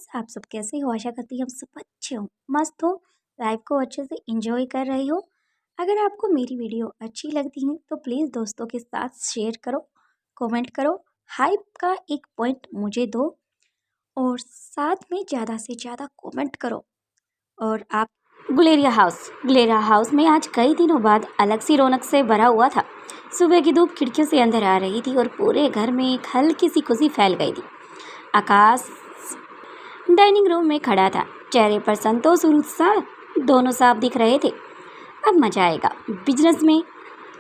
Friends, आप सब कैसे हो? आशा करती हूँ हम सब अच्छे हो, मस्त हो, लाइफ को अच्छे से एंजॉय कर रहे हो। अगर आपको मेरी वीडियो अच्छी लगती है तो प्लीज़ दोस्तों के साथ शेयर करो, कमेंट करो, हाइप का एक पॉइंट मुझे दो और साथ में ज़्यादा से ज़्यादा कमेंट करो। और आप गुलेरिया हाउस में आज कई दिनों बाद अलग सी रौनक से भरा हुआ था। सुबह की धूप खिड़कियों से अंदर आ रही थी और पूरे घर में एक हल्की सी खुशी फैल गई थी। आकाश डाइनिंग रूम में खड़ा था, चेहरे पर संतोष और उत्साह दोनों साफ दिख रहे थे। अब मजा आएगा बिजनेस में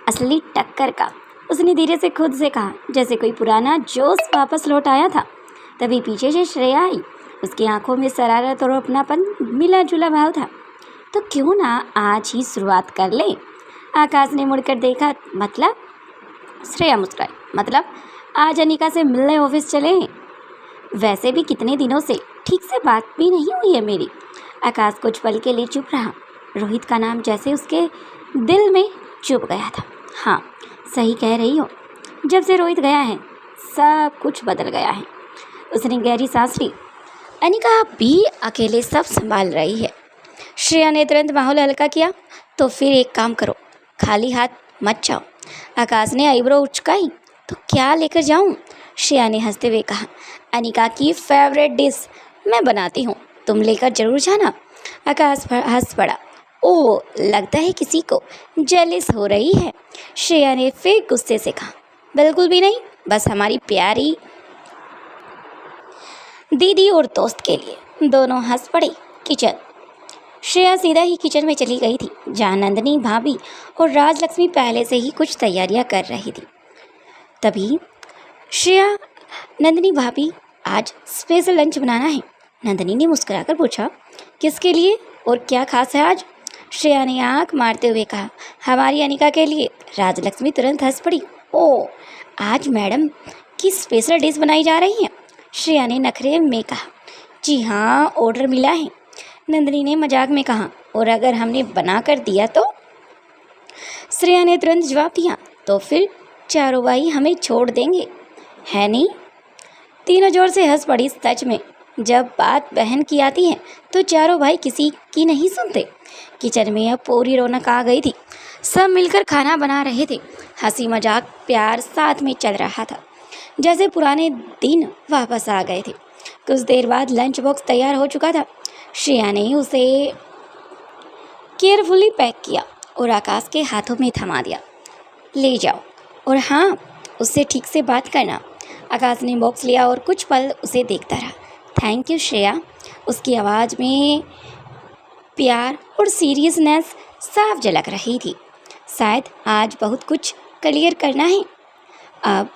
असली टक्कर का, उसने धीरे से खुद से कहा, जैसे कोई पुराना जोश वापस लौट आया था। तभी पीछे से श्रेया आई, उसकी आंखों में शरारत और अपनापन मिला जुला भाव था। तो क्यों ना आज ही शुरुआत कर ले? आकाश ने मुड़कर देखा। मतलब? श्रेया मुस्कुराई। मतलब आज अनिका से मिलने ऑफिस चले? वैसे भी कितने दिनों से ठीक से बात भी नहीं हुई है मेरी। आकाश कुछ पल के लिए चुप रहा। रोहित का नाम जैसे उसके दिल में चुप गया था। हाँ, सही कह रही हो, जब से रोहित गया है सब कुछ बदल गया है। उसने गहरी सांस ली। अनिका भी अकेले सब संभाल रही है। श्रेया ने तुरंत माहौल हल्का किया। तो फिर एक काम करो, खाली हाथ मत जाओ। आकाश ने आईब्रो उचकाई। तो क्या लेकर जाऊं? श्रेया ने हंसते हुए कहा, अनिका की फेवरेट डिश मैं बनाती हूँ, तुम लेकर जरूर जाना। आकाश हंस पड़ा। ओह, लगता है किसी को जेलिस हो रही है। श्रेया ने फिर गुस्से से कहा, बिल्कुल भी नहीं, बस हमारी प्यारी दीदी और दोस्त के लिए। दोनों हंस पड़े। किचन। श्रेया सीधा ही किचन में चली गई थी, जहाँ नंदिनी भाभी और राजलक्ष्मी पहले से ही कुछ तैयारियां कर रही थी। तभी श्रेया, नंदिनी भाभी, आज स्पेशल लंच बनाना है। नंदिनी ने मुस्कुराकर पूछा, किसके लिए और क्या खास है आज? श्रेया ने आंख मारते हुए कहा, हमारी अनिका के लिए। राजलक्ष्मी तुरंत हंस पड़ी। ओह, आज मैडम की स्पेशल डिश बनाई जा रही है? श्रेया ने नखरे में कहा, जी हाँ, ऑर्डर मिला है। नंदिनी ने मजाक में कहा, और अगर हमने बना कर दिया तो? श्रेया ने तुरंत जवाब दिया, तो फिर चारों भाई हमें छोड़ देंगे, है नहीं? तीनों जोर से हंस पड़ी। सच में जब बात बहन की आती है तो चारों भाई किसी की नहीं सुनते। किचन में अब पूरी रौनक आ गई थी। सब मिलकर खाना बना रहे थे। हंसी मजाक प्यार साथ में चल रहा था, जैसे पुराने दिन वापस आ गए थे। कुछ देर बाद लंच बॉक्स तैयार हो चुका था। श्रेया ने उसे केयरफुली पैक किया और आकाश के हाथों में थमा दिया। ले जाओ, और हाँ, उससे ठीक से बात करना। आकाश ने बॉक्स लिया और कुछ पल उसे देखता रहा। Thank you Shreya. उसकी आवाज़ में प्यार और सीरियसनेस साफ झलक रही थी। शायद आज बहुत कुछ क्लियर करना है। अब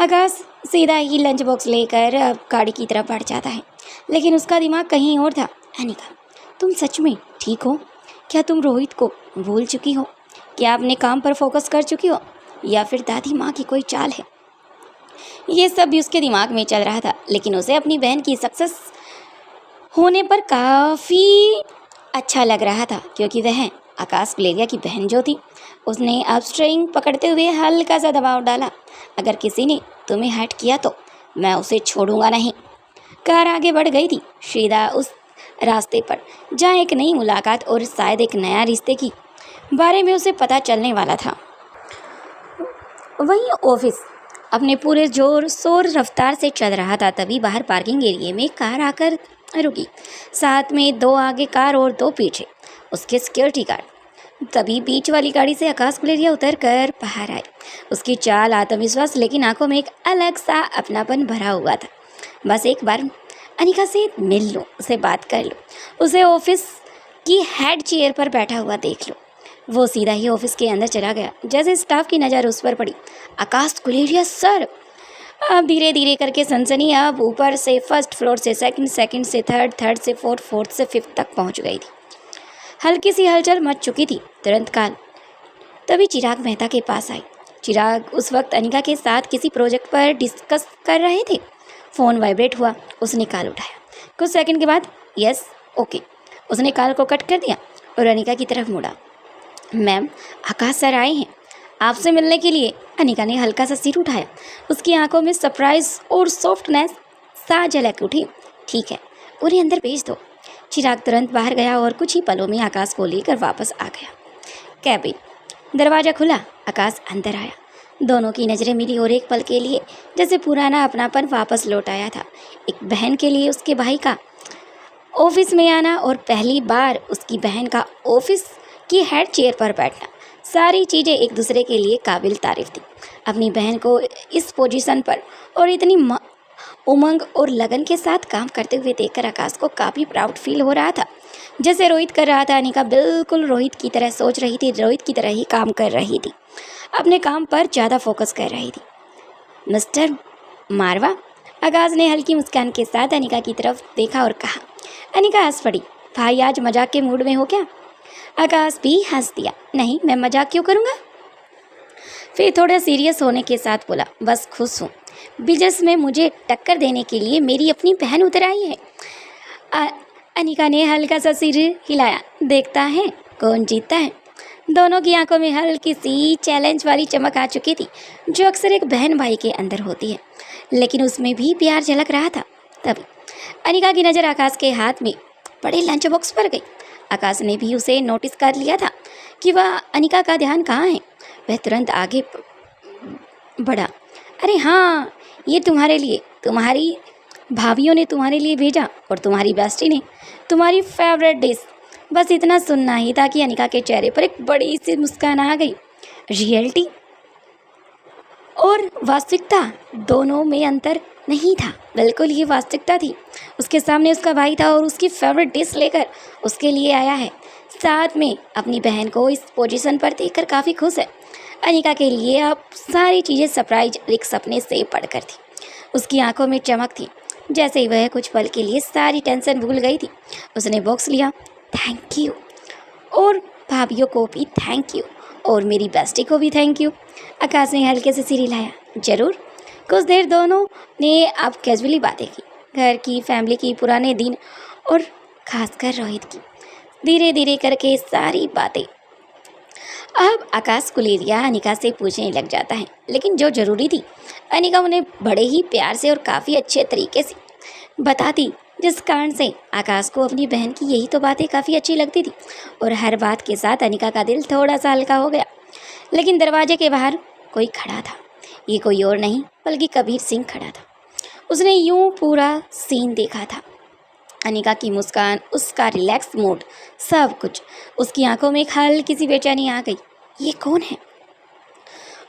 आकाश सीधा ही लंच बॉक्स लेकर अब गाड़ी की तरफ बढ़ जाता है, लेकिन उसका दिमाग कहीं और था। अनिका, तुम सच में ठीक हो? क्या तुम रोहित को भूल चुकी हो? क्या अपने काम पर फोकस कर चुकी हो, या फिर दादी माँ की कोई चाल है? ये सब भी उसके दिमाग में चल रहा था, लेकिन उसे अपनी बहन की सक्सेस होने पर काफ़ी अच्छा लग रहा था, क्योंकि वह आकाश गुलेरिया की बहन जो थी। उसने अब स्ट्रिंग पकड़ते हुए हल्का सा दबाव डाला। अगर किसी ने तुम्हें हर्ट किया तो मैं उसे छोड़ूंगा नहीं। कार आगे बढ़ गई थी, सीधा उस रास्ते पर जहाँ एक नई मुलाकात और शायद एक नया रिश्ते की बारे में उसे पता चलने वाला था। वहीं ऑफिस अपने पूरे जोर शोर रफ्तार से चल रहा था। तभी बाहर पार्किंग एरिया में कार आकर रुकी, साथ में 2 आगे कार और 2 पीछे उसके सिक्योरिटी गार्ड। तभी बीच वाली गाड़ी से आकाश गुलेरिया उतर कर बाहर आए। उसकी चाल, आत्मविश्वास, लेकिन आंखों में एक अलग सा अपनापन भरा हुआ था। बस एक बार अनिका से मिल लो, उसे बात कर लो, उसे ऑफिस की हेड चेयर पर बैठा हुआ देख लो। वो सीधा ही ऑफिस के अंदर चला गया। जैसे स्टाफ की नज़र उस पर पड़ी, आकाश गुलेरिया सर। अब धीरे धीरे करके सनसनी अब ऊपर से फर्स्ट फ्लोर से सेकंड, सेकंड से थर्ड, थर्ड से फोर्थ, फोर्थ से फिफ्थ तक पहुंच गई थी। हल्की सी हलचल मच चुकी थी। तुरंत काल तभी चिराग मेहता के पास आई। चिराग उस वक्त अनिका के साथ किसी प्रोजेक्ट पर डिस्कस कर रहे थे। फ़ोन वाइब्रेट हुआ। उसने कॉल उठाया। कुछ सेकंड के बाद यस ओके, उसने कॉल को कट कर दिया और अनिका की तरफ मुड़ा। मैम, आकाश सर आए हैं आपसे मिलने के लिए। अनिका ने हल्का सा सिर उठाया। उसकी आंखों में सरप्राइज और सॉफ्टनेस सा झलक उठी। ठीक है, उन्हें अंदर भेज दो। चिराग तुरंत बाहर गया और कुछ ही पलों में आकाश को लेकर वापस आ गया। कैबिन, दरवाज़ा खुला, आकाश अंदर आया। दोनों की नज़रें मिली और एक पल के लिए जैसे पुराना अपनापन वापस लौट आया था। एक बहन के लिए उसके भाई का ऑफिस में आना और पहली बार उसकी बहन का ऑफिस की हेड चेयर पर बैठना, सारी चीज़ें एक दूसरे के लिए काबिल तारीफ थी। अपनी बहन को इस पोजीशन पर और इतनी उमंग और लगन के साथ काम करते हुए देखकर आकाश को काफ़ी प्राउड फील हो रहा था। जैसे रोहित कर रहा था, अनिका बिल्कुल रोहित की तरह सोच रही थी, रोहित की तरह ही काम कर रही थी, अपने काम पर ज़्यादा फोकस कर रही थी। मिस्टर मारवा, आकाश ने हल्की मुस्कान के साथ अनिका की तरफ देखा और कहा। अनिका हंस पड़ी। भाई आज मजाक के मूड में हो क्या? आकाश भी हंस दिया। नहीं, मैं मजाक क्यों करूँगा। फिर थोड़ा सीरियस होने के साथ बोला, बस खुश हूँ, बिजनेस में मुझे टक्कर देने के लिए मेरी अपनी बहन उतर आई है। अनिका ने हल्का सा सिर हिलाया। देखता है कौन जीतता है। दोनों की आंखों में हल्की सी चैलेंज वाली चमक आ चुकी थी, जो अक्सर एक बहन भाई के अंदर होती है, लेकिन उसमें भी प्यार झलक रहा था। तभी अनिका की नज़र आकाश के हाथ में बड़े लंच बॉक्स पर गई। आकाश ने भी उसे नोटिस कर लिया था कि वह अनिका का ध्यान कहाँ है। वह तुरंत आगे बढ़ा। अरे हाँ, ये तुम्हारे लिए, तुम्हारी भाभीियों ने तुम्हारे लिए भेजा और तुम्हारी बेस्टी ने तुम्हारी फेवरेट डिश। बस इतना सुनना ही था कि अनिका के चेहरे पर एक बड़ी सी मुस्कान आ गई। रियलिटी और वास्तविकता दोनों में अंतर नहीं था, बिल्कुल ये वास्तविकता थी। उसके सामने उसका भाई था और उसकी फेवरेट डिश लेकर उसके लिए आया है। साथ में अपनी बहन को इस पोजीशन पर देखकर काफ़ी खुश है। अनिका के लिए अब सारी चीज़ें सरप्राइज एक सपने से पढ़कर थी। उसकी आंखों में चमक थी, जैसे ही वह कुछ पल के लिए सारी टेंशन भूल गई थी। उसने बॉक्स लिया। थैंक यू, और भाभीियों को भी थैंक यू, और मेरी बेस्टी को भी थैंक यू। आकाश ने हल्के से सिर हिलाया। ज़रूर। कुछ देर दोनों ने अब कैजुअली बातें की, घर की, फैमिली की, पुराने दिन और खासकर रोहित की। धीरे धीरे करके सारी बातें अब आकाश कुलेरिया अनिका से पूछने लग जाता है, लेकिन जो ज़रूरी थी अनिका उन्हें बड़े ही प्यार से और काफ़ी अच्छे तरीके से बताती, जिस कारण से आकाश को अपनी बहन की यही तो बातें काफ़ी अच्छी लगती थी। और हर बात के साथ अनिका का दिल थोड़ा सा हल्का हो गया। लेकिन दरवाजे के बाहर कोई खड़ा था। ये कोई और नहीं बल्कि कबीर सिंह खड़ा था। उसने यूं पूरा सीन देखा था। अनिका की मुस्कान, उसका रिलैक्स मूड, सब कुछ। उसकी आंखों में एक हल्की सी बेचैनी आ गई। ये कौन है?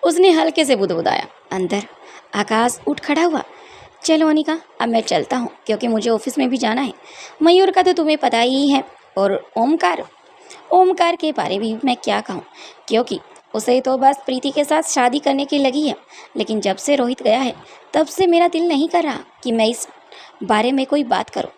उसने हल्के से बुदबुदाया। अंदर। आकाश उठ खड़ा हुआ। चलो अनिका, अब मैं चलता हूँ क्योंकि मुझे ऑफिस में भी जाना है। मयूर का तो तुम्हें पता ही है, और ओमकार के बारे में मैं क्या कहूँ, क्योंकि उसे तो बस प्रीति के साथ शादी करने की लगी है। लेकिन जब से रोहित गया है तब से मेरा दिल नहीं कर रहा कि मैं इस बारे में कोई बात करूँ।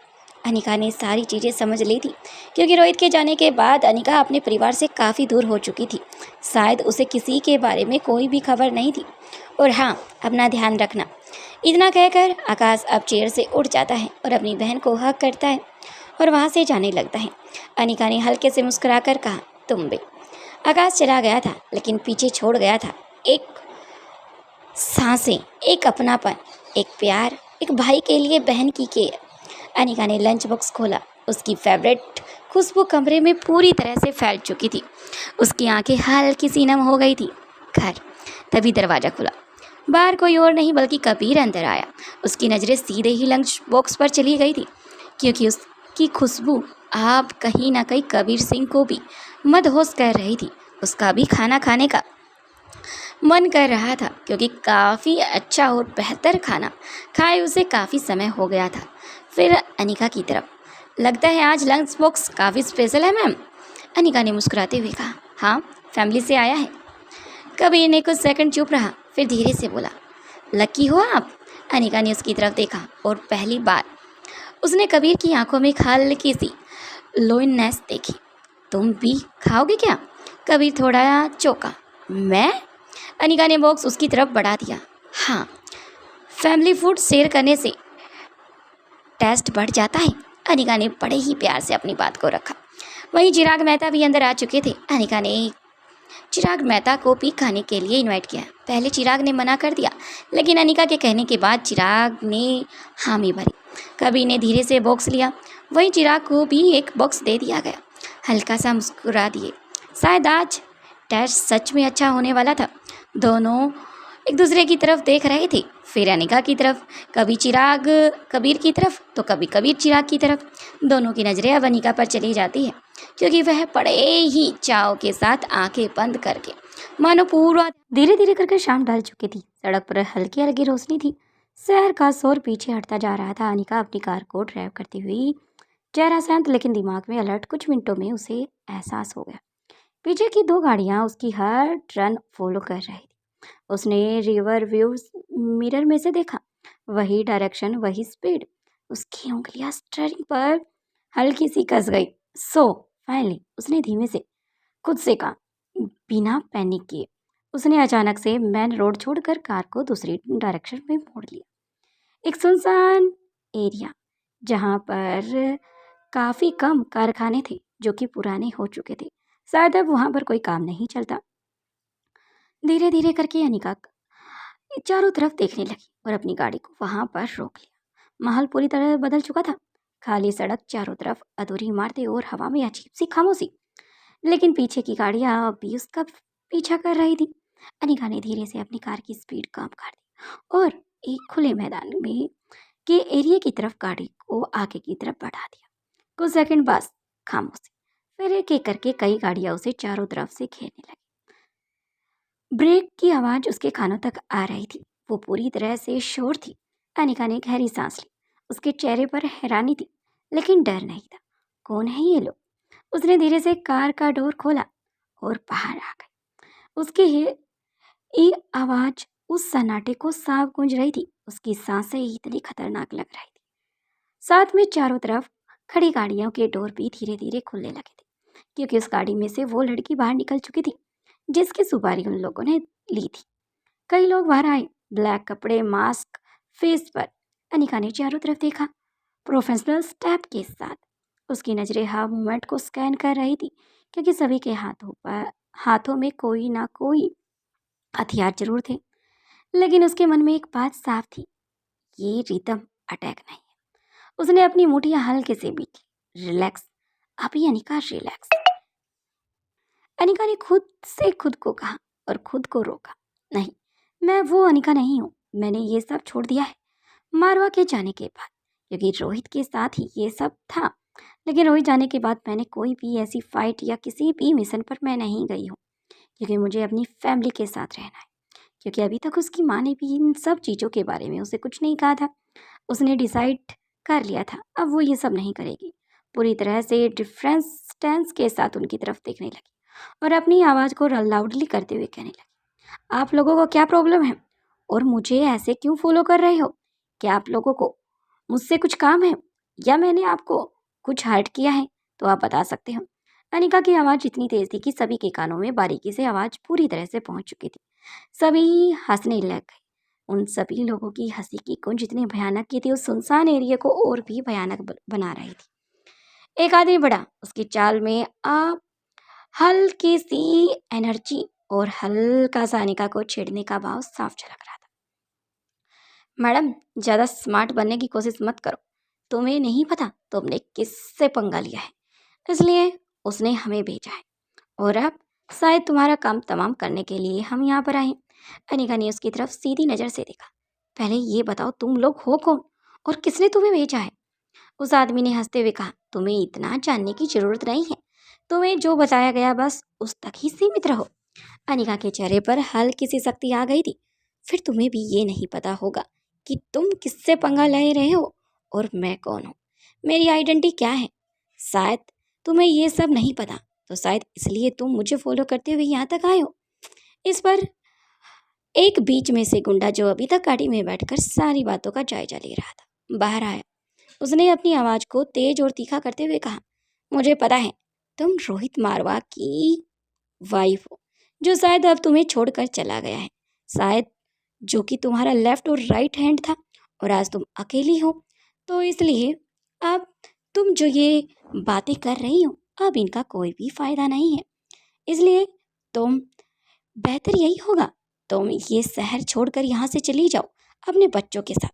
अनिका ने सारी चीज़ें समझ ली थी, क्योंकि रोहित के जाने के बाद अनिका अपने परिवार से काफ़ी दूर हो चुकी थी। शायद उसे किसी के बारे में कोई भी खबर नहीं थी। और हाँ, अपना ध्यान रखना। इतना कहकर आकाश अब चेयर से उठ जाता है और अपनी बहन को हक करता है और वहाँ से जाने लगता है। अनिका ने हल्के से मुस्कुराकर कहा, तुम भी। आकाश चला गया था, लेकिन पीछे छोड़ गया था एक सांसें, एक अपनापन, एक प्यार, एक भाई के लिए बहन की केयर। अनिका ने लंच बॉक्स खोला। उसकी फेवरेट खुशबू कमरे में पूरी तरह से फैल चुकी थी। उसकी आंखें हल्की सी नम हो गई थी। घर। तभी दरवाज़ा खुला। बाहर कोई और नहीं बल्कि कबीर अंदर आया। उसकी नज़रें सीधे ही लंच बॉक्स पर चली गई थी, क्योंकि उसकी खुशबू आप कहीं ना कहीं कबीर सिंह को भी मदहोश कर रही थी। उसका भी खाना खाने का मन कर रहा था, क्योंकि काफ़ी अच्छा और बेहतर खाना खाए उसे काफ़ी समय हो गया था। फिर अनिका की तरफ, लगता है आज लंच बॉक्स काफ़ी स्पेशल है मैम। अनिका ने मुस्कुराते हुए कहा, हाँ, फैमिली से आया है। कबीर ने कुछ सेकंड चुप रहा, फिर धीरे से बोला, लकी हो आप। अनिका ने उसकी तरफ देखा और पहली बार उसने कबीर की आंखों में एक हल्की सी लोननेस देखी। तुम भी खाओगे क्या? कबीर थोड़ा चौंका। मैं? अनिका ने बॉक्स उसकी तरफ बढ़ा दिया। हाँ, फैमिली फूड शेयर करने से टेस्ट बढ़ जाता है। अनिका ने बड़े ही प्यार से अपनी बात को रखा। वहीं चिराग मेहता भी अंदर आ चुके थे। अनिका ने चिराग मेहता को भी खाने के लिए इनवाइट किया। पहले चिराग ने मना कर दिया, लेकिन अनिका के कहने के बाद चिराग ने हामी भरी। कबीर ने धीरे से बॉक्स लिया, वहीं चिराग को भी एक बॉक्स दे दिया गया। हल्का सा मुस्कुरा दिए, शायद आज टेस्ट सच में अच्छा होने वाला था। दोनों एक दूसरे की तरफ देख रहे थे, फिर अनिका की तरफ, कभी चिराग कबीर की तरफ तो कभी कबीर चिराग की तरफ। दोनों की नज़रें अब अनिका पर चली जाती है, क्योंकि वह बड़े ही चाव के साथ आंखें बंद करके मानो पूरा धीरे धीरे करके शाम ढल चुकी थी। सड़क पर हल्की हल्की रोशनी थी, शहर का शोर पीछे हटता जा रहा था। अनिका अपनी कार को ड्राइव करती हुई, चेहरा शांत लेकिन दिमाग में अलर्ट। कुछ मिनटों में उसे एहसास हो गया, पीछे की दो गाड़ियां उसकी हर टर्न फॉलो कर रही थी। उसने रिवर व्यू मिरर में से देखा, वही डायरेक्शन, वही स्पीड। उसकी उंगलियां स्टीयरिंग पर हल्की सी कस गई। फाइनली उसने धीमे से खुद से कहा, बिना पैनिक किए। उसने अचानक से मेन रोड छोड़कर कार को दूसरी डायरेक्शन में मोड़ लिया। एक सुनसान एरिया जहां पर काफी कम कारखाने थे जो कि पुराने हो चुके थे, शायद अब वहां पर कोई काम नहीं चलता। धीरे धीरे करके अनिका चारों तरफ देखने लगी और अपनी गाड़ी को वहां पर रोक लिया। माहौल पूरी तरह बदल चुका था, खाली सड़क, चारों तरफ अधूरी इमारतें और हवा में अजीब सी खामोशी। लेकिन पीछे की गाड़ियां अब भी उसका पीछा कर रही थी। अनिका ने धीरे से अपनी कार की स्पीड कम कर दी और एक खुले मैदान में के एरिया की तरफ गाड़ी को आगे की तरफ बढ़ा दिया। कुछ सेकंड बाद खामोशी, फिर एक एक करके कई गाड़ियां उसे चारों तरफ से घेरने लगी। ब्रेक की आवाज उसके कानों तक आ रही थी, वो पूरी तरह से शोर थी। अनिका ने गहरी सांस ली। उसके चेहरे पर हैरानी थी, लेकिन डर नहीं था। कौन है ये लोग? उसने धीरे से कार का डोर खोला और बाहर आ गई। उसकी ये आवाज उस सन्नाटे को साफ गूंज रही थी। उसकी सांसें इतनी खतरनाक लग रही थी। साथ में चारों तरफ खड़ी गाड़ियों के डोर भी धीरे धीरे खुलने लगे थे, क्योंकि उस गाड़ी में से वो लड़की बाहर निकल चुकी थी जिसकी सुपारी उन लोगों ने ली थी। कई लोग बाहर आए, ब्लैक कपड़े, मास्क फेस पर। अनिका ने चारों तरफ देखा, प्रोफेशनल स्टेप के साथ। उसकी नजरें हर मूवमेंट को स्कैन कर रही थी, क्योंकि सभी के हाथों में कोई ना कोई हथियार जरूर थे। लेकिन उसके मन में एक बात साफ थी, ये रिदम अटैक नहीं है। उसने अपनी मुठ्ठियां हल्के से बीट ली। रिलैक्स, अभी अनिका रिलैक्स। अनिका ने खुद से खुद को कहा और खुद को रोका, नहीं, मैं वो अनिका नहीं हूँ। मैंने ये सब छोड़ दिया है मारवा के जाने के बाद, क्योंकि रोहित के साथ ही ये सब था। लेकिन रोहित जाने के बाद मैंने कोई भी ऐसी फाइट या किसी भी मिशन पर मैं नहीं गई हूँ, क्योंकि मुझे अपनी फैमिली के साथ रहना है। क्योंकि अभी तक उसकी माँ ने भी इन सब चीज़ों के बारे में उसे कुछ नहीं कहा था। उसने डिसाइड कर लिया था, अब वो ये सब नहीं करेगी। पूरी तरह से डिफरेंस स्टैंस के साथ उनकी तरफ देखने लगी और अपनी आवाज़ को लाउडली करते हुए कहने लगी, आप लोगों को क्या प्रॉब्लम है और मुझे ऐसे क्यों फॉलो कर रहे हो? क्या आप लोगों को मुझसे कुछ काम है या मैंने आपको कुछ हर्ट किया है? तो आप बता सकते हो। अनिका की आवाज़ इतनी तेज थी कि सभी के कानों में बारीकी से आवाज़ पूरी तरह से पहुंच चुकी थी। सभी हंसने लग गए। उन सभी लोगों की हंसी की गूंज इतनी भयानक की थी, उस सुनसान एरिया को और भी भयानक बना रही थी। एक आदमी बढ़ा, उसकी चाल में हल्की सी एनर्जी और हल्का सा अनिका को छेड़ने का भाव साफ झलक रहा था। मैडम, ज़्यादा स्मार्ट बनने की कोशिश मत करो। तुम्हें नहीं पता तुमने किससे पंगा लिया है, इसलिए उसने हमें भेजा है और अब शायद तुम्हारा काम तमाम करने के लिए हम यहाँ पर आए। अनिका ने उसकी तरफ सीधी नज़र से देखा। पहले ये बताओ तुम लोग हो कौन और किसने तुम्हें भेजा है? उस आदमी ने हंसते हुए कहा, तुम्हें इतना जानने की जरूरत नहीं है। तुम्हें जो बताया गया बस उस तक ही सीमित रहो। अनिका के चेहरे पर हल्की सी सख्ती आ गई थी। फिर तुम्हें भी ये नहीं पता होगा कि तुम किससे पंगा ले रहे हो और मैं कौन हूँ, मेरी आइडेंटिटी क्या है। शायद तुम्हें ये सब नहीं पता, तो शायद इसलिए तुम मुझे फॉलो करते हुए यहाँ तक आए हो। इस पर एक बीच में से गुंडा, जो अभी तक गाड़ी में बैठकर सारी बातों का जायजा ले रहा था, बाहर आया। उसने अपनी आवाज़ को तेज और तीखा करते हुए कहा, मुझे पता है तुम रोहित मारवा की वाइफ हो, जो शायद अब तुम्हें छोड़कर चला गया है, शायद जो कि तुम्हारा लेफ्ट और राइट हैंड था, और आज तुम अकेली हो। तो इसलिए अब तुम जो ये बातें कर रही हो, अब इनका कोई भी फायदा नहीं है। इसलिए तुम बेहतर यही होगा, तुम ये शहर छोड़कर यहाँ से चली जाओ अपने बच्चों के साथ।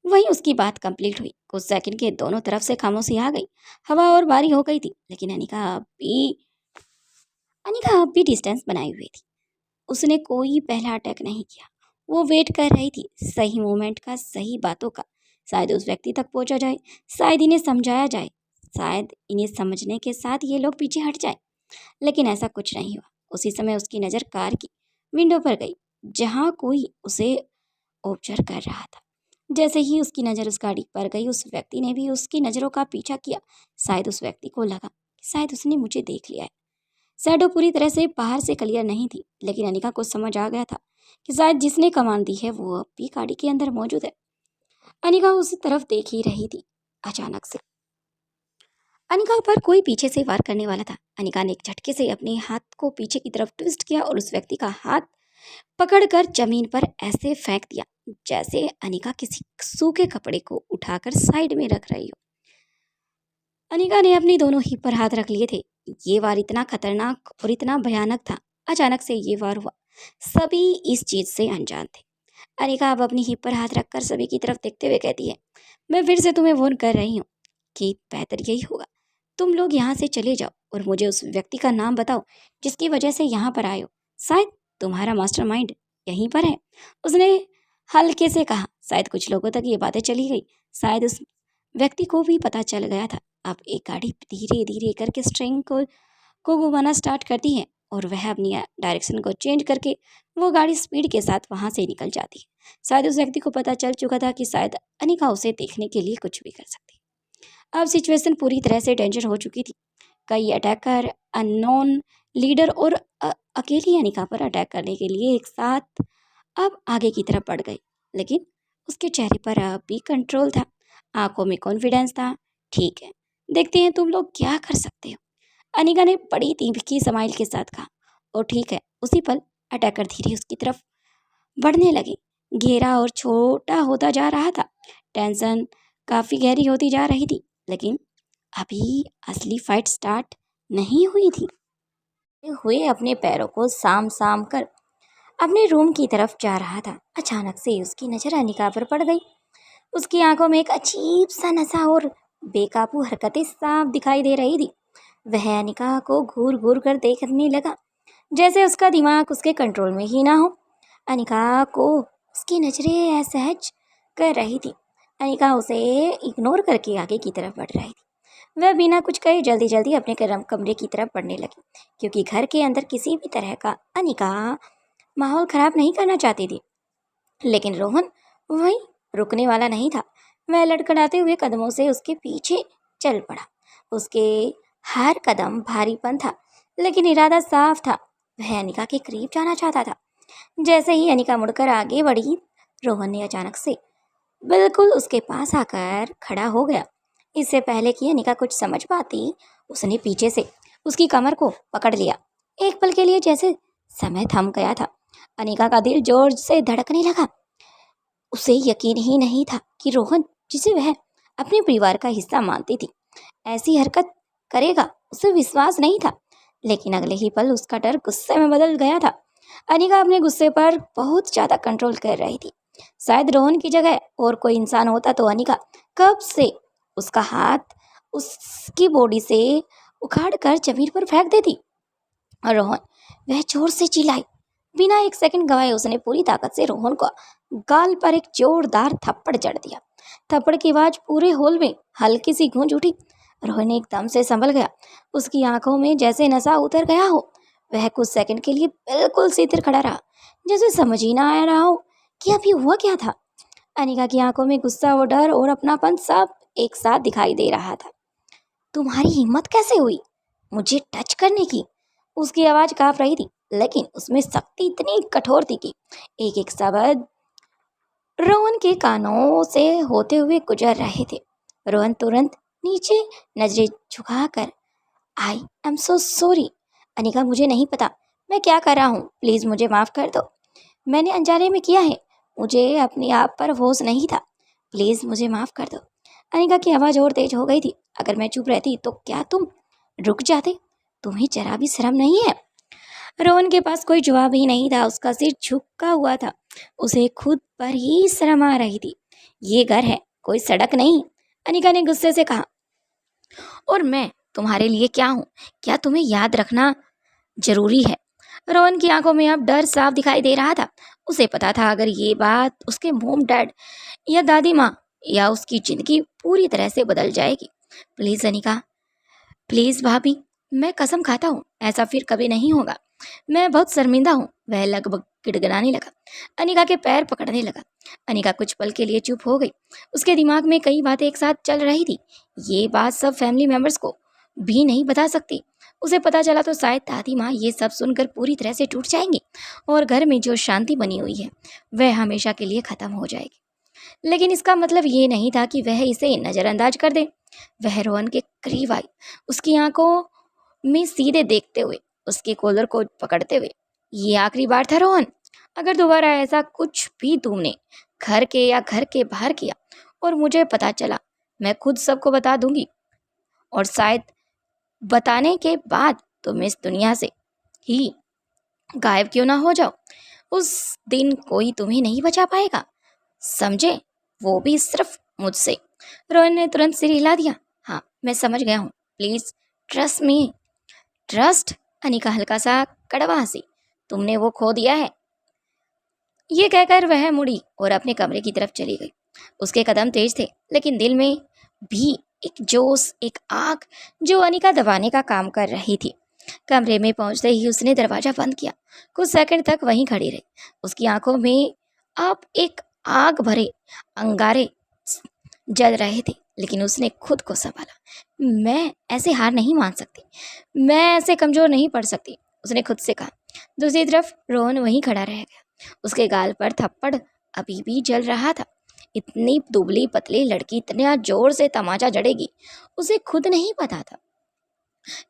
वहीं उसकी बात कंप्लीट हुई, कुछ सेकंड के दोनों तरफ से खामोशी आ गई। हवा और बारी हो गई थी, लेकिन अनिका अब भी डिस्टेंस बनाई हुई थी। उसने कोई पहला अटैक नहीं किया। वो वेट कर रही थी, सही मोमेंट का, सही बातों का। शायद उस व्यक्ति तक पहुंचा जाए, शायद इन्हें समझाया जाए, शायद इन्हें समझने के साथ ये लोग पीछे हट जाए। लेकिन ऐसा कुछ नहीं हुआ। उसी समय उसकी नज़र कार की विंडो पर गई, जहाँ कोई उसे ऑब्जर्व कर रहा था। जैसे ही उसकी नज़र उस गाड़ी पर गई, उस व्यक्ति ने भी उसकी नज़रों का पीछा किया। शायद उस व्यक्ति को लगा कि शायद उसने मुझे देख लिया है। शैडो पूरी तरह से बाहर से क्लियर नहीं थी, लेकिन अनिका को समझ आ गया था कि शायद जिसने कमान दी है वो अब भी गाड़ी के अंदर मौजूद है। अनिका उस तरफ देख ही रही थी। अचानक से अनिका पर कोई पीछे से वार करने वाला था। अनिका ने एक झटके से अपने हाथ को पीछे की तरफ ट्विस्ट किया और उस व्यक्ति का हाथ पकड़कर जमीन पर ऐसे फेंक दिया जैसे अनिका किसी सूखे कपड़े को उठाकर साइड में रख रही हो। अनिका ने अपनी दोनों हिप पर हाथ रख लिए थे। ये वार इतना खतरनाक और इतना भयानक था। अचानक से ये वार हुआ। सभी इस चीज से अनजान थे। अनिका अब अपनी हिप पर हाथ रखकर सभी की तरफ देखते हुए कहती है, मैं फिर से तुम्हें वार्न कर रही हूँ कि बेहतर यही होगा, तुम लोग यहाँ से चले जाओ और मुझे उस व्यक्ति का नाम बताओ जिसकी वजह से यहाँ पर आए हो। शायद तुम्हारा मास्टरमाइंड यहीं पर है। उसने हल्के से कहा। शायद कुछ लोगों तक ये बातें चली गई। शायद उस व्यक्ति को भी पता चल गया था। अब एक गाड़ी धीरे धीरे करके स्ट्रिंग को घुमाना स्टार्ट करती है और वह अपनी डायरेक्शन को चेंज करके वो गाड़ी स्पीड के साथ वहाँ से निकल जाती है। शायद उस व्यक्ति को पता चल चुका था कि शायद अनिका उसे देखने के लिए कुछ भी कर सकती। अब सिचुएशन पूरी तरह से डेंजर हो चुकी थी। कई अटैकर, अननोन लीडर और अकेली अनिका पर अटैक करने के लिए एक साथ अब आगे की तरफ बढ़ गए। लेकिन उसके चेहरे पर अब भी कंट्रोल था, आंखों में कॉन्फिडेंस था। ठीक है, देखते हैं तुम लोग क्या कर सकते हो, अनिका ने बड़ी तीखी स्माइल के साथ कहा। और ठीक है, उसी पल अटैकर धीरे उसकी तरफ बढ़ने लगे। घेरा और छोटा होता जा रहा था। टेंशन काफ़ी गहरी होती जा रही थी, लेकिन अभी असली फाइट स्टार्ट नहीं हुई थी। हुए अपने पैरों को साम साम कर अपने रूम की तरफ जा रहा था। अचानक से उसकी नज़र अनिका पर पड़ गई। उसकी आंखों में एक अजीब सा नशा और बेकाबू हरकतें साफ दिखाई दे रही थी। वह अनिका को घूर घूर कर देखने लगा, जैसे उसका दिमाग उसके कंट्रोल में ही ना हो। अनिका को उसकी नज़रें असहज कर रही थी। अनिका उसे इग्नोर करके आगे की तरफ बढ़ रही थी। वह बिना कुछ कहे जल्दी जल्दी अपने कमरे की तरफ बढ़ने लगी, क्योंकि घर के अंदर किसी भी तरह का अनिका माहौल ख़राब नहीं करना चाहती थी। लेकिन रोहन वहीं रुकने वाला नहीं था। वह लड़खड़ाते हुए कदमों से उसके पीछे चल पड़ा। उसके हर कदम भारीपन था, लेकिन इरादा साफ था। वह अनिका के करीब जाना चाहता था। जैसे ही अनिका मुड़कर आगे बढ़ी, रोहन ने अचानक से बिल्कुल उसके पास आकर खड़ा हो गया। इससे पहले कि अनिका कुछ समझ पाती, उसने पीछे से उसकी कमर को पकड़ लिया। एक पल के लिए जैसे समय थम गया था। अनिका का दिल जोर से धड़कने लगा। उसे यकीन ही नहीं था कि रोहन, जिसे वह अपने परिवार का हिस्सा मानती थी, ऐसी हरकत करेगा। उसे विश्वास नहीं था, लेकिन अगले ही पल उसका डर गुस्से में बदल गया था। अनिका अपने गुस्से पर बहुत ज़्यादा कंट्रोल कर रही थी। शायद रोहन की जगह और कोई इंसान होता तो अनिका कब से उसका हाथ उसकी बॉडी से उखाड़ कर जमीन पर फेंक देती। और रोहन, वह जोर से चिल्लाई। बिना एक सेकंड गवाए उसने पूरी ताकत से रोहन को गाल पर एक जोरदार थप्पड़ जड़ दिया। थप्पड़ की आवाज पूरे हॉल में हल्की सी गूंज उठी। रोहन एकदम से संभल गया। उसकी आंखों में जैसे नशा उतर गया हो। वह कुछ सेकंड के लिए बिल्कुल सीधे खड़ा रहा, जैसे समझ ही ना आ रहा हो कि अभी हुआ क्या था। अनिका की आंखों में गुस्सा और डर और अपनापन सब एक साथ दिखाई दे रहा था। तुम्हारी हिम्मत कैसे हुई मुझे टच करने की? उसकी आवाज़ काँप रही थी, लेकिन उसमें शक्ति इतनी कठोर थी कि एक एक शब्द रोहन के कानों से होते हुए गुजर रहे थे। रोहन तुरंत नीचे नजरें झुकाकर, I am so sorry Anika, मुझे नहीं पता मैं क्या कर रहा हूँ, प्लीज़ मुझे माफ़ कर दो। मैंने अनजाने में किया है, मुझे अपने आप पर होश नहीं था, प्लीज़ मुझे माफ़ कर दो। अनिका की आवाज़ और तेज हो गई थी। अगर मैं चुप रहती तो क्या तुम रुक जाते? तुम्हें जरा भी शर्म नहीं है? रोहन के पास कोई जवाब ही नहीं था, उसका सिर झुका हुआ था। उसे खुद पर ही शर्म आ रही थी। ये घर है, कोई सड़क नहीं, अनिका ने गुस्से से कहा। और मैं तुम्हारे लिए क्या हूँ, क्या तुम्हें याद रखना जरूरी है? रोहन की आंखों में अब डर साफ दिखाई दे रहा था। उसे पता था अगर ये बात उसके मोम डैड या दादी माँ या उसकी जिंदगी पूरी तरह से बदल जाएगी। प्लीज अनिका, प्लीज भाभी, मैं कसम खाता हूँ ऐसा फिर कभी नहीं होगा। मैं बहुत शर्मिंदा हूँ। वह लगभग गिड़गिड़ाने लगा। अनिका के पैर पकड़ने लगा। अनिका कुछ पल के लिए चुप हो गई। उसके दिमाग में कई बातें एक साथ चल रही थी। ये बात सब फैमिली मेंबर्स को भी नहीं बता सकती। उसे पता चला तो शायद दादी माँ ये सब सुनकर पूरी तरह से टूट जाएंगी और घर में जो शांति बनी हुई है वह हमेशा के लिए खत्म हो जाएगी। लेकिन इसका मतलब ये नहीं था कि वह इसे नजरअंदाज कर दे। वह रोहन के करीब आई, उसकी आंखों में सीधे देखते हुए, उसके कॉलर को पकड़ते हुए। ये आखिरी बार था रोहन, अगर दोबारा ऐसा कुछ भी तुमने घर के या घर के बाहर किया और मुझे पता चला, मैं खुद सबको बता दूंगी। और शायद बताने के बाद तुम इस दुनिया से ही गायब क्यों ना हो जाओ, उस दिन कोई तुम्हें नहीं बचा पाएगा, समझे? वो भी सिर्फ मुझसे। रोहन ने तुरंत सिर हिला दिया। हाँ, मैं समझ गया हूँ, please trust me. Trust? Anika हल्का सा कड़वा हंसी। तुमने वो खो दिया है। ये कहकर वह मुड़ी और अपने कमरे की तरफ चली गई। उसके कदम तेज थे, लेकिन दिल में भी एक जोश, एक आग जो अनिका दबाने का काम कर रही थी। कमरे में पहुंचते ही उसने दरवाजा बंद किया। कुछ सेकंड तक वहीं खड़ी रही। उसकी आंखों में अब एक आग भरे अंगारे जल रहे थे, लेकिन उसने खुद को संभाला। मैं ऐसे हार नहीं मान सकती, मैं ऐसे कमजोर नहीं पड़ सकती, उसने खुद से कहा। दूसरी तरफ रोहन वहीं खड़ा रह गया। उसके गाल पर थप्पड़ अभी भी जल रहा था। इतनी दुबली पतली लड़की इतना जोर से तमाचा जड़ेगी, उसे खुद नहीं पता था,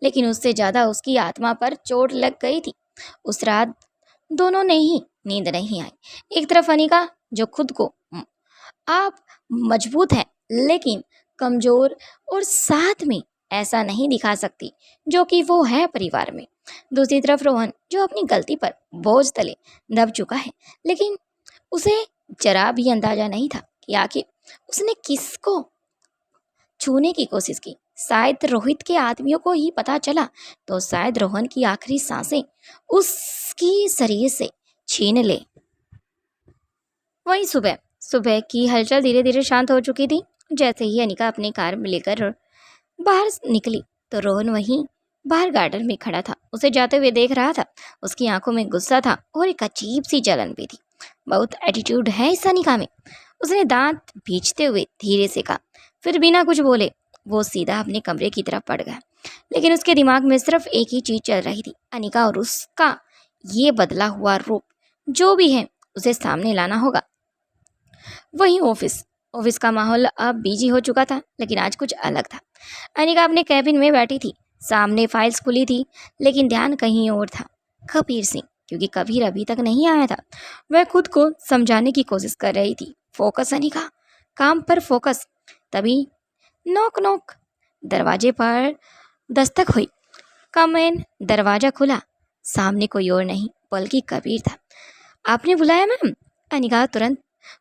लेकिन उससे ज्यादा उसकी आत्मा पर चोट लग गई थी। उस रात दोनों ने ही नींद नहीं आई। एक तरफ अनिका जो खुद को आप मजबूत है लेकिन कमजोर और साथ में ऐसा नहीं दिखा सकती जो कि वो है परिवार में। दूसरी तरफ रोहन जो अपनी गलती पर बोझ तले दब चुका है, लेकिन उसे जरा भी अंदाजा नहीं था कि आखिर उसने किसको छूने की कोशिश की। शायद रोहित के आदमियों को ही पता चला तो शायद रोहन की आखिरी सांसें उसकी शरीर से छीन ले। वही सुबह सुबह की हलचल धीरे धीरे शांत हो चुकी थी। जैसे ही अनिका अपनी कार में लेकर बाहर निकली तो रोहन वहीं बाहर गार्डन में खड़ा था, उसे जाते हुए देख रहा था। उसकी आंखों में गुस्सा था और एक अजीब सी जलन भी थी। बहुत एटीट्यूड है इस अनिका में, उसने दांत भींचते हुए धीरे से कहा। फिर बिना कुछ बोले वो सीधा अपने कमरे की तरफ पड़ गया। लेकिन उसके दिमाग में सिर्फ एक ही चीज चल रही थी, अनिका और उसका ये बदला हुआ रूप। जो भी है उसे सामने लाना होगा। वहीं ऑफिस का माहौल अब बिजी हो चुका था, लेकिन आज कुछ अलग था। अनिका अपने कैबिन में बैठी थी। सामने फाइल्स खुली थी, लेकिन ध्यान कहीं और था। कबीर सिंह, क्योंकि कबीर अभी तक नहीं आया था। वह खुद को समझाने की कोशिश कर रही थी। फोकस अनिका, काम पर फोकस। तभी नॉक नॉक, दरवाजे पर दस्तक हुई। कम इन, दरवाजा खुला। सामने कोई और नहीं बल्कि कबीर था। आपने बुलाया मैम? अनिका तुरंत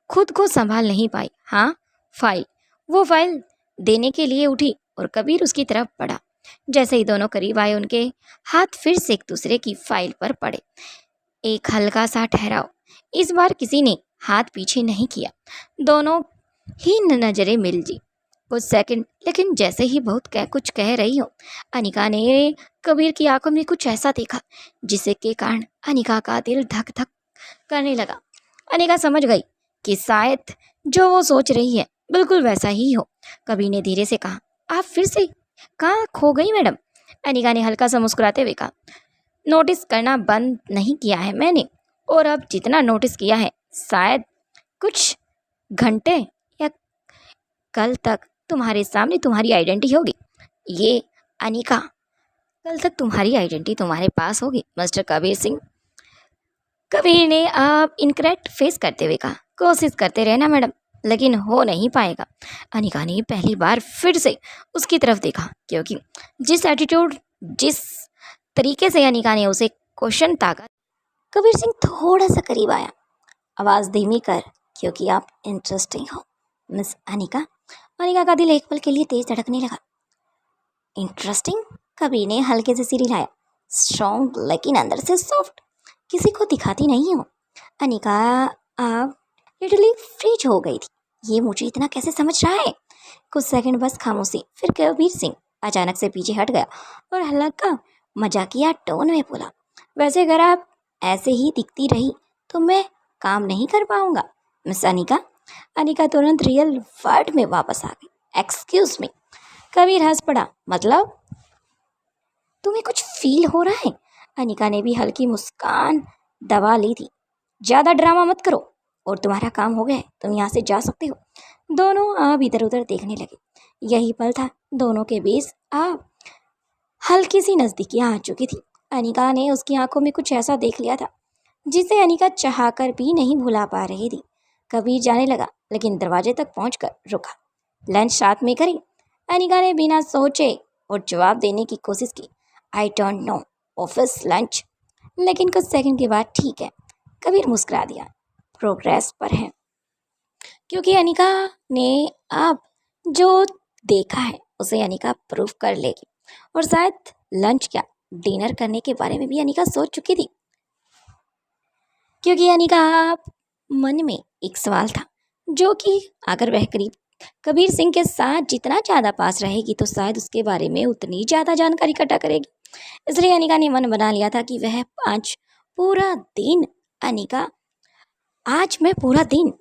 खुद को संभाल नहीं पाई। हाँ, फाइल। वो फाइल देने के लिए उठी और कबीर उसकी तरफ बढ़ा। जैसे ही दोनों करीब आए, उनके हाथ फिर से एक दूसरे की फाइल पर पड़े। एक हल्का सा ठहराव। इस बार किसी ने हाथ पीछे नहीं किया। दोनों ही नजरें मिल जी कुछ सेकंड, लेकिन जैसे ही बहुत कुछ कह रही हो, अनिका ने कबीर की आंखों में कुछ ऐसा देखा जिसे के कारण अनिका का दिल धक धक करने लगा। अनिका समझ गई कि शायद जो वो सोच रही है बिल्कुल वैसा ही हो। कबीर ने धीरे से कहा, आप फिर से कहाँ खो गई मैडम? अनिका ने हल्का सा मुस्कुराते हुए कहा, नोटिस करना बंद नहीं किया है मैंने, और अब जितना नोटिस किया है शायद कुछ घंटे या कल तक तुम्हारे सामने तुम्हारी आइडेंटिटी होगी। ये अनिका, कल तक तुम्हारी आइडेंटिटी तुम्हारे पास होगी मिस्टर कबीर सिंह। कबीर ने अब इनकरेक्ट फेस करते हुए कहा, कोशिश करते रहना मैडम, लेकिन हो नहीं पाएगा। अनिका ने पहली बार फिर से उसकी तरफ देखा, क्योंकि जिस एटीट्यूड, जिस तरीके से अनिका ने उसे क्वेश्चन ताकत। कबीर सिंह थोड़ा सा करीब आया। आवाज़ धीमी कर, क्योंकि आप इंटरेस्टिंग हो मिस अनिका। अनिका का दिल एक पल के लिए तेज धड़कने लगा। इंटरेस्टिंग? कबीर ने हल्के से सिर हिलाया। स्ट्रॉन्ग लेकिन अंदर से सॉफ्ट। किसी को दिखाती नहीं हो। अनिका आप लिटरली फ्रीज हो गई थी। ये मुझे इतना कैसे समझ रहा है? कुछ सेकंड बस खामोशी। फिर कबीर सिंह अचानक से पीछे हट गया और हल्का मजाकिया टोन में बोला, वैसे अगर आप ऐसे ही दिखती रही तो मैं काम नहीं कर पाऊंगा मिस अनिका। अनिका तुरंत रियल वर्ड में वापस आ गई। Excuse me. कबीर हंस पड़ा। मतलब? तुम्हें कुछ फील हो रहा है? अनिका ने भी हल्की मुस्कान दबा ली थी। ज़्यादा ड्रामा मत करो और तुम्हारा काम हो गया है, तुम यहाँ से जा सकते हो। दोनों अब इधर उधर देखने लगे। यही पल था दोनों के बीच अब हल्की सी नज़दीकियाँ आ चुकी थी। अनिका ने उसकी आंखों में कुछ ऐसा देख लिया था जिसे अनिका चाहकर भी नहीं भुला पा रही थी। कबीर जाने लगा, लेकिन दरवाजे तक पहुंचकर रुका। लंच साथ में करें? अनिका ने बिना सोचे और जवाब देने की कोशिश की। I don't know, office lunch. लेकिन कुछ सेकंड के बाद ठीक है, कबीर मुस्कुरा दिया। प्रोग्रेस पर है, क्योंकि अनिका ने अब जो देखा है उसे अनिका प्रूफ कर लेगी। और शायद लंच क्या डिनर करने के बारे में भी अनिका सोच चुकी थी, क्योंकि अनिका मन में एक सवाल था जो कि अगर वह करीब कबीर सिंह के साथ जितना ज़्यादा पास रहेगी तो शायद उसके बारे में उतनी ज़्यादा जानकारी इकट्ठा करेगी। इसलिए अनिका ने मन बना लिया था कि वह आज मैं पूरा दिन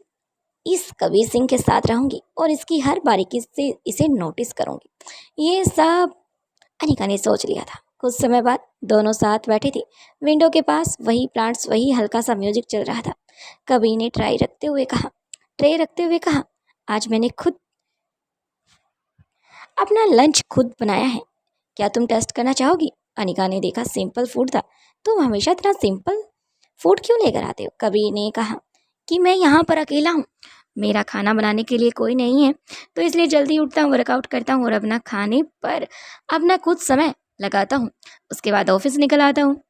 इस कबीर सिंह के साथ रहूंगी और इसकी हर बारीकी से इसे नोटिस करूंगी। ये सब अनिका ने सोच लिया था। कुछ समय बाद दोनों साथ बैठे थे। विंडो के पास वही प्लांट्स, वही हल्का सा म्यूजिक चल रहा था। कबीर ने ट्रे रखते हुए कहा, आज मैंने खुद अपना लंच खुद बनाया है, क्या तुम टेस्ट करना चाहोगी? अनिका ने देखा सिंपल फूड था। तुम हमेशा इतना सिंपल फूड क्यों लेकर आते हो? कबीर ने कहा कि मैं यहाँ पर अकेला हूँ, मेरा खाना बनाने के लिए कोई नहीं है, तो इसलिए जल्दी उठता हूँ, वर्कआउट करता हूँ और अपना खाने पर अपना कुछ समय लगाता हूँ। उसके बाद ऑफिस निकल आता हूँ।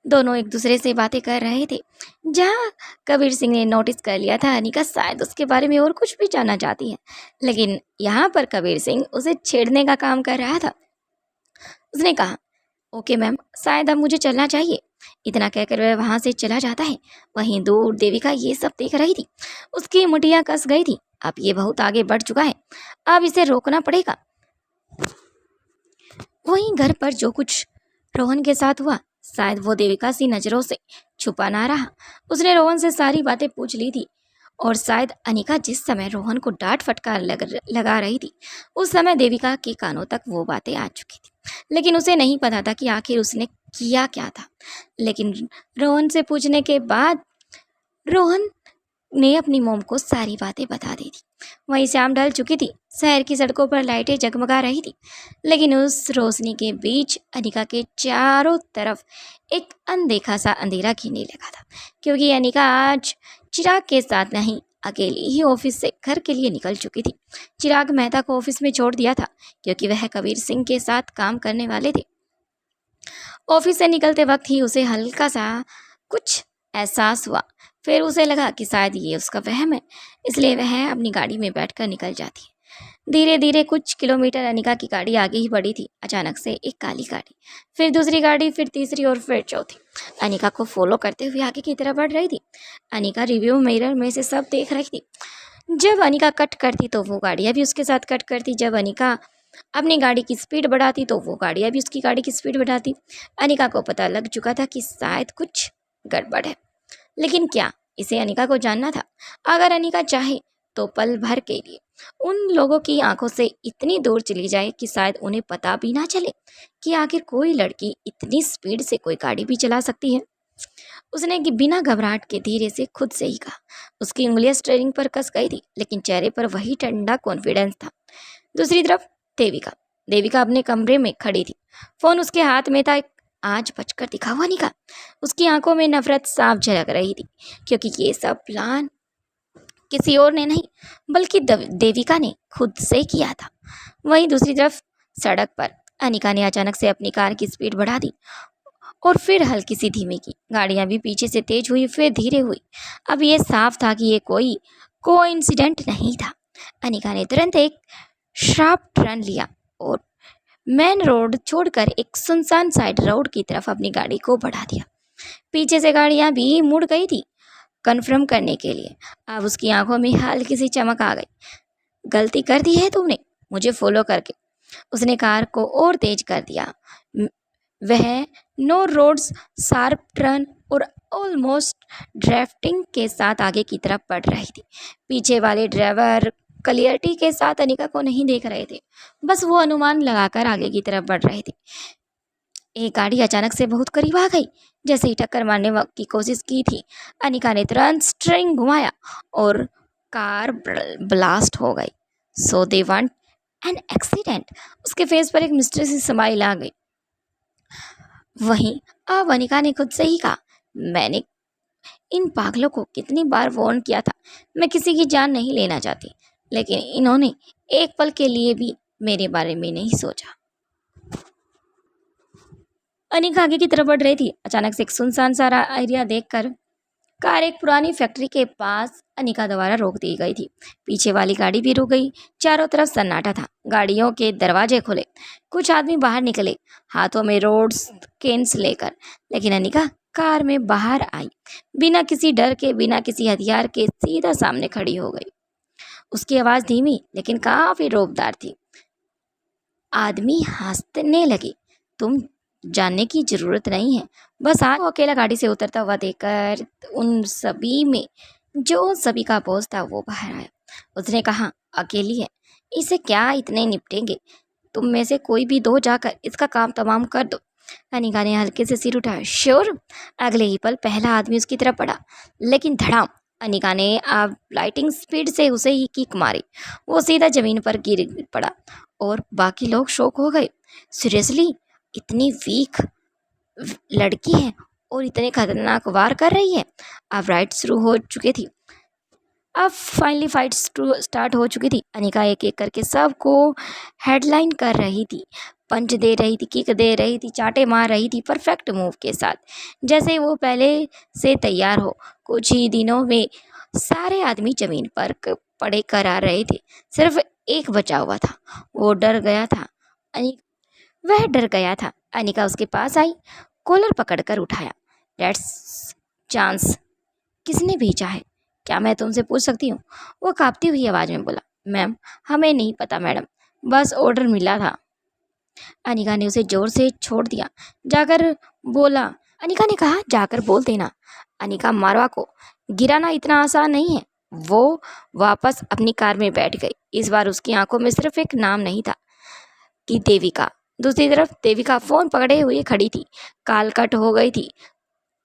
दोनों एक दूसरे से बातें कर रहे थे, जहाँ कबीर सिंह ने नोटिस कर लिया था अनिका शायद उसके बारे में और कुछ भी जानना चाहती है, लेकिन यहाँ पर कबीर सिंह उसे छेड़ने का काम कर रहा था। उसने कहा, ओके मैम, शायद अब मुझे चलना चाहिए। इतना कहकर वह वहाँ से चला जाता है। वहीं दूर देविका ये सब देख रही थी। उसकी मुठियाँ कस गई थी। अब ये बहुत आगे बढ़ चुका है, अब इसे रोकना पड़ेगा। वहीं घर पर जो कुछ रोहन के साथ हुआ, शायद वो देविका सी नज़रों से छुपा ना रहा। उसने रोहन से सारी बातें पूछ ली थी और शायद अनिका जिस समय रोहन को डांट फटकार लगा रही थी, उस समय देविका के कानों तक वो बातें आ चुकी थी, लेकिन उसे नहीं पता था कि आखिर उसने किया क्या था। लेकिन रोहन से पूछने के बाद रोहन ने अपनी मोम को सारी बातें बता दी थी। वहीं शाम ढल चुकी थी। शहर की सड़कों पर लाइटें जगमगा रही थी, लेकिन उस रोशनी के बीच अनिका के चारों तरफ एक अनदेखा सा अंधेरा घिरने लगा था, क्योंकि अनिका आज चिराग के साथ नहीं, अकेली ही ऑफिस से घर के लिए निकल चुकी थी। चिराग मेहता को ऑफिस में छोड़ दिया था, क्योंकि वह कबीर सिंह के साथ काम करने वाले थे। ऑफिस से निकलते वक्त ही उसे हल्का सा कुछ एहसास हुआ। फिर उसे लगा कि शायद ये उसका वहम है, इसलिए वह अपनी गाड़ी में बैठकर निकल जाती है। धीरे धीरे कुछ किलोमीटर अनिका की गाड़ी आगे ही बढ़ी थी। अचानक से एक काली गाड़ी, फिर दूसरी गाड़ी, फिर तीसरी और फिर चौथी, अनिका को फॉलो करते हुए आगे की तरफ बढ़ रही थी। अनिका रिव्यू मिरर में से सब देख रही थी। जब अनिका कट करती तो वो गाड़ियाँ भी उसके साथ कट करती। जब अनिका अपनी गाड़ी की स्पीड बढ़ाती तो वो गाड़ियाँ भी उसकी गाड़ी की स्पीड बढ़ाती। अनिका को पता लग चुका था कि शायद कुछ गड़बड़ है, लेकिन क्या, इसे अनिका को जानना था। अगर अनिका चाहे तो पल भर के लिए उन लोगों की आंखों से इतनी दूर चली जाए कि शायद उन्हें पता भी ना चले कि आखिर कोई लड़की इतनी स्पीड से कोई गाड़ी भी चला सकती है। उसने बिना घबराहट के धीरे से खुद से ही कहा। उसकी उंगलियां स्टीयरिंग पर कस गई थी, लेकिन चेहरे पर वही ठंडा कॉन्फिडेंस था। दूसरी तरफ देविका अपने कमरे में खड़ी थी। फोन उसके हाथ में था। आज बचकर दिखा हुआ अनिका। उसकी आंखों में नफरत साफ झलक रही थी, क्योंकि ये सब प्लान किसी और ने नहीं बल्कि देविका ने खुद से किया था। वहीं दूसरी तरफ सड़क पर अनिका ने अचानक से अपनी कार की स्पीड बढ़ा दी और फिर हल्की सी धीमी की। गाड़ियां भी पीछे से तेज हुई, फिर धीरे हुई। अब ये साफ था कि ये कोई कोइंसिडेंट नहीं था। अनिका ने तुरंत एक शार्प टर्न लिया और मेन रोड छोड़कर एक सुनसान साइड रोड की तरफ अपनी गाड़ी को बढ़ा दिया। पीछे से गाड़ियां भी मुड़ गई थी कन्फर्म करने के लिए। अब उसकी आंखों में हल्की सी चमक आ गई। गलती कर दी है तुमने मुझे फॉलो करके। उसने कार को और तेज कर दिया। वह नो रोड्स, शार्प टर्न और ऑलमोस्ट ड्राफ्टिंग के साथ आगे की तरफ बढ़ रही थी। पीछे वाले ड्राइवर क्लियरिटी के साथ अनिका को नहीं देख रहे थे, बस वो अनुमान लगाकर आगे की तरफ बढ़ रहे थे। एक गाड़ी अचानक से बहुत करीब आ गई। जैसे ही टक्कर मारने की कोशिश की थी, अनिका ने तुरंत स्टीयरिंग घुमाया और कार ब्लास्ट हो गई। सो दे वांट एन एक्सीडेंट। उसके फेस पर एक मिस्ट्री सी स्माइल आ गई। वहीं अब अनिका ने खुद से ही कहा, मैंने इन पागलों को कितनी बार वार्न किया था, मैं किसी की जान नहीं लेना चाहती, लेकिन इन्होंने एक पल के लिए भी मेरे बारे में नहीं सोचा। अनिका आगे की तरफ बढ़ रही थी। अचानक से एक सुनसान सारा एरिया देखकर कार एक पुरानी फैक्ट्री के पास अनिका द्वारा रोक दी गई थी। पीछे वाली गाड़ी भी रुक गई। चारों तरफ सन्नाटा था। गाड़ियों के दरवाजे खुले, कुछ आदमी बाहर निकले हाथों में रोड्स केन्स लेकर, लेकिन अनिका कार में बाहर आई बिना किसी डर के, बिना किसी हथियार के सीधा सामने खड़ी हो गई। उसकी आवाज़ धीमी लेकिन काफी रौबदार थी। आदमी हंसने लगे। तुम जानने की जरूरत नहीं है, बस आज वो अकेला गाड़ी से उतरता हुआ देखकर उन सभी में जो सभी का बॉस था वो बाहर आया। उसने कहा, अकेली है, इसे क्या इतने निपटेंगे, तुम में से कोई भी दो जाकर इसका काम तमाम कर दो। अनिका ने हल्के से सिर उठाया। श्योर। अगले ही पल पहला आदमी उसकी तरफ बढ़ा, लेकिन धड़ाम, अनिका ने अब लाइटिंग स्पीड से उसे ही किक मारी। वो सीधा जमीन पर गिर पड़ा और बाकी लोग शॉक हो गए। सीरियसली, इतनी वीक लड़की है और इतने खतरनाक वार कर रही है। अब राइड शुरू हो चुकी थी। अब फाइनली फाइट स्टार्ट हो चुकी थी। अनिका एक एक करके सबको हेडलाइन कर रही थी, पंच दे रही थी, किक दे रही थी, चाटे मार रही थी परफेक्ट मूव के साथ, जैसे वो पहले से तैयार हो। कुछ ही दिनों में सारे आदमी जमीन पर पड़े करा रहे थे। सिर्फ एक बचा हुआ था। वो डर गया था। वह डर गया था। अनिका उसके पास आई, कॉलर पकड़कर उठाया। डेट्स चांस किसने भेजा है, क्या मैं तुमसे पूछ सकती हूँ? वो कांपती हुई आवाज़ में बोला। मैम, हमें नहीं पता मैडम, बस ऑर्डर मिला था। अनिका ने उसे जोर से छोड़ दिया। जाकर बोला। अनिका ने कहा, जाकर बोल देना। अनिका मारवा को गिराना इतना आसान नहीं है। वो वापस अपनी कार में बैठ गई। इस बार उसकी आंखों में सिर्फ एक नाम नहीं था कि देविका। दूसरी तरफ देविका फोन पकड़े हुए खड़ी थी। कॉल कट हो गई थी।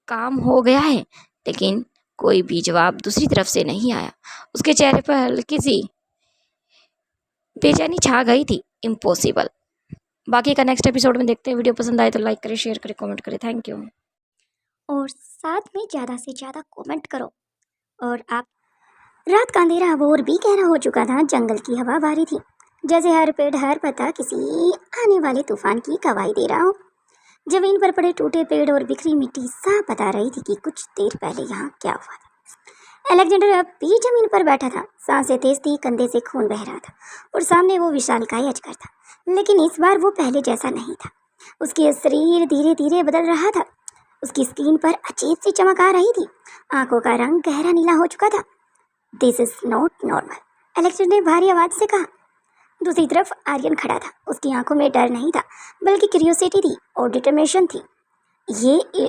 काम हो गया है, लेकिन कोई भी जवाब दूसरी तरफ से नहीं आया। उसके चेहरे पर हल्की सी बेचैनी छा गई थी। इम्पॉसिबल। बाकी का नेक्स्ट एपिसोड में देखते हैं। वीडियो पसंद आए तो लाइक करें, शेयर करें, कमेंट करें। Thank you. और साथ में ज़्यादा से ज़्यादा कमेंट करो। और आप रात का अंधेरा अब और भी गहरा हो चुका था। जंगल की हवा भारी थी, जैसे हर पेड़ हर पत्ता किसी आने वाले तूफान की गवाही दे रहा हो। जमीन पर पड़े टूटे पेड़ और बिखरी मिट्टी साफ बता रही थी कि कुछ देर पहले यहाँ क्या हुआ था। अलेक्जेंडर अब भी जमीन पर बैठा था। सांसें तेज थी, कंधे से खून बह रहा था और सामने वो विशालकाय अजगर था। लेकिन इस बार वो पहले जैसा नहीं था। उसकी शरीर धीरे धीरे बदल रहा था। उसकी स्किन पर अजीब सी चमक आ रही थी। आंखों का रंग गहरा नीला हो चुका था। This is not normal, Alexander ने भारी आवाज से कहा। दूसरी तरफ आर्यन खड़ा था। उसकी आंखों में डर नहीं था, बल्कि क्यूरियोसिटी थी और डिटर्मिनेशन थी। ये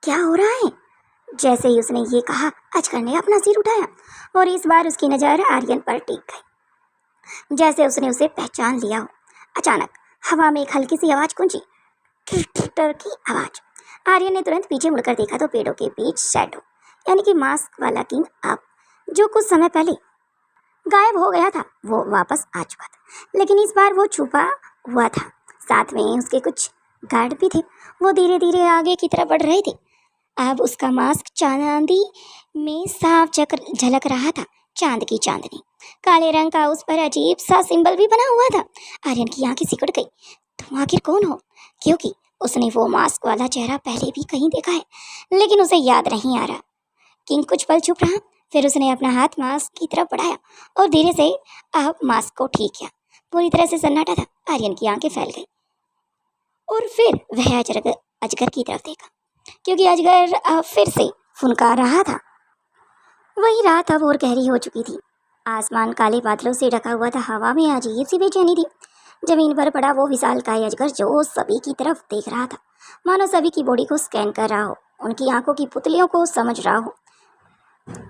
क्या हो रहा है? जैसे ही उसने ये कहा, अजगर ने अपना सिर उठाया और इस बार उसकी नज़र आर्यन पर टिक गई, जैसे उसने उसे पहचान लिया हो। अचानक हवा में एक हल्की सी आवाज़ गूंजी, टर की आवाज़। आर्यन ने तुरंत पीछे मुड़कर देखा तो पेड़ों के बीच शैडो, यानी कि मास्क वाला किंग अब, जो कुछ समय पहले गायब हो गया था, वो वापस आ चुका था। लेकिन इस बार वो छुपा हुआ था। साथ में उसके कुछ गार्ड भी थे। वो धीरे धीरे आगे की तरफ बढ़ रहे थे। अब उसका मास्क चांदी में साफ झलक रहा था। चांद की चांदनी, काले रंग का, उस पर अजीब सा सिंबल भी बना हुआ था। आर्यन की आंखें सिकुड़ गई। तुम आखिर कौन हो? क्योंकि उसने वो मास्क वाला चेहरा पहले भी कहीं देखा है, लेकिन उसे याद नहीं आ रहा। किंग कुछ पल चुप रहा, फिर उसने अपना हाथ मास्क की तरफ बढ़ाया और धीरे से अब मास्क को ठीक किया। पूरी तरह से सन्नाटा था। आर्यन की आंखें फैल गई और फिर वह अजगर की तरफ देखा, क्योंकि अजगर अब फिर से फुनकार रहा था। वही रात अब और गहरी हो चुकी थी। आसमान काले बादलों से ढका हुआ था। हवा में अजीब सी बेचैनी थी। जमीन पर पड़ा वो विशालकाय अजगर जो सभी की तरफ देख रहा था, मानो सभी की बॉडी को स्कैन कर रहा हो, उनकी आंखों की पुतलियों को समझ रहा हो,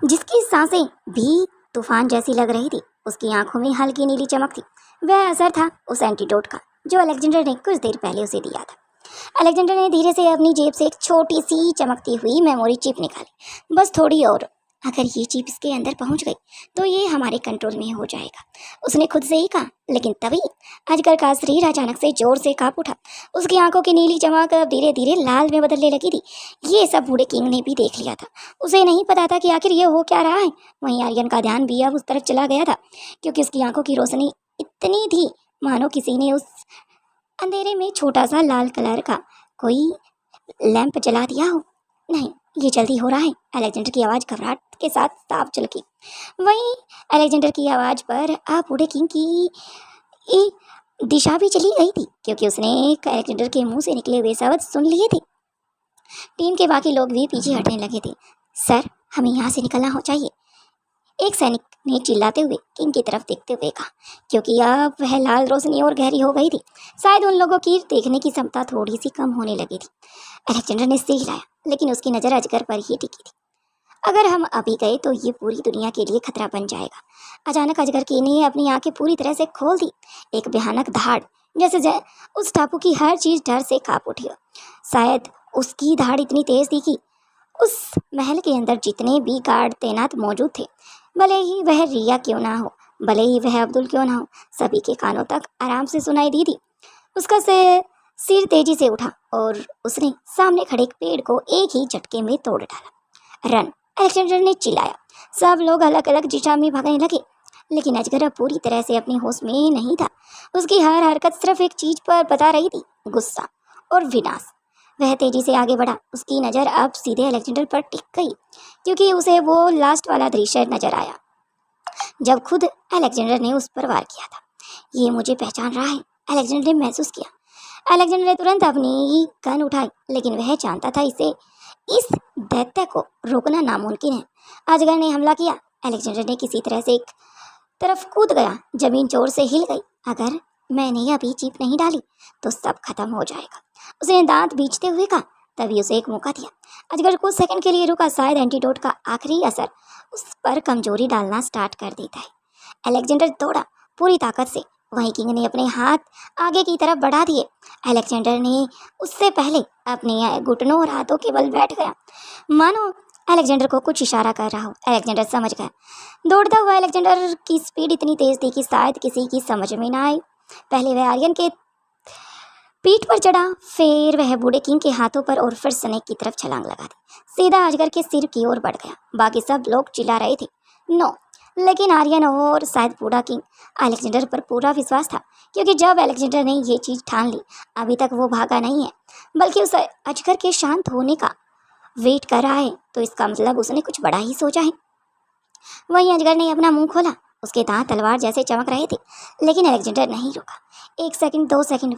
जिसकी सांसें भी तूफान जैसी लग रही थी। उसकी आंखों में हल्की नीली चमक थी। वह असर था उस एंटीडोट का जो अलेक्जेंडर ने कुछ देर पहले उसे दिया था। अलेक्जेंडर ने धीरे से अपनी जेब से एक छोटी सी चमकती हुई मेमोरी चिप निकाली। बस थोड़ी और, अगर ये चिप इसके अंदर पहुंच गई तो ये हमारे कंट्रोल में हो जाएगा, उसने खुद से ही कहा। लेकिन तभी अजगर का शरीर अचानक से जोर से कांप उठा। उसकी आंखों की नीली चमक अब धीरे धीरे लाल में बदलने लगी थी। ये सब बूढ़े किंग ने भी देख लिया था। उसे नहीं पता था कि आखिर ये हो क्या रहा है। वहीं आर्यन का ध्यान भी अब उस तरफ चला गया था, क्योंकि उसकी आंखों की रोशनी इतनी थी मानो किसी ने उस अंधेरे में छोटा सा लाल कलर का कोई लैंप जला दिया हो। नहीं, ये जल्दी हो रहा है, अलेक्जेंडर की आवाज़ घबराहट के साथ साफ चलकी। वहीं अलेक्जेंडर की आवाज़ पर आप बूढ़े किंग की दिशा भी चली गई थी, क्योंकि उसने अलेक्जेंडर के मुंह से निकले हुए शब्द सुन लिए थे। टीम के बाकी लोग भी पीछे हटने लगे थे। सर, हमें यहाँ से निकलना हो चाहिए, एक सैनिक ने चिल्लाते हुए किंग की तरफ देखते हुए कहा, क्योंकि अब वह लाल रोशनी और गहरी हो गई थी। शायद उन लोगों की देखने की क्षमता थोड़ी सी कम होने लगी थी। अलेक्जेंडर ने सिर हिलाया, लेकिन उसकी नज़र अजगर पर ही टिकी थी। अगर हम अभी गए तो ये पूरी दुनिया के लिए खतरा बन जाएगा। अचानक अजगर की ने अपनी आंखें पूरी तरह से खोल दी। एक भयानक धाड़, जैसे उस टापू की हर चीज डर से कांप उठी हो। शायद उसकी धाड़ इतनी तेज थी कि उस महल के अंदर जितने भी गार्ड तैनात मौजूद थे, भले ही वह रिया क्यों ना हो, भले ही वह अब्दुल क्यों ना हो, सभी के कानों तक आराम से सुनाई दी थी। उसका सिर तेजी से उठा और उसने सामने खड़े एक पेड़ को एक ही झटके में तोड़ डाला। रन, अलेक्जेंडर ने चिल्लाया। सब लोग अलग अलग दिशा में भागने लगे, लेकिन अजगर अब पूरी तरह से अपनी होश में नहीं था। उसकी हर हरकत सिर्फ एक चीज पर बता रही थी, गुस्सा और विनाश। वह तेजी से आगे बढ़ा। उसकी नज़र अब सीधे अलेक्जेंडर पर टिक गई, क्योंकि उसे वो लास्ट वाला दृश्य नजर आया जब खुद अलेक्जेंडर ने उस पर वार किया था। ये मुझे पहचान रहा है, अलेक्जेंडर ने महसूस किया। अलेक्जेंडर ने तुरंत अपनी गन उठाई, लेकिन वह जानता था इस दैत्य को रोकना नामुमकिन है। अजगर ने हमला किया। अलेक्जेंडर ने किसी तरह से एक तरफ कूद गया। जमीन जोर से हिल गई। अगर मैंने अभी चिप नहीं डाली तो सब खत्म हो जाएगा, उसने दांत बींचते हुए कहा। तभी उसे एक मौका दिया। अजगर कुछ सेकंड के लिए रुका। शायद एंटीडोट का आखिरी असर उस पर कमजोरी डालना स्टार्ट कर देता है। अलेक्जेंडर दौड़ा पूरी ताकत से। वहीं किंग ने अपने हाथ आगे की तरफ बढ़ा दिए। अलेक्जेंडर ने उससे पहले अपने घुटनों और हाथों के बल बैठ गया, मानो अलेक्जेंडर को कुछ इशारा कर रहा हो। अलेक्जेंडर समझ गया। दौड़ता हुआ अलेक्जेंडर की स्पीड इतनी तेज थी कि शायद किसी की समझ में ना आए। पहले वह आर्यन के पीठ पर चढ़ा, फिर वह बूढ़े किंग के हाथों पर और फिर स्नेक की तरफ छलांग लगा दी। सीधा अजगर के सिर की ओर बढ़ गया। बाकी सब लोग चिल्ला रहे थे नो, लेकिन आर्यन और शायद बूढ़ा किंग अलेक्जेंडर पर पूरा विश्वास था, क्योंकि जब अलेक्जेंडर ने ये चीज ठान ली, अभी तक वो भागा नहीं है, बल्कि उस अजगर के शांत होने का वेट कर रहा है। तो इसका मतलब उसने कुछ बड़ा ही सोचा है। वहीं अजगर ने अपना मुंह खोला। उसके दांत तलवार जैसे चमक रहे थे, लेकिन अलेक्जेंडर नहीं रुका। 1 सेकंड, 2 सेकंड,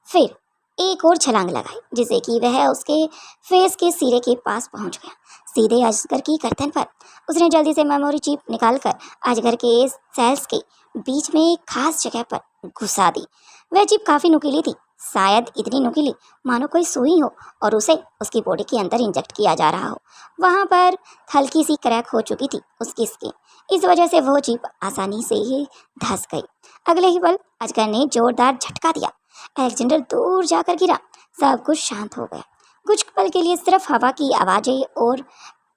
फिर एक और छलांग लगाई, जिससे कि वह उसके फेस के सिरे के पास पहुंच गया, सीधे अजगर की गर्दन पर। उसने जल्दी से मेमोरी चिप निकालकर अजगर के सेल्स के बीच में एक खास जगह पर घुसा दी। वह चिप काफी नुकीली थी, शायद इतनी नुकीली मानो कोई सुई हो और उसे उसकी बॉडी के अंदर इंजेक्ट किया जा रहा हो। वहां पर हल्की सी क्रैक हो चुकी थी उसकी स्किन, इस वजह से वो चिप आसानी से ही धंस गई। अगले ही पल अजगर ने जोरदार झटका दिया। अलेक्जेंडर दूर जाकर गिरा। सब कुछ शांत हो गया। कुछ पल के लिए सिर्फ हवा की आवाजें और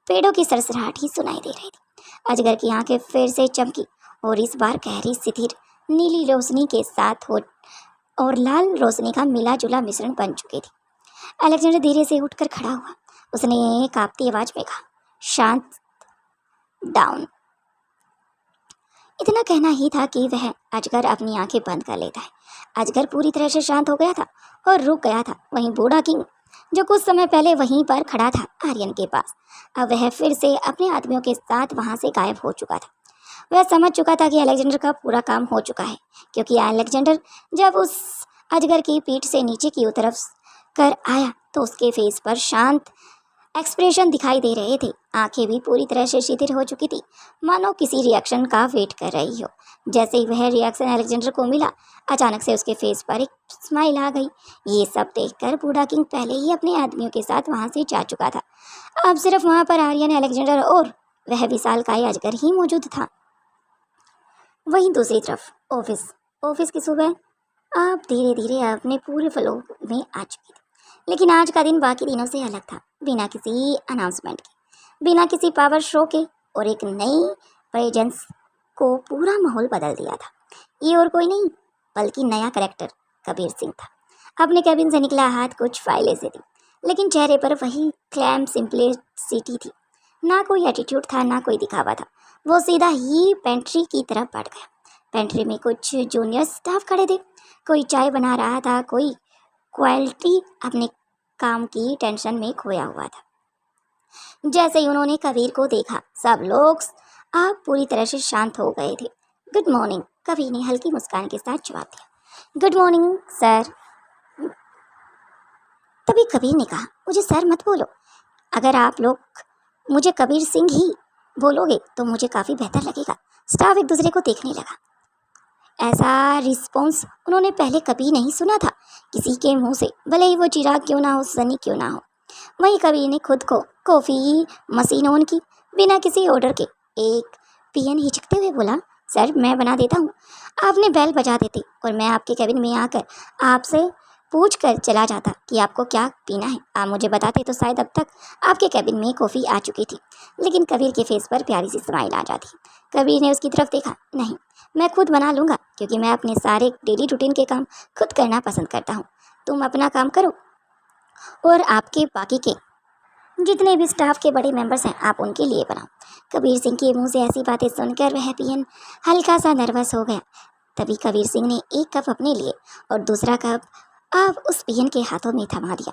पेड़ों की सरसराहट ही सुनाई दे रही थी। अजगर की आंखें फिर से चमकी और इस बार गहरी स्थिर नीली रोशनी के साथ हो और लाल रोशनी का मिला जुला मिश्रण बन चुकी थी। अलेक्जेंडर धीरे से उठकर खड़ा हुआ। उसने कांपती आवाज में कहा, शांत डाउन। इतना कहना ही था कि वह अजगर अपनी आंखें बंद कर लेता है। अजगर पूरी तरह से शांत हो गया था और रुक गया था। वहीं बूढ़ा किंग, जो कुछ समय पहले वहीं पर खड़ा था आर्यन के पास, अब वह फिर से अपने आदमियों के साथ वहां से गायब हो चुका था। वह समझ चुका था कि अलेक्जेंडर का पूरा काम हो चुका है, क्योंकि अलेक्जेंडर जब उस अजगर की पीठ से नीचे की तरफ कर आया तो उसके फेस पर शांत एक्सप्रेशन दिखाई दे रहे थे। आंखें भी पूरी तरह से शिथिल हो चुकी थी, मानो किसी रिएक्शन का वेट कर रही हो। जैसे ही वह रिएक्शन अलेक्जेंडर को मिला, अचानक से उसके फेस पर एक स्माइल आ गई। ये सब देखकर बूढ़ा किंग पहले ही अपने आदमियों के साथ वहां से जा चुका था। अब सिर्फ वहां पर आर्यन, अलेक्जेंडर और वह विशालकाय अजगर ही मौजूद था। वहीं दूसरी तरफ ऑफिस की सुबह अब धीरे धीरे अपने पूरे फ्लो में आ चुकी थी। लेकिन आज का दिन बाकी दिनों से अलग था। बिना किसी अनाउंसमेंट के, बिना किसी पावर शो के और एक नई प्रेजेंस को पूरा माहौल बदल दिया था। ये और कोई नहीं बल्कि नया करेक्टर कबीर सिंह था। अपने कैबिन से निकला हाथ कुछ फाइलें से थी, लेकिन चेहरे पर वही क्लैम सिंपलिसिटी थी। ना कोई एटीट्यूड था, ना कोई दिखावा था। वो सीधा ही पेंट्री की तरफ बढ़ गया। पेंट्री में कुछ जूनियर स्टाफ खड़े थे। कोई चाय बना रहा था, कोई क्वालिटी अपने काम की टेंशन में खोया हुआ था। जैसे ही उन्होंने कबीर को देखा, सब लोग अब पूरी तरह से शांत हो गए थे। गुड मॉर्निंग, कबीर ने हल्की मुस्कान के साथ जवाब दिया। Good morning sir. तभी कबीर ने कहा, मुझे सर मत बोलो। अगर आप लोग मुझे कबीर सिंह ही बोलोगे तो मुझे काफ़ी बेहतर लगेगा। स्टाफ एक दूसरे को देखने लगा। ऐसा रिस्पॉन्स उन्होंने पहले कभी नहीं सुना था किसी के मुंह से, भले ही वो चिराग क्यों ना हो, सनी क्यों ना हो। वहीं कबीर ने खुद को कॉफ़ी मशीन ऑन की। बिना किसी ऑर्डर के एक पीएन हिचकते हुए बोला, सर मैं बना देता हूँ। आपने बेल बजा देते और मैं आपके कैबिन में आकर आपसे पूछ कर चला जाता कि आपको क्या पीना है। आप मुझे बताते तो शायद अब तक आपके कैबिन में कॉफ़ी आ चुकी थी। लेकिन कबीर के फेस पर प्यारी सी स्माइल आ जाती। कबीर ने उसकी तरफ देखा। नहीं, मैं खुद बना लूँगा, क्योंकि मैं अपने सारे डेली रूटीन के काम खुद करना पसंद करता हूँ। तुम अपना काम करो और आपके बाकी के जितने भी स्टाफ के बड़े मेंबर्स हैं आप उनके लिए बनाओ। कबीर सिंह के मुंह से ऐसी बातें सुनकर वह पीएन हल्का सा नर्वस हो गया। तभी कबीर सिंह ने एक कप अपने लिए और दूसरा कप अब उस पीएन के हाथों में थमा दिया।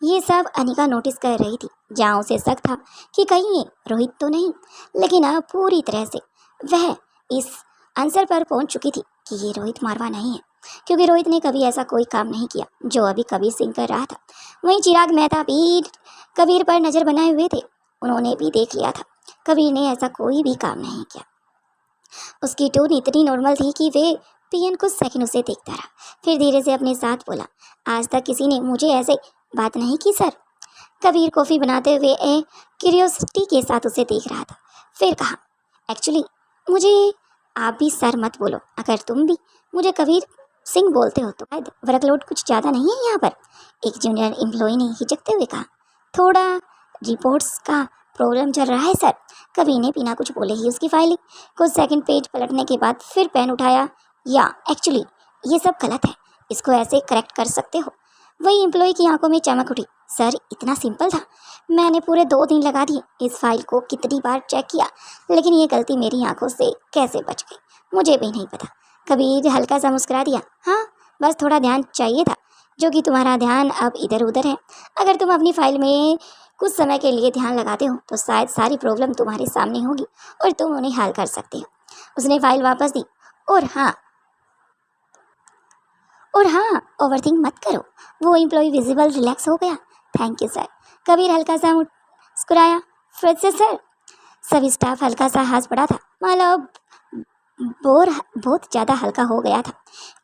ये सब अनिका नोटिस कर रही थी। जहाँ उसे शक था कि कहीं ये रोहित तो नहीं, लेकिन अब पूरी तरह से वह इस आंसर पर पहुंच चुकी थी कि ये रोहित मारवा नहीं है, क्योंकि रोहित ने कभी ऐसा कोई काम नहीं किया जो अभी कबीर सिंह कर रहा था। वहीं चिराग मेहता भी कबीर पर नज़र बनाए हुए थे। उन्होंने भी देख लिया था कबीर ने ऐसा कोई भी काम नहीं किया। उसकी टोन इतनी नॉर्मल थी कि वे पीएन कुछ सेकंड उसे देखता रहा, फिर धीरे से अपने साथ बोला, आज तक किसी ने मुझे ऐसे बात नहीं की सर। कबीर कॉफ़ी बनाते हुए क्यूरियोसिटी के साथ उसे देख रहा था। फिर कहा, एक्चुअली मुझे आप भी सर मत बोलो। अगर तुम भी मुझे कबीर सिंह बोलते हो तो शायद वर्कलोड कुछ ज़्यादा नहीं है यहाँ पर। एक जूनियर एम्प्लॉय ने हिचकते हुए कहा, थोड़ा रिपोर्ट्स का प्रॉब्लम चल रहा है सर। कबीर ने बिना कुछ बोले ही उसकी फाइलिंग कुछ सेकंड पेज पलटने के बाद फिर पेन उठाया। या एक्चुअली ये सब गलत है, इसको ऐसे करेक्ट कर सकते हो। वही एम्प्लॉय की आंखों में चमक उठी। सर इतना सिंपल था, मैंने पूरे 2 दिन लगा दिए। इस फाइल को कितनी बार चेक किया, लेकिन ये गलती मेरी आंखों से कैसे बच गई मुझे भी नहीं पता। कबीर हल्का सा मुस्कुरा दिया। हाँ, बस थोड़ा ध्यान चाहिए था, जो कि तुम्हारा ध्यान अब इधर उधर है। अगर तुम अपनी फाइल में कुछ समय के लिए ध्यान लगाते हो तो शायद सारी प्रॉब्लम तुम्हारे सामने होगी और तुम उन्हें हल कर सकते हो। उसने फाइल वापस दी। और हाँ, ओवरथिंक मत करो। वो एम्प्लॉय विजिबल रिलैक्स हो गया। Thank you sir. कबीर हल्का सा मुस्कुराया। फिर से सर। सभी स्टाफ हल्का सा हंस पड़ा था, मतलब बोर बहुत ज़्यादा हल्का हो गया था,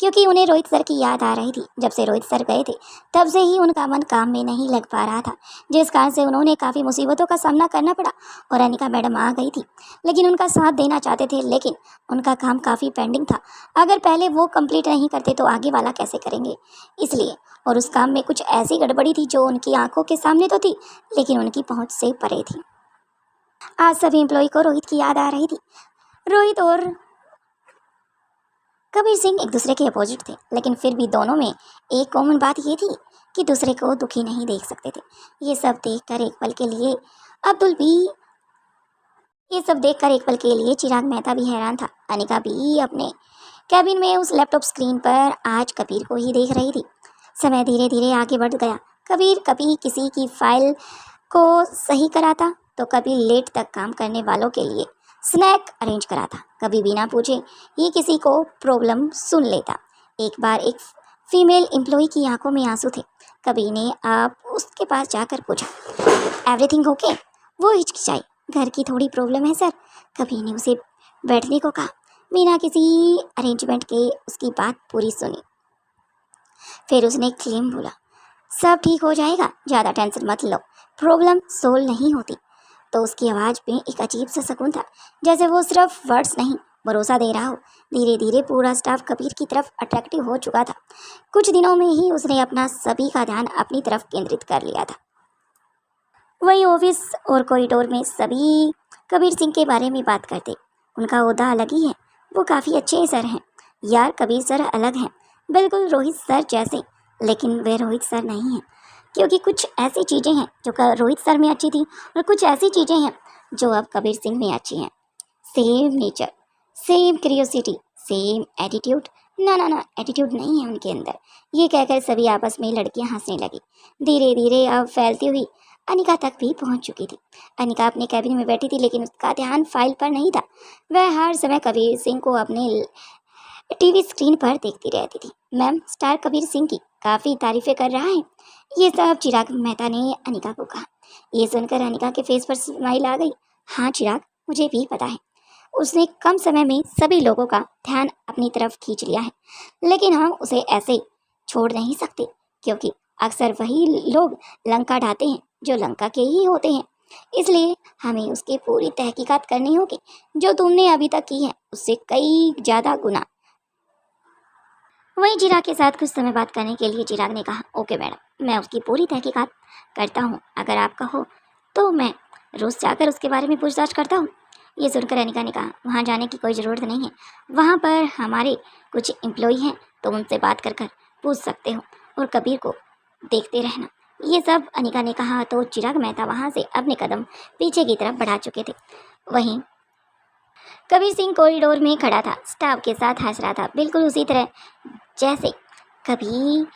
क्योंकि उन्हें रोहित सर की याद आ रही थी। जब से रोहित सर गए थे तब से ही उनका मन काम में नहीं लग पा रहा था, जिस कारण से उन्होंने काफ़ी मुसीबतों का सामना करना पड़ा। और अनिका मैडम आ गई थी, लेकिन उनका साथ देना चाहते थे, लेकिन उनका काम काफ़ी पेंडिंग था। अगर पहले वो कंप्लीट नहीं करते तो आगे वाला कैसे करेंगे, इसलिए। और उस काम में कुछ ऐसी गड़बड़ी थी जो उनकी आंखों के सामने तो थी, लेकिन उनकी पहुँच से परे थी। आज सभी एम्प्लॉय को रोहित की याद आ रही थी। रोहित और कबीर सिंह एक दूसरे के अपोजिट थे, लेकिन फिर भी दोनों में एक कॉमन बात ये थी कि दूसरे को दुखी नहीं देख सकते थे। ये सब देखकर एक पल के लिए अब्दुल भी ये सब देखकर एक पल के लिए चिराग मेहता भी हैरान था। अनिका भी अपने कैबिन में उस लैपटॉप स्क्रीन पर आज कबीर को ही देख रही थी। समय धीरे धीरे आगे बढ़ गया। कबीर कभी किसी की फाइल को सही कराता तो कभी लेट तक काम करने वालों के लिए स्नैक अरेंज कराता, कभी बिना पूछे ही किसी को प्रॉब्लम सुन लेता। एक बार एक फीमेल एम्प्लॉय की आंखों में आंसू थे। कबीर ने आप उसके पास जाकर पूछा, एवरीथिंग ओके? वो हिचकिचाई, घर की थोड़ी प्रॉब्लम है सर। कबीर ने उसे बैठने को कहा। बिना किसी अरेंजमेंट के उसकी बात पूरी सुनी। फिर उसने क्लेम बोला, सब ठीक हो जाएगा, ज़्यादा टेंशन मत लो, प्रॉब्लम सोल्व नहीं होती। तो उसकी आवाज़ में एक अजीब सा सुकून था, जैसे वो सिर्फ वर्ड्स नहीं भरोसा दे रहा हो। धीरे धीरे पूरा स्टाफ कबीर की तरफ अट्रैक्टिव हो चुका था। कुछ दिनों में ही उसने अपना सभी का ध्यान अपनी तरफ केंद्रित कर लिया था। वही ऑफिस और कॉरिडोर में सभी कबीर सिंह के बारे में बात करते। उनका ओहदा अलग ही है, वो काफ़ी अच्छे सर हैं यार। कबीर सर अलग हैं, बिल्कुल रोहित सर जैसे, लेकिन वे रोहित सर नहीं हैं, क्योंकि कुछ ऐसी चीज़ें हैं जो रोहित सर में अच्छी थी और कुछ ऐसी चीज़ें हैं जो अब कबीर सिंह में अच्छी हैं। Same nature, same curiosity, same attitude. ना एटीट्यूड नहीं है उनके अंदर। ये कहकर सभी आपस में लड़कियां हंसने लगी। धीरे धीरे अब फैलती हुई अनिका तक भी पहुंच चुकी थी। अनिका अपने कैबिन में बैठी थी, लेकिन उसका ध्यान फाइल पर नहीं था। वह हर समय कबीर सिंह को अपने टीवी स्क्रीन पर देखती रहती थी। मैम, स्टार कबीर सिंह की काफ़ी तारीफें कर रहा है। ये सब चिराग मेहता ने अनिका को कहा। ये सुनकर अनिका के फेस पर स्माइल आ गई। हाँ चिराग, मुझे भी पता है उसने कम समय में सभी लोगों का ध्यान अपनी तरफ खींच लिया है, लेकिन हम उसे ऐसे छोड़ नहीं सकते, क्योंकि अक्सर वही लोग लंका ढाते हैं जो लंका के ही होते हैं। इसलिए हमें उसकी पूरी तहकीकात करनी होगी। जो तुमने अभी तक की है उससे कई ज़्यादा गुना। वहीं चिराग के साथ कुछ समय बात करने के लिए चिराग ने कहा, ओके मैडम, मैं उसकी पूरी तहकीकात करता हूँ। अगर आप कहो तो मैं रोज़ जाकर उसके बारे में पूछताछ करता हूँ। ये सुनकर अनिका ने कहा, वहाँ जाने की कोई ज़रूरत नहीं है, वहाँ पर हमारे कुछ एम्प्लॉय हैं, तो उनसे बात कर पूछ सकते हो, और कबीर को देखते रहना। ये सब अनिका ने कहा तो चिराग मेहता वहाँ से अपने कदम पीछे की तरफ बढ़ा चुके थे। वहीं कबीर सिंह कॉरिडोर में खड़ा था, स्टाफ के साथ हंस रहा था, बिल्कुल उसी तरह जैसे कभी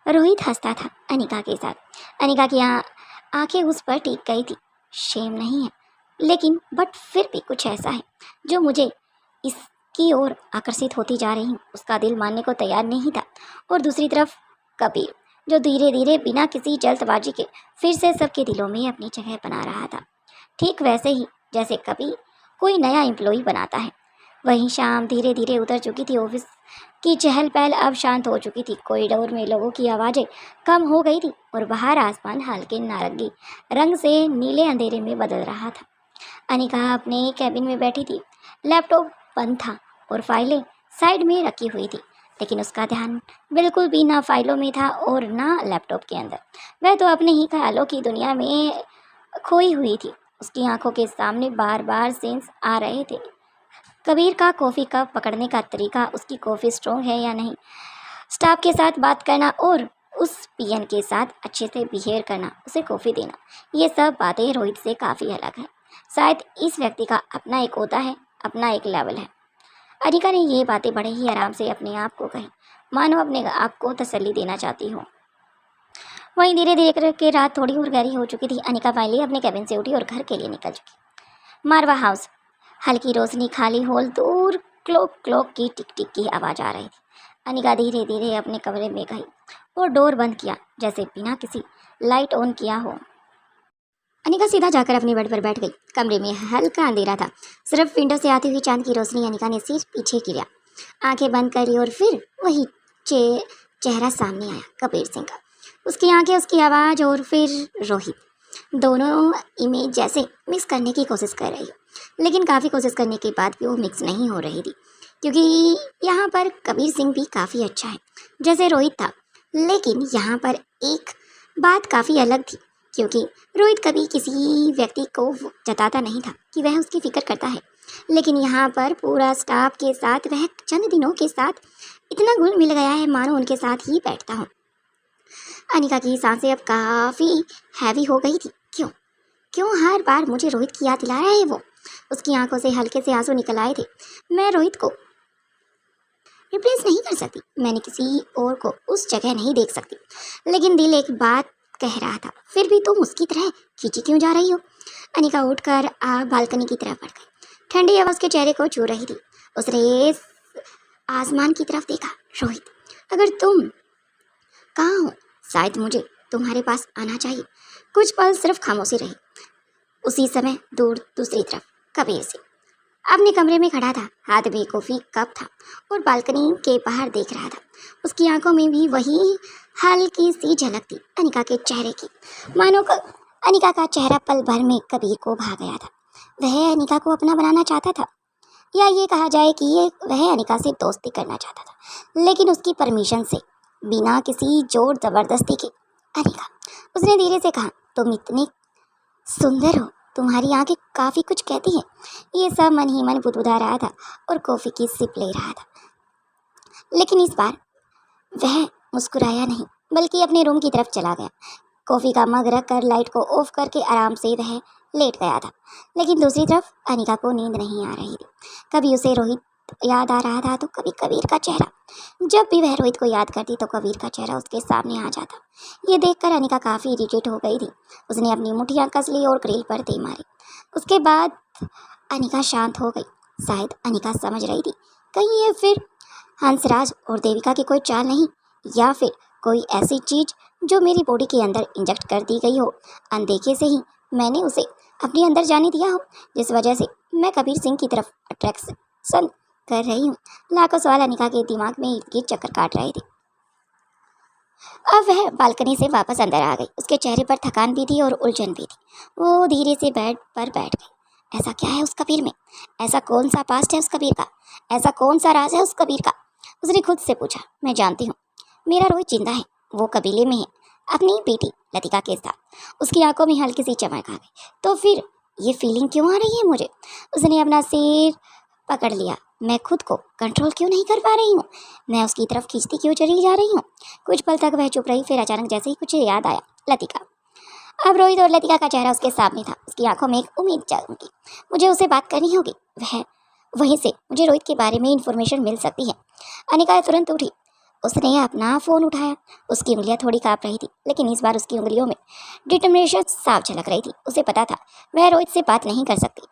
रोहित हंसता था अनिका के साथ। अनिका की आंखें उस पर टिक गई थी। शेम नहीं है, लेकिन बट फिर भी कुछ ऐसा है जो मुझे इसकी ओर आकर्षित होती जा रही हूँ। उसका दिल मानने को तैयार नहीं था। और दूसरी तरफ कबीर, जो धीरे धीरे बिना किसी जल्दबाजी के फिर से सबके दिलों में अपनी जगह बना रहा था, ठीक वैसे ही जैसे कभी कोई नया एम्प्लॉय बनाता है। वहीं शाम धीरे धीरे उतर चुकी थी। ऑफिस की चहल पहल अब शांत हो चुकी थी। कॉरिडोर में लोगों की आवाज़ें कम हो गई थी और बाहर आसमान हल्के नारंगी रंग से नीले अंधेरे में बदल रहा था। अनिका अपने कैबिन में बैठी थी। लैपटॉप बंद था और फाइलें साइड में रखी हुई थी, लेकिन उसका ध्यान बिल्कुल भी ना फाइलों में था और ना लैपटॉप के अंदर। वह तो अपने ही ख्यालों की दुनिया में खोई हुई थी। उसकी आंखों के सामने बार बार सीन्स आ रहे थे। कबीर का कॉफ़ी कप पकड़ने का तरीका, उसकी कॉफ़ी स्ट्रॉन्ग है या नहीं, स्टाफ के साथ बात करना और उस पीएन के साथ अच्छे से बिहेव करना, उसे कॉफ़ी देना, ये सब बातें रोहित से काफ़ी अलग है। शायद इस व्यक्ति का अपना एक होता है, अपना एक लेवल है। अनिका ने ये बातें बड़े ही आराम से अपने आप को कही, मानो अपने आप को तसल्ली देना चाहती हो। वहीं धीरे धीरे करके रात थोड़ी और गहरी हो चुकी थी। अनिका फाइनली अपने कैबिन से उठी और घर के लिए निकल चुकी। मारवा हाउस, हल्की रोशनी, खाली हॉल, दूर क्लॉक की टिक टिक की आवाज़ आ रही थी। अनिका धीरे धीरे अपने कमरे में गई और डोर बंद किया, जैसे बिना किसी लाइट ऑन किया हो। अनिका सीधा जाकर अपने बेड पर बैठ गई। कमरे में हल्का अंधेरा था, सिर्फ विंडो से आती हुई चांद की रोशनी। अनिका ने सिर पीछे किया, आंखें बंद करी और फिर वही चेहरा सामने आया, कबीर सिंह का। उसकी आंखें, उसकी आवाज़ और फिर रोहित, दोनों इमेज जैसे मिक्स करने की कोशिश कर रही हो, लेकिन काफ़ी कोशिश करने के बाद भी वो मिक्स नहीं हो रही थी, क्योंकि यहाँ पर कबीर सिंह भी काफ़ी अच्छा है जैसे रोहित था। लेकिन यहाँ पर एक बात काफ़ी अलग थी, क्योंकि रोहित कभी किसी व्यक्ति को जताता नहीं था कि वह उसकी फिक्र करता है, लेकिन यहाँ पर पूरा स्टाफ के साथ वह चंद दिनों के साथ इतना घुल मिल गया है मानो उनके साथ ही बैठता हूँ। अनिका की सांसें अब काफ़ी हैवी हो गई थी। क्यों हर बार मुझे रोहित की याद दिला रहा है वो? उसकी आंखों से हल्के से आंसू निकल आए थे। मैं रोहित को रिप्लेस नहीं कर सकती, मैंने किसी और को उस जगह नहीं देख सकती, लेकिन दिल एक बात कह रहा था, फिर भी तुम उसकी तरह खींची क्यों जा रही हो? अनिका उठकर बालकनी की तरफ बढ़ गई। ठंडी हवा उसके चेहरे को छू रही थी। उसने आसमान की तरफ देखा। रोहित, अगर तुम कहाँ हो? शायद मुझे तुम्हारे पास आना चाहिए। कुछ पल सिर्फ खामोशी रही। उसी समय दूर दूसरी तरफ कबीर सिंह अपने कमरे में खड़ा था, हाथ में कॉफी कप था और बालकनी के बाहर देख रहा था। उसकी आंखों में भी वही हल्की सी झलक थी अनिका के चेहरे की, मानो अनिका का चेहरा पल भर में कबीर को भा गया था। वह अनिका को अपना बनाना चाहता था, या ये कहा जाए कि वह अनिका से दोस्ती करना चाहता था, लेकिन उसकी परमिशन से, बिना किसी जोर जबरदस्ती के। अनिका, उसने धीरे से कहा, तुम इतनी सुंदर हो, तुम्हारी आंखें काफ़ी कुछ कहती हैं। ये सब मन ही मन बुदबुदा रहा था और कॉफ़ी की सिप ले रहा था। लेकिन इस बार वह मुस्कुराया नहीं, बल्कि अपने रूम की तरफ चला गया। कॉफ़ी का मग रख कर लाइट को ऑफ करके आराम से वह लेट गया था। लेकिन दूसरी तरफ अनिका को नींद नहीं आ रही थी। कभी उसे रोहित याद आ रहा था तो कभी कबीर का चेहरा। जब भी वह रोहित को याद करती तो कबीर का चेहरा उसके सामने आ जाता। ये देखकर अनिका काफ़ी इरिटेट हो गई थी। उसने अपनी मुठ्ठियाँ कस ली और ग्रिल पर दे मारी। उसके बाद अनिका शांत हो गई। शायद अनिका समझ रही थी, कहीं ये फिर हंसराज और देविका की कोई चाल नहीं, या फिर कोई ऐसी चीज़ जो मेरी बॉडी के अंदर इंजेक्ट कर दी गई हो। अनदेखे से ही मैंने उसे अपने अंदर जाने दिया हो, जिस वजह से मैं कबीर सिंह की तरफ अट्रैक्शन कर रही हूँ। लाखों सवाल अनिका के दिमाग में इर्द गिर्द चक्कर काट रहे थे। अब वह बालकनी से वापस अंदर आ गई। उसके चेहरे पर थकान भी थी और उलझन भी थी। वो धीरे से बेड पर बैठ गई। ऐसा क्या है उस कबीर में? ऐसा कौन सा पास्ट है उस कबीर का? ऐसा कौन सा राज है उस कबीर का? उसने खुद से पूछा। मैं जानती हूँ मेरा रोहित जिंदा है, वो कबीले में है, अपनी बेटी लतिका के साथ। उसकी आंखों में हल्की सी चमक आ गई। तो फिर ये फीलिंग क्यों आ रही है मुझे? उसने अपना सिर पकड़ लिया। मैं खुद को कंट्रोल क्यों नहीं कर पा रही हूँ? मैं उसकी तरफ खींचती क्यों चली जा रही हूँ? कुछ पल तक वह चुप रही, फिर अचानक जैसे ही कुछ याद आया, लतिका। अब रोहित और लतिका का चेहरा उसके सामने था। उसकी आंखों में एक उम्मीद जागी। मुझे उससे बात करनी होगी, वहीं से मुझे रोहित के बारे में इंफॉर्मेशन मिल सकती है। अनिका तुरंत उठी। उसने अपना फ़ोन उठाया। उसकी उंगलियां थोड़ी काँप रही थी, लेकिन इस बार उसकी उंगलियों में डिटर्मिनेशन साफ झलक रही थी। उसे पता था वह रोहित से बात नहीं कर सकती।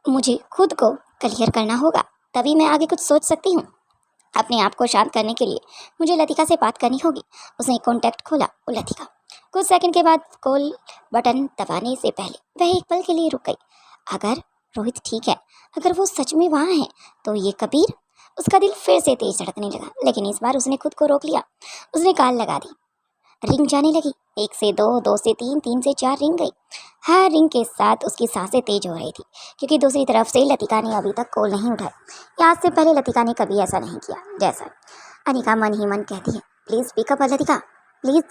मुझे खुद को क्लियर करना होगा, तभी मैं आगे कुछ सोच सकती हूँ। अपने आप को शांत करने के लिए मुझे लतिका से बात करनी होगी। उसने कॉन्टैक्ट खोला और लतिका। कुछ सेकंड के बाद कॉल बटन दबाने से पहले वह एक पल के लिए रुक गई। अगर रोहित ठीक है, अगर वो सच में वहाँ है, तो ये कबीर। उसका दिल फिर से तेज धड़कने लगा, लेकिन इस बार उसने खुद को रोक लिया। उसने कॉल लगा दी। रिंग जाने लगी। 1 से 2, 2 से 3, 3 से 4 रिंग गई। हर रिंग के साथ उसकी सांसें तेज हो रही थी, क्योंकि दूसरी तरफ से लतिका ने अभी तक कॉल नहीं उठाया। आज से पहले लतिका ने कभी ऐसा नहीं किया। जैसा अनिका मन ही मन कहती है, please pickup Latika, please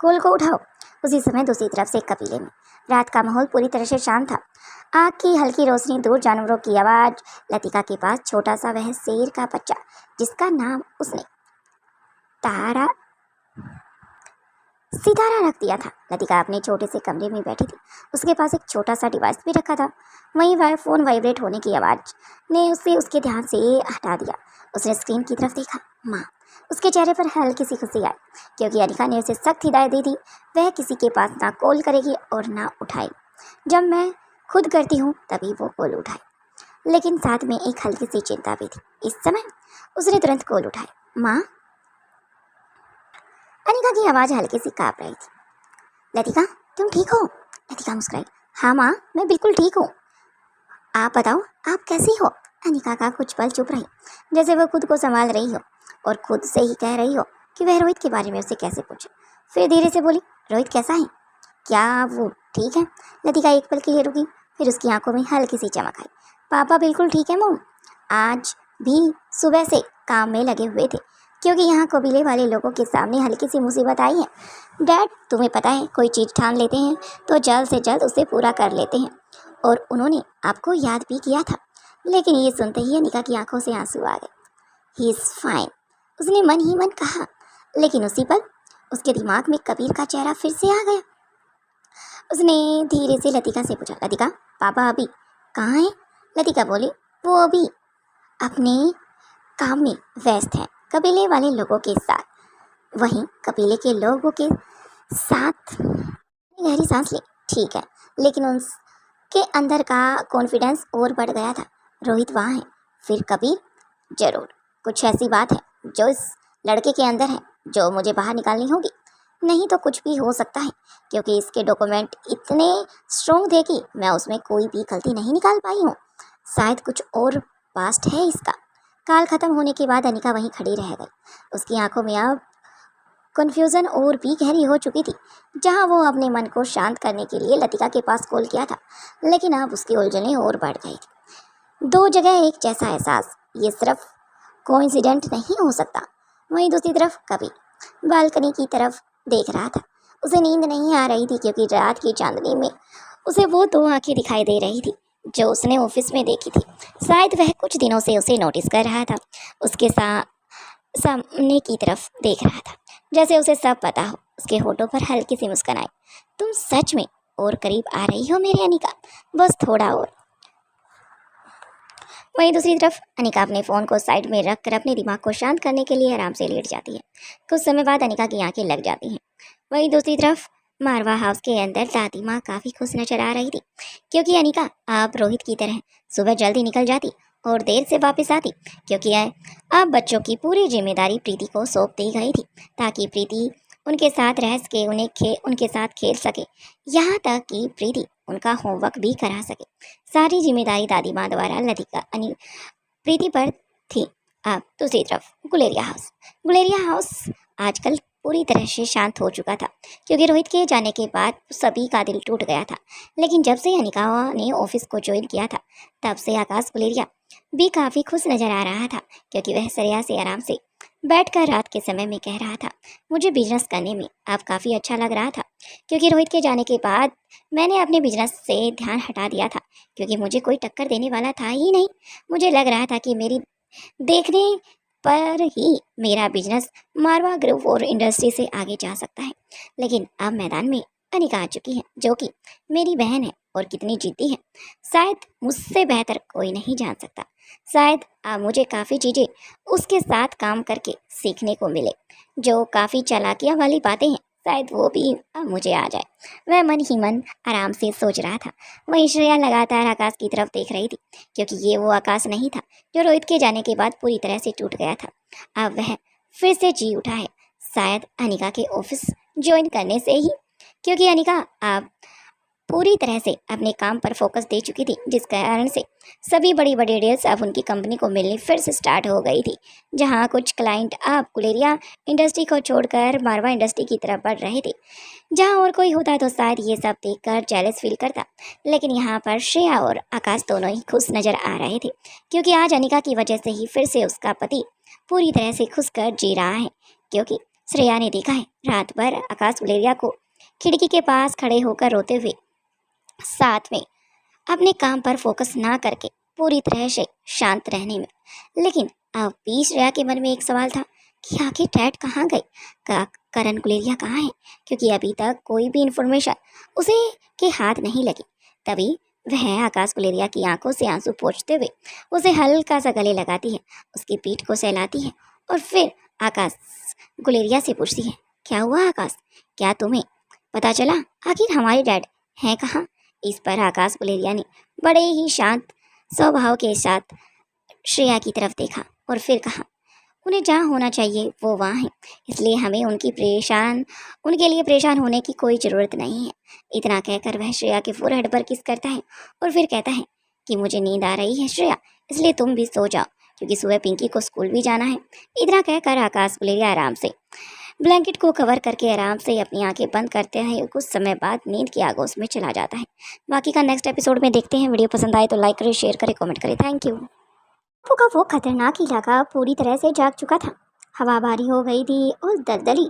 call को उठाओ। उसी समय दूसरी तरफ से कबीले में रात का माहौल पूरी तरह से शांत था। आग की हल्की रोशनी, दूर जानवरों की आवाज़। लतिका के पास छोटा सा वह शेर का बच्चा, जिसका नाम उसने सितारा रख दिया था। लतिका अपने छोटे से कमरे में बैठी थी। उसके पास एक छोटा सा डिवाइस भी रखा था। वहीं वह फ़ोन वाइब्रेट होने की आवाज़ ने उसे उसके ध्यान से हटा दिया। उसने स्क्रीन की तरफ देखा। माँ। उसके चेहरे पर हल्की सी खुशी आई, क्योंकि अनिका ने उसे सख्त हिदायत दी थी, वह किसी के पास ना कॉल करेगी और ना उठाएगी। जब मैं खुद करती हूँ तभी वो कॉल उठाए। लेकिन साथ में एक हल्की सी चिंता भी थी। इस समय उसने तुरंत कॉल उठाई। माँ। अनिका की आवाज़ हल्की सी काँप रही थी। लतिका, तुम ठीक हो? लतिका मुस्कुराई। हाँ माँ, मैं बिल्कुल ठीक हूँ। आप बताओ, आप कैसी हो? अनिका का कुछ पल चुप रही, जैसे वह खुद को संभाल रही हो और खुद से ही कह रही हो कि वह रोहित के बारे में उसे कैसे पूछे। फिर धीरे से बोली, रोहित कैसा है? क्या वो ठीक है? लतिका एक पल के लिए रुकी, फिर उसकी आंखों में हल्की सी चमक आई। पापा बिल्कुल ठीक है मॉम, आज भी सुबह से काम में लगे हुए थे, क्योंकि यहाँ कबीले वाले लोगों के सामने हल्की सी मुसीबत आई है। डैड, तुम्हें पता है, कोई चीज़ ठान लेते हैं तो जल्द से जल्द उसे पूरा कर लेते हैं, और उन्होंने आपको याद भी किया था। लेकिन ये सुनते ही अनिका की आंखों से आंसू आ गए। ही इज़ फाइन, उसने मन ही मन कहा। लेकिन उसी पल उसके दिमाग में कबीर का चेहरा फिर से आ गया। उसने धीरे से लतिका से पूछा, लतिका, पापा अभी कहाँ है? लतिका बोली, वो अभी अपने काम में व्यस्त है, कबीले वाले लोगों के साथ। वहीं कबीले के लोगों के साथ गहरी सांस ली। ठीक है, लेकिन उनके अंदर का कॉन्फिडेंस और बढ़ गया था। रोहित वहाँ है, फिर कबीर जरूर कुछ ऐसी बात है जो इस लड़के के अंदर है, जो मुझे बाहर निकालनी होगी। नहीं तो कुछ भी हो सकता है, क्योंकि इसके डॉक्यूमेंट इतने स्ट्रॉन्ग थे कि मैं उसमें कोई भी गलती नहीं निकाल पाई हूँ। शायद कुछ और पास्ट है इसका। काल खत्म होने के बाद अनिका वहीं खड़ी रह गई। उसकी आंखों में अब कन्फ्यूज़न और भी गहरी हो चुकी थी। जहां वो अपने मन को शांत करने के लिए लतिका के पास कॉल किया था, लेकिन अब उसकी उलझनें और बढ़ गई थी। दो जगह एक जैसा एहसास, ये सिर्फ कोइंसिडेंट नहीं हो सकता। वहीं दूसरी तरफ कबीर बालकनी की तरफ देख रहा था। उसे नींद नहीं आ रही थी, क्योंकि रात की चांदनी में उसे वो दो आंखें दिखाई दे रही थी जो उसने ऑफिस में देखी थी। शायद वह कुछ दिनों से उसे नोटिस कर रहा था, उसके सामने की तरफ देख रहा था, जैसे उसे सब पता हो। उसके होठों पर हल्की सी मुस्कान आई। तुम सच में और करीब आ रही हो मेरी अनिका, बस थोड़ा और। वहीं दूसरी तरफ अनिका अपने फ़ोन को साइड में रखकर अपने दिमाग को शांत करने के लिए आराम से लेट जाती है। कुछ समय बाद अनिका की आंखें लग जाती हैं। वहीं दूसरी तरफ मारवा हाउस के अंदर दादी माँ काफ़ी खुश नजर आ रही थी, क्योंकि अनिका आप रोहित की तरह सुबह जल्दी निकल जाती और देर से वापस आती, क्योंकि अब बच्चों की पूरी जिम्मेदारी प्रीति को सौंप दी गई थी, ताकि प्रीति उनके साथ रह सके, उनके साथ खेल सके, यहाँ तक कि प्रीति उनका होमवर्क भी करा सके। सारी जिम्मेदारी दादी माँ द्वारा लतिका प्रीति पर थी। अब दूसरी तरफ गुलेरिया हाउस आजकल पूरी तरह से शांत हो चुका था, क्योंकि रोहित के जाने के बाद सभी का दिल टूट गया था। लेकिन जब से अनिका ने ऑफिस को ज्वाइन किया था, तब से आकाश गुलेरिया भी काफ़ी खुश नजर आ रहा था, क्योंकि वह श्रेया से आराम से बैठकर रात के समय में कह रहा था, मुझे बिजनेस करने में अब काफ़ी अच्छा लग रहा था, क्योंकि रोहित के जाने के बाद मैंने अपने बिजनेस से ध्यान हटा दिया था, क्योंकि मुझे कोई टक्कर देने वाला था ही नहीं। मुझे लग रहा था कि मेरी देखने पर ही मेरा बिजनेस मारवा ग्रुप और इंडस्ट्री से आगे जा सकता है। लेकिन अब मैदान में अनिका आ चुकी है, जो कि मेरी बहन है और कितनी जिद्दी है, शायद मुझसे बेहतर कोई नहीं जान सकता। शायद अब मुझे काफ़ी चीज़ें उसके साथ काम करके सीखने को मिले, जो काफ़ी चालाकियाँ वाली बातें हैं, शायद वो भी अब मुझे आ जाए। वह मन ही मन आराम से सोच रहा था। वहीं श्रेया लगातार आकाश की तरफ देख रही थी, क्योंकि ये वो आकाश नहीं था जो रोहित के जाने के बाद पूरी तरह से टूट गया था। अब वह फिर से जी उठा है, शायद अनिका के ऑफिस ज्वाइन करने से ही, क्योंकि अनिका अब पूरी तरह से अपने काम पर फोकस दे चुकी थी, जिस कारण से सभी बड़ी बड़ी डील्स अब उनकी कंपनी को मिलनी फिर से स्टार्ट हो गई थी। जहां कुछ क्लाइंट अब गुलेरिया इंडस्ट्री को छोड़कर मारवा इंडस्ट्री की तरफ बढ़ रहे थे। जहां और कोई होता तो शायद ये सब देखकर जेलस फील करता, लेकिन यहाँ पर श्रेया और आकाश दोनों ही खुश नजर आ रहे थे, क्योंकि आज अनिका की वजह से ही फिर से उसका पति पूरी तरह से खुश कर जी रहा है। क्योंकि श्रेया ने देखा है रात भर आकाश गुलेरिया को खिड़की के पास खड़े होकर रोते हुए, साथ में अपने काम पर फोकस ना करके पूरी तरह से शांत रहने में। लेकिन अब भी श्रेया के मन में एक सवाल था कि आखिर डैड कहाँ गए, करण गुलेरिया कहाँ है, क्योंकि अभी तक कोई भी इंफॉर्मेशन उसे के हाथ नहीं लगी। तभी वह आकाश गुलेरिया की आंखों से आंसू पोंछते हुए उसे हल्का सा गले लगाती है, उसकी पीठ को सहलाती है और फिर आकाश गुलेरिया से पूछती है, क्या हुआ आकाश, क्या तुम्हें पता चला आखिर हमारे डैड हैं कहाँ? इस पर आकाश गुलेरिया ने बड़े ही शांत स्वभाव के साथ श्रेया की तरफ देखा और फिर कहा, उन्हें जहाँ होना चाहिए वो वहाँ है, इसलिए हमें उनके लिए परेशान होने की कोई ज़रूरत नहीं है। इतना कहकर वह श्रेया के फोरहेड पर किस करता है और फिर कहता है कि मुझे नींद आ रही है श्रेया, इसलिए तुम भी सो जाओ, क्योंकि सुबह पिंकी को स्कूल भी जाना है। इतना कहकर आकाश गुलेरिया आराम से ब्लैंकेट को कवर करके आराम से अपनी आंखें बंद करते हैं। कुछ समय बाद नींद की आगोश में चला जाता है। बाकी का नेक्स्ट एपिसोड में देखते हैं। वीडियो पसंद आए तो लाइक करें, शेयर करें, कमेंट करें। Thank you. अपू का वो खतरनाक इलाका पूरी तरह से जाग चुका था। हवा भारी हो गई थी और दलदली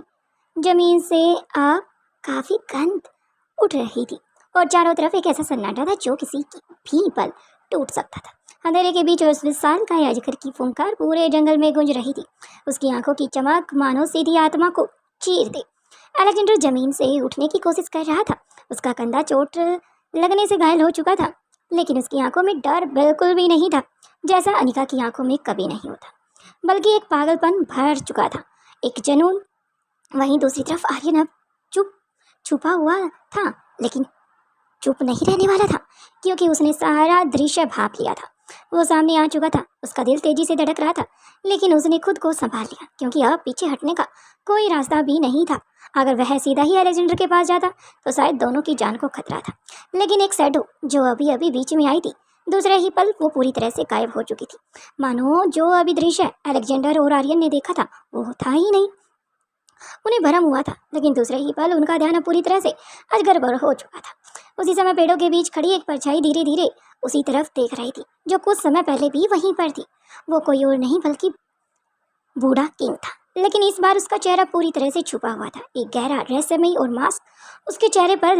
जमीन से काफ़ी गंध उठ रही थी और चारों तरफ एक ऐसा सन्नाटा था जो किसी की भी पल टूट सकता था। अंधेरे के बीच उस विशाल का अजगर की फुंकार पूरे जंगल में गूंज रही थी। उसकी आंखों की चमक मानो सीधी आत्मा को चीर दे। अलेक्जेंडर जमीन से उठने की कोशिश कर रहा था। उसका कंधा चोट लगने से घायल हो चुका था, लेकिन उसकी आंखों में डर बिल्कुल भी नहीं था, जैसा अनिका की आंखों में कभी नहीं होता, बल्कि एक पागलपन भर चुका था, एक जुनून। वहीं दूसरी तरफ आर्यन अब छुपा हुआ था, लेकिन चुप नहीं रहने वाला था, क्योंकि उसने सारा दृश्य भांप लिया था। वो सामने आ चुका था, उसका दिल तेजी से धड़क रहा था, लेकिन उसने खुद को संभाल लिया, क्योंकि अब पीछे हटने का कोई रास्ता भी नहीं था। अगर वह सीधा ही अलेक्जेंडर के पास जाता तो शायद दोनों की जान को खतरा था। लेकिन एक शैडो जो अभी अभी बीच में आई थी, दूसरे ही पल वो पूरी तरह से गायब हो चुकी थी, मानो जो अभी दृश्य अलेक्जेंडर और आर्यन ने देखा था वो था ही नहीं। उन्हें भरम हुआ था, लेकिन दूसरे ही पल उनका ध्यान पूरी तरह से अजगरबर हो चुका था। उसी समय पेड़ों के बीच खड़ी एक परछाई धीरे धीरे उसी तरफ देख रही थी, जो कुछ समय पहले भी वहीं पर थी। वो कोई और नहीं बल्कि बूढ़ा किंग था, लेकिन इस बार उसका चेहरा पूरी तरह से छुपा हुआ था। एक गहरा रहस्यमयी और मास्क उसके चेहरे पर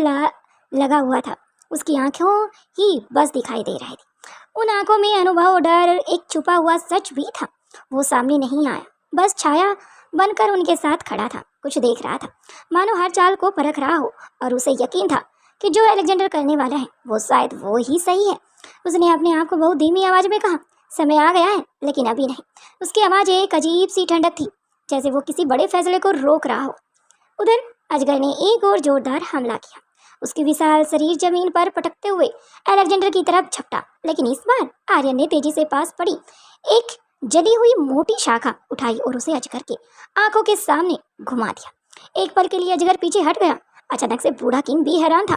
लगा हुआ था। उसकी आंखों ही बस दिखाई दे रही थी। उन आंखों में अनुभव, डर, एक छुपा हुआ सच भी था। वो सामने नहीं आया, बस छाया बनकर उनके साथ खड़ा था, कुछ देख रहा था, मानो हर चाल को परख रहा हो। और उसे यकीन था कि जो अलेक्जेंडर करने वाला है वो शायद वो ही सही है। उसने अपने आप को बहुत धीमी आवाज में कहा, समय आ गया है, लेकिन अभी नहीं। उसकी आवाज एक अजीब सी ठंडक थी, जैसे वो किसी बड़े फैसले को रोक रहा हो। उधर अजगर ने एक और जोरदार हमला किया। उसकी विशाल शरीर जमीन पर पटकते हुए अलेक्जेंडर की तरफ झपटा, लेकिन इस बार आर्यन ने तेजी से पास पड़ी एक जली हुई मोटी शाखा उठाई और उसे अजगर के आंखों के सामने घुमा दिया। एक पल के लिए अजगर पीछे हट गया। अचानक से बूढ़ा किंग भी हैरान था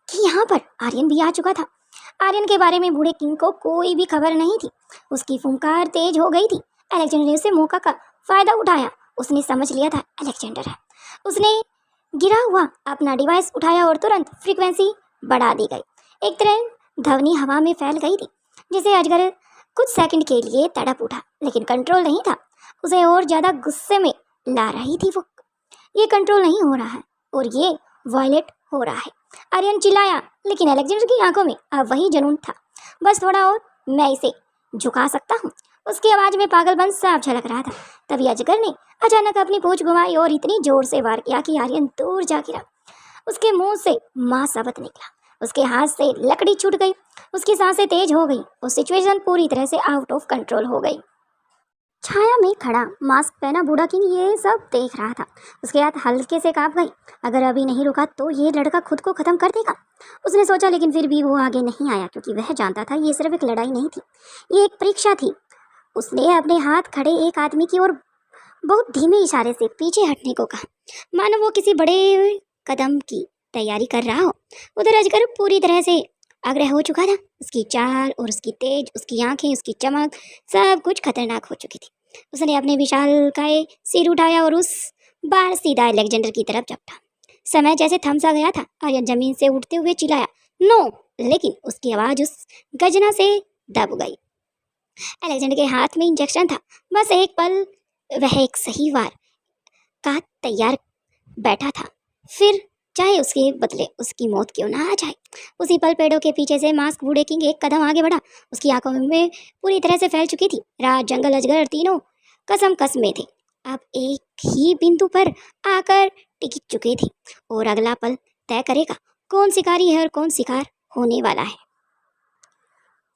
कि यहाँ पर आर्यन भी आ चुका था। आर्यन के बारे में बूढ़े किंग को कोई भी खबर नहीं थी। उसकी फुंकार तेज हो गई थी। अलेक्जेंडर ने उसे मौका का फायदा उठाया। उसने समझ लिया था अलेक्जेंडर है। उसने गिरा हुआ अपना डिवाइस उठाया और तुरंत फ्रीक्वेंसी बढ़ा दी गई। एक तरह ध्वनि हवा में फैल गई थी, जिसे अजगर कुछ सेकंड के लिए तड़प उठा, लेकिन कंट्रोल नहीं था। उसे और ज्यादा गुस्से में ला रही थी वो। ये कंट्रोल नहीं हो रहा है और ये वायलेट हो रहा है। आर्यन चिल्लाया, लेकिन अलेक्जेंडर की आंखों में अब वही जुनून था। बस थोड़ा और, मैं इसे झुका सकता हूँ। उसकी आवाज में पागलपन साफ झलक रहा था। तभी अजगर ने अचानक अपनी पूंछ घुमाई और इतनी जोर से वार किया कि आर्यन दूर जा गिरा। उसके मुंह से मां शब्द निकला। उसके हाथ से लकड़ी छूट गई। उसकी सांसें तेज हो गई और सिचुएशन पूरी तरह से आउट ऑफ कंट्रोल हो गई। छाया में खड़ा मास्क पहना बूढ़ा किंग ये सब देख रहा था। उसके हाथ हल्के से कांप गई। अगर अभी नहीं रुका तो ये लड़का खुद को खत्म कर देगा, उसने सोचा। लेकिन फिर भी वो आगे नहीं आया, क्योंकि वह जानता था ये सिर्फ एक लड़ाई नहीं थी, ये एक परीक्षा थी। उसने अपने हाथ खड़े एक आदमी की ओर बहुत धीमे इशारे से पीछे हटने को कहा, मानो वो किसी बड़े कदम की तैयारी कर रहा हो। उधर अजगर पूरी तरह से आग्रह हो चुका था। उसकी चाल और उसकी तेज, उसकी आंखें, उसकी चमक, सब कुछ खतरनाक हो चुकी थी। उसने अपने विशालकाय सिर उठाया और उस बार सीधा अलेक्जेंडर की तरफ झपटा। समय जैसे थम सा गया था। आर्यन जमीन से उठते हुए चिल्लाया, नो, लेकिन उसकी आवाज उस गर्जना से दब गई। अलेक्जेंडर के हाथ में इंजेक्शन था। बस एक पल वह एक सही वार का तैयार बैठा था, फिर चाहे उसके बदले उसकी मौत क्यों ना आ जाए। उसी पल पेड़ों के पीछे से मास्क बूढ़े किंग एक कदम आगे बढ़ा। उसकी आंखों में पूरी तरह से फैल चुकी थी। रात, जंगल, अजगर तीनों कसम कसमे थे, अब एक ही बिंदु पर आकर टिक चुके थे, और अगला पल तय करेगा कौन शिकारी है और कौन शिकार होने वाला है।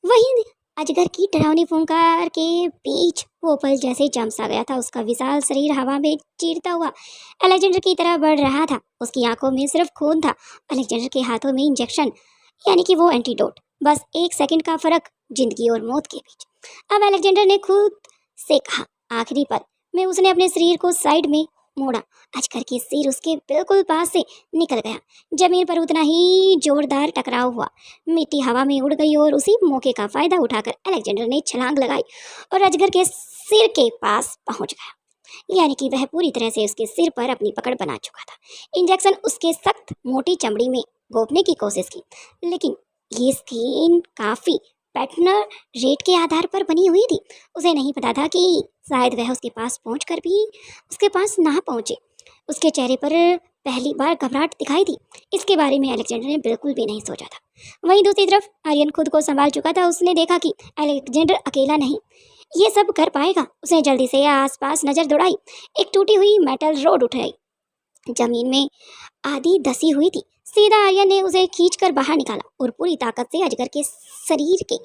वही अजगर की डरावनी फुंकार के बीच वो पल जैसे जम सा गया था। उसका विशाल शरीर हवा में चीरता हुआ अलेक्जेंडर की तरफ बढ़ रहा था। उसकी आंखों में सिर्फ खून था, अलेक्जेंडर के हाथों में इंजेक्शन, यानी कि वो एंटीडोट। बस एक सेकंड का फर्क जिंदगी और मौत के बीच। अब अलेक्जेंडर ने खुद से कहा, आखिरी पल में उसने अपने शरीर को साइड में मोड़ा। अजगर के सिर उसके बिल्कुल पास से निकल गया। जमीन पर उतना ही जोरदार टकराव हुआ। मिट्टी हवा में उड़ गई और उसी मौके का फायदा उठाकर अलेक्जेंडर ने छलांग लगाई और अजगर के सिर के पास पहुंच गया, यानी कि वह पूरी तरह से उसके सिर पर अपनी पकड़ बना चुका था। इंजेक्शन उसके सख्त मोटी चमड़ी में घोंपने की कोशिश की, लेकिन ये स्किन काफी पैटर्न रेट के आधार पर बनी हुई थी। उसे नहीं पता था कि शायद वह उसके पास पहुंचकर भी उसके पास ना पहुंचे। उसके चेहरे पर पहली बार घबराहट दिखाई थी। इसके बारे में अलेक्जेंडर ने बिल्कुल भी नहीं सोचा था। वहीं दूसरी तरफ आर्यन खुद को संभाल चुका था। उसने देखा कि अलेक्जेंडर अकेला नहीं ये सब कर पाएगा। उसने जल्दी से आसपास नजर दौड़ाई। एक टूटी हुई मेटल रोड उठाई। जमीन में आधी धसी हुई थी, सीधा आर्यन ने उसे खींचकर बाहर निकाला और पूरी ताकत से अजगर के शरीर के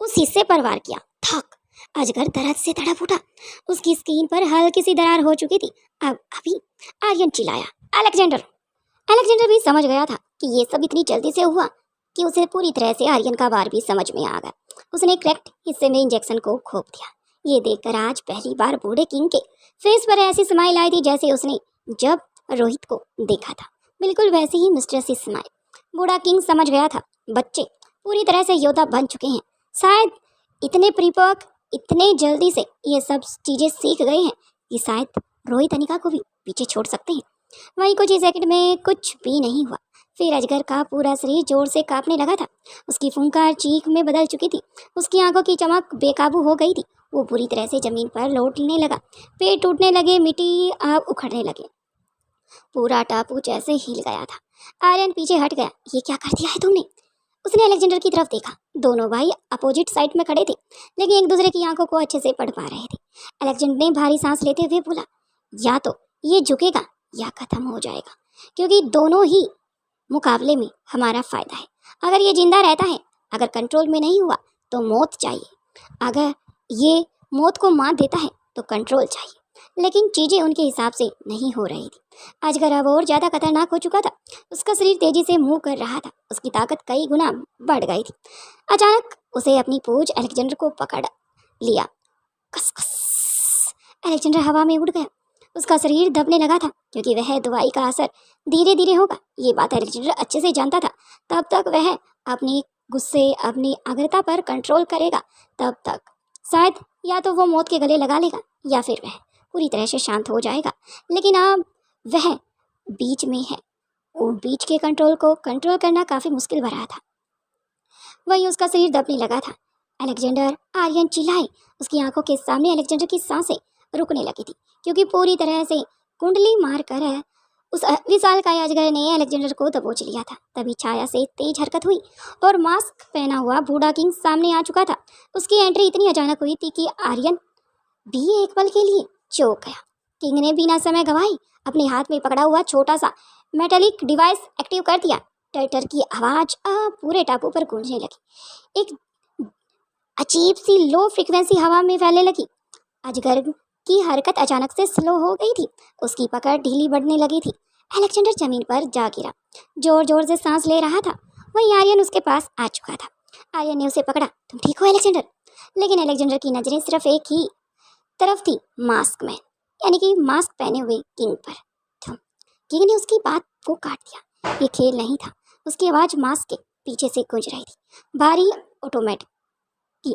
उस हिस्से पर वार किया। थक अजगर दर्द से तड़प उठा। उसकी स्किन पर हल्की सी दरार हो चुकी थी। अब अभी आर्यन चिल्लाया, अलेक्जेंडर। अलेक्जेंडर भी समझ गया था कि ये सब इतनी जल्दी से हुआ कि उसे पूरी तरह से आर्यन का वार भी समझ में आ गया। उसने करेक्ट हिस्से में इंजेक्शन को घोंप दिया। ये देखकर आज पहली बार बूढ़े किंग के फेस पर ऐसी स्माइल आई थी जैसे उसने जब रोहित को देखा था। बिल्कुल वैसी ही मिस्ट्रियस स्माइल। बूढ़ा किंग समझ गया था बच्चे पूरी तरह से योद्धा बन चुके हैं। शायद इतने परिपक्व, इतने जल्दी से ये सब चीजें सीख गए हैं कि शायद रोहित अनिका को भी पीछे छोड़ सकते हैं। वहीं कुछ ही सेकंड में कुछ भी नहीं हुआ। फिर अजगर का पूरा शरीर जोर से कांपने लगा था। उसकी फुंकार चीख में बदल चुकी थी। उसकी आंखों की चमक बेकाबू हो गई थी। वो पूरी तरह से जमीन पर लौटने लगा। पेड़ टूटने लगे, मिट्टी आग उखड़ने लगे। पूरा टापू जैसे हिल गया था। आर्यन पीछे हट गया। ये क्या कर दिया है तुमने? उसने अलेक्जेंडर की तरफ देखा। दोनों भाई अपोजिट साइड में खड़े थे, लेकिन एक दूसरे की आंखों को अच्छे से पढ़ पा रहे थे। अलेक्जेंडर ने भारी सांस लेते हुए बोला, या तो ये झुकेगा या खत्म हो जाएगा, क्योंकि दोनों ही मुकाबले में हमारा फायदा है। अगर ये जिंदा रहता है, अगर कंट्रोल में नहीं हुआ तो मौत चाहिए। अगर ये मौत को मात देता है तो कंट्रोल चाहिए। लेकिन चीजें उनके हिसाब से नहीं हो रही थी। अजगर अब और ज्यादा खतरनाक हो चुका था। उसका शरीर तेजी से मूव कर रहा था। उसकी ताकत कई गुना बढ़ गई थी। अचानक उसे अपनी पूंछ अलेक्जेंडर को पकड़ लिया। कस कस अलेक्जेंडर हवा में उड़ गया। उसका शरीर दबने लगा था, क्योंकि वह दवाई का असर धीरे धीरे होगा। ये बात अलेक्जेंडर अच्छे से जानता था। तब तक वह अपने गुस्से, अपनी आग्रता पर कंट्रोल करेगा। तब तक शायद या तो वो मौत के गले लगा लेगा या फिर वह पूरी तरह से शांत हो जाएगा। लेकिन अब वह बीच में है। वो बीच के कंट्रोल को कंट्रोल करना काफी मुश्किल भरा था। वहीं उसका शरीर दबने लगा था। अलेक्जेंडर, आर्यन चिल्लाए। उसकी आंखों के सामने अलेक्जेंडर की सांसें रुकने लगी थी, क्योंकि पूरी तरह से कुंडली मारकर उस विशालकाय अजगर ने अलेक्जेंडर को दबोच लिया था। तभी छाया से तेज हरकत हुई और मास्क पहना हुआ बूढ़ा किंग सामने आ चुका था। उसकी एंट्री इतनी अचानक हुई थी कि आर्यन भी एक पल के लिए चौंक गया। किंग ने बिना समय गवाए अपने हाथ में पकड़ा हुआ छोटा सा मेटालिक डिवाइस एक्टिव कर दिया। टर्टर की आवाज पूरे टापू पर गूंजने लगी। एक अजीब सी लो फ्रीक्वेंसी हवा में फैलने लगी। अजगर की हरकत अचानक से स्लो हो गई थी। उसकी पकड़ ढीली बढ़ने लगी थी। अलेक्जेंडर जमीन पर जा गिरा। जोर जोर से सांस ले रहा था। वहीं आर्यन उसके पास आ चुका था। आर्यन ने उसे पकड़ा। तुम ठीक हो अलेक्जेंडर? लेकिन अलेक्जेंडर की नजरें सिर्फ एक ही तरफ थी, मास्क मैन, यानी कि मास्क पहने हुए किंग पर। किंग ने उसकी बात को काट दिया। ये खेल नहीं था। उसकी आवाज मास्क के पीछे से गूंज रही थी, भारी, ऑटोमेटिक की।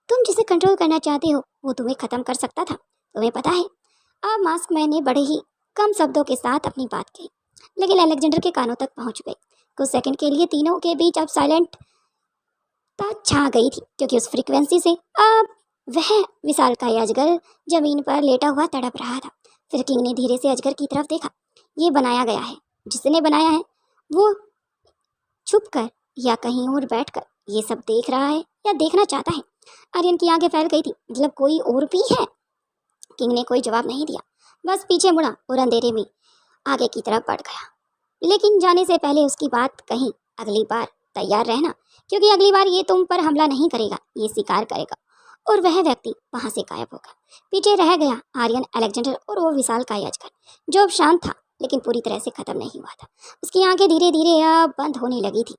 तुम जिसे कंट्रोल करना चाहते हो वो तुम्हें खत्म कर सकता था, तुम्हें पता है? अब मास्क मैन ने बड़े ही कम शब्दों के साथ अपनी बात कही, लेकिन अलेक्जेंडर के कानों तक पहुंच गई। कुछ सेकंड के लिए तीनों के बीच अब साइलेंट छा गई थी, क्योंकि उस फ्रीक्वेंसी से अब वह विशालकाय अजगर जमीन पर लेटा हुआ तड़प रहा था। फिर किंग ने धीरे से अजगर की तरफ देखा। ये बनाया गया है, जिसने बनाया है वो छुपकर या कहीं और बैठकर ये सब देख रहा है या देखना चाहता है। आर्यन की आंखें फैल गई थी। मतलब कोई और भी है? किंग ने कोई जवाब नहीं दिया, बस पीछे मुड़ा और अंधेरे में आगे की तरफ बढ़ गया। लेकिन जाने से पहले उसकी बात कहीं, अगली बार तैयार रहना, क्योंकि अगली बार ये तुम पर हमला नहीं करेगा, ये शिकार करेगा। और वह व्यक्ति वहां से गायब होगा। पीछे रह गया आर्यन, अलेक्जेंडर और वो विशालकाय अजगर, जो अब शांत था लेकिन पूरी तरह से खत्म नहीं हुआ था। उसकी आंखें धीरे धीरे अब बंद होने लगी थी।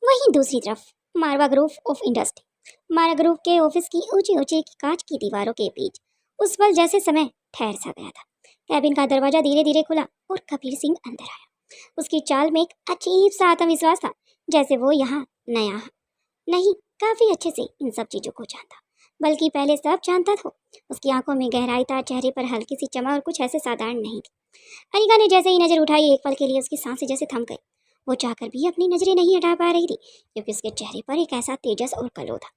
वहीं दूसरी तरफ Marwa group of industry, Marwa group के ऑफिस की ऊंची ऊंची कांच की दीवारों के बीच उस पल जैसे समय ठहर सा गया था। कैबिन का दरवाजा धीरे धीरे खुला और कबीर सिंह अंदर आया। उसकी चाल में एक अजीब सा आत्मविश्वास था, जैसे वो यहाँ नया नहीं, काफी अच्छे से इन सब चीजों को जानता, बल्कि पहले सब जानता था। उसकी आंखों में गहराई था, चेहरे पर हल्की सी चमक और कुछ ऐसे साधारण नहीं थी। अनिका ने जैसे ही नजर उठाई, एक पल के लिए उसकी सांसें जैसे थम गई। वो चाहकर भी अपनी नजरें नहीं हटा पा रही थी, क्योंकि उसके चेहरे पर एक ऐसा तेजस और कलो था।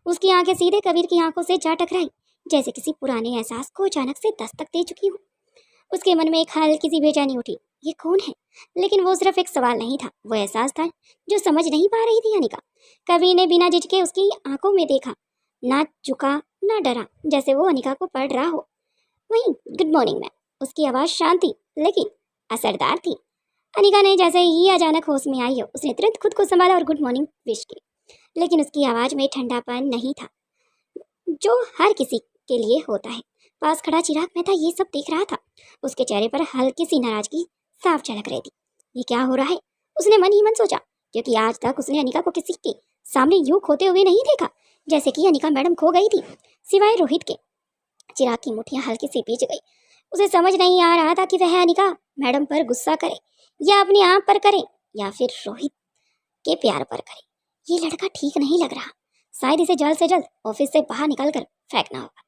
उसकी आंखें सीधे कबीर की आंखों से जा टकराई, जैसे किसी पुराने एहसास को अचानक से दस्तक दे चुकी हो। उसके मन में एक हल्की सी बेचैनी उठी। ये कौन है? लेकिन वो सिर्फ एक सवाल नहीं था, वो एहसास था जो समझ नहीं पा रही थी अनिका। कबीर ने बिना झिझके उसकी आंखों में देखा, ना झुका ना डरा, जैसे वो अनिका को पढ़ रहा हो। वहीं गुड मॉर्निंग मैम, उसकी आवाज़ शांत थी लेकिन असरदार थी। अनिका ने जैसे ही अचानक होश में आई हो, उसने तुरंत खुद को संभाला और गुड मॉर्निंग विश की, लेकिन उसकी आवाज़ में ठंडापन नहीं था जो हर किसी के लिए होता है। पास खड़ा चिराग मेहता ये सब देख रहा था। उसके चेहरे पर हल्की सी नाराजगी साफ झलक रही थी। ये क्या हो रहा है, उसने मन ही मन सोचा, क्योंकि आज तक उसने अनिका को किसी के सामने यूं खोते हुए नहीं देखा जैसे कि अनिका मैडम खो गई थी, सिवाय रोहित के। चिराग की मुठ्ठियां हल्की सी भींच गई। उसे समझ नहीं आ रहा था कि वह अनिका मैडम पर गुस्सा करे या अपने आप पर करे या फिर रोहित के प्यार पर करे। ये लड़का ठीक नहीं लग रहा, शायद इसे जल्द से जल्द ऑफिस से बाहर निकल कर फेंकना होगा।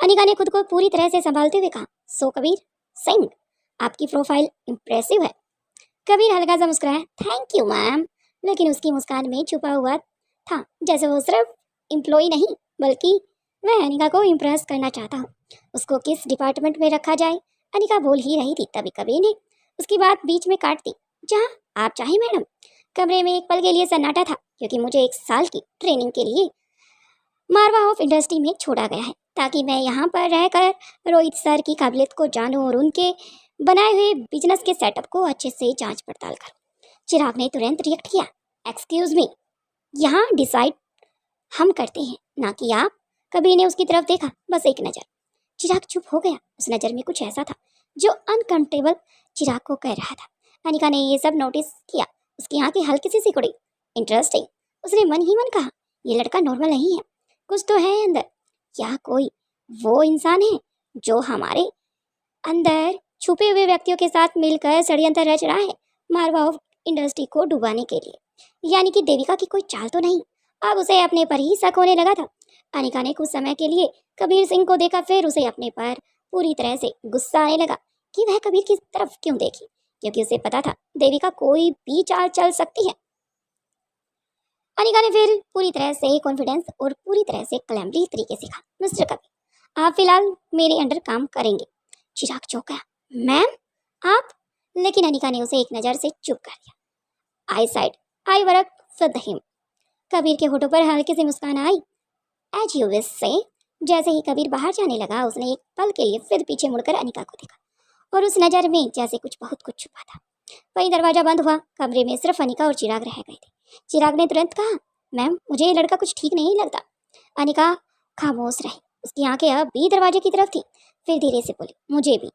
अनिका ने खुद को पूरी तरह से संभालते हुए कहा, सो कबीर सिंह, आपकी प्रोफाइल इंप्रेसिव है। कबीर हल्का सा मुस्कुराया, थैंक यू मैम, लेकिन उसकी मुस्कान में छुपा हुआ था जैसे वो सिर्फ एम्प्लॉय नहीं बल्कि वह अनिका को इम्प्रेस करना चाहता हो। उसको किस डिपार्टमेंट में रखा जाए, अनिका बोल ही रही थी, तभी कबीर ने उसकी बात बीच में काट दी। जहाँ आप चाहे मैडम। कमरे में एक पल के लिए सन्नाटा था, क्योंकि मुझे 1 साल की ट्रेनिंग के लिए मारवा ऑफ इंडस्ट्री में छोड़ा गया है, ताकि मैं यहाँ पर रहकर रोहित सर की काबिलियत को जानूं और उनके बनाए हुए बिजनेस के सेटअप को अच्छे से जांच पड़ताल करूं। चिराग ने तुरंत रिएक्ट किया, एक्सक्यूज मी, यहाँ डिसाइड हम करते हैं, ना कि आप। कबीर ने उसकी तरफ देखा, बस एक नज़र। चिराग चुप हो गया। उस नज़र में कुछ ऐसा था जो अनकंफर्टेबल चिराग को कह रहा था। अनिका ने ये सब नोटिस किया। उसकी आंखें हल्की सी सिकुड़ी। इंटरेस्टिंग, उसने मन ही मन कहा, ये लड़का नॉर्मल नहीं है, कुछ तो है अंदर। क्या कोई वो इंसान है जो हमारे अंदर छुपे हुए व्यक्तियों के साथ मिलकर षड्यंत्र रच रहा है, मारवा ऑफ इंडस्ट्री को डुबाने के लिए? यानी कि देविका की कोई चाल तो नहीं? अब उसे अपने पर ही शक होने लगा था। अनिका ने कुछ समय के लिए कबीर सिंह को देखा, फिर उसे अपने पर पूरी तरह से गुस्सा आने लगा कि वह कबीर की तरफ क्यों देखी, क्योंकि उसे पता था देविका कोई भी चाल चल सकती है। अनिका ने फिर पूरी तरह से कॉन्फिडेंस और पूरी तरह से क्लैमली तरीके से कहा, मिस्टर कबीर, आप फिलहाल मेरे अंडर काम करेंगे। चिराग चौंक गया, मैम आप? लेकिन अनिका ने उसे एक नज़र से चुप कर दिया। I said I work with him. Kabir के होठों पर हल्की सी मुस्कान आई। एज यू विश से। जैसे ही कबीर बाहर जाने लगा, उसने एक पल के लिए फिर पीछे मुड़कर अनिका को देखा, और उस नज़र में जैसे कुछ बहुत कुछ छुपा था। वहीं दरवाजा बंद हुआ। कमरे में सिर्फ अनिका और चिराग रह गए थे। चिराग ने तुरंत कहा, मैम मुझे ये लड़का कुछ ठीक नहीं लगता। अनिका खामोश रही। उसकी आंखें अब भी दरवाजे की तरफ थी। फिर धीरे से बोली, मुझे भी,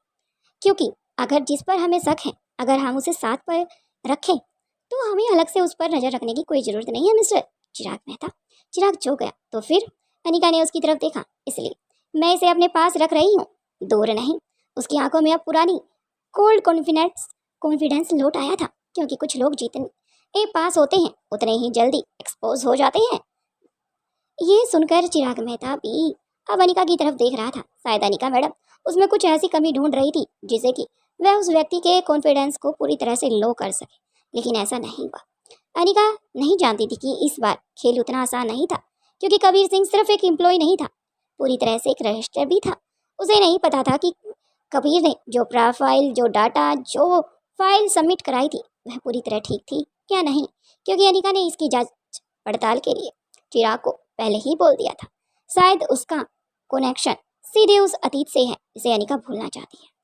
क्योंकि अगर जिस पर हमें शक है, अगर हम उसे साथ पर रखें तो हमें अलग से उस पर नजर रखने की कोई जरूरत नहीं है मिस्टर चिराग मेहता। चिराग जो गया तो फिर अनिका ने उसकी तरफ देखा, इसलिए मैं इसे अपने पास रख रही हूँ, दूर नहीं। उसकी आंखों में अब पुरानी कोल्ड कॉन्फिडेंस लौट आया था, क्योंकि कुछ लोग जितने पास होते हैं उतने ही जल्दी एक्सपोज हो जाते हैं। ये सुनकर चिराग मेहता भी अब अनिका की तरफ देख रहा था। शायद अनिका मैडम उसमें कुछ ऐसी कमी ढूंढ रही थी जिसे कि वह उस व्यक्ति के कॉन्फिडेंस को पूरी तरह से लो कर सके, लेकिन ऐसा नहीं हुआ। अनिका नहीं जानती थी कि इस बार खेल उतना आसान नहीं था, क्योंकि कबीर सिंह सिर्फ एक एम्प्लॉय नहीं था, पूरी तरह से एक रजिस्टर भी था। उसे नहीं पता था कि कबीर ने जो प्रोफाइल, जो डाटा, जो फाइल सबमिट कराई थी वह पूरी तरह ठीक थी या नहीं, क्योंकि अनिका ने इसकी जांच पड़ताल के लिए चिराग को पहले ही बोल दिया था। शायद उसका कनेक्शन सीधे उस अतीत से है जिसे अनिका भूलना चाहती है।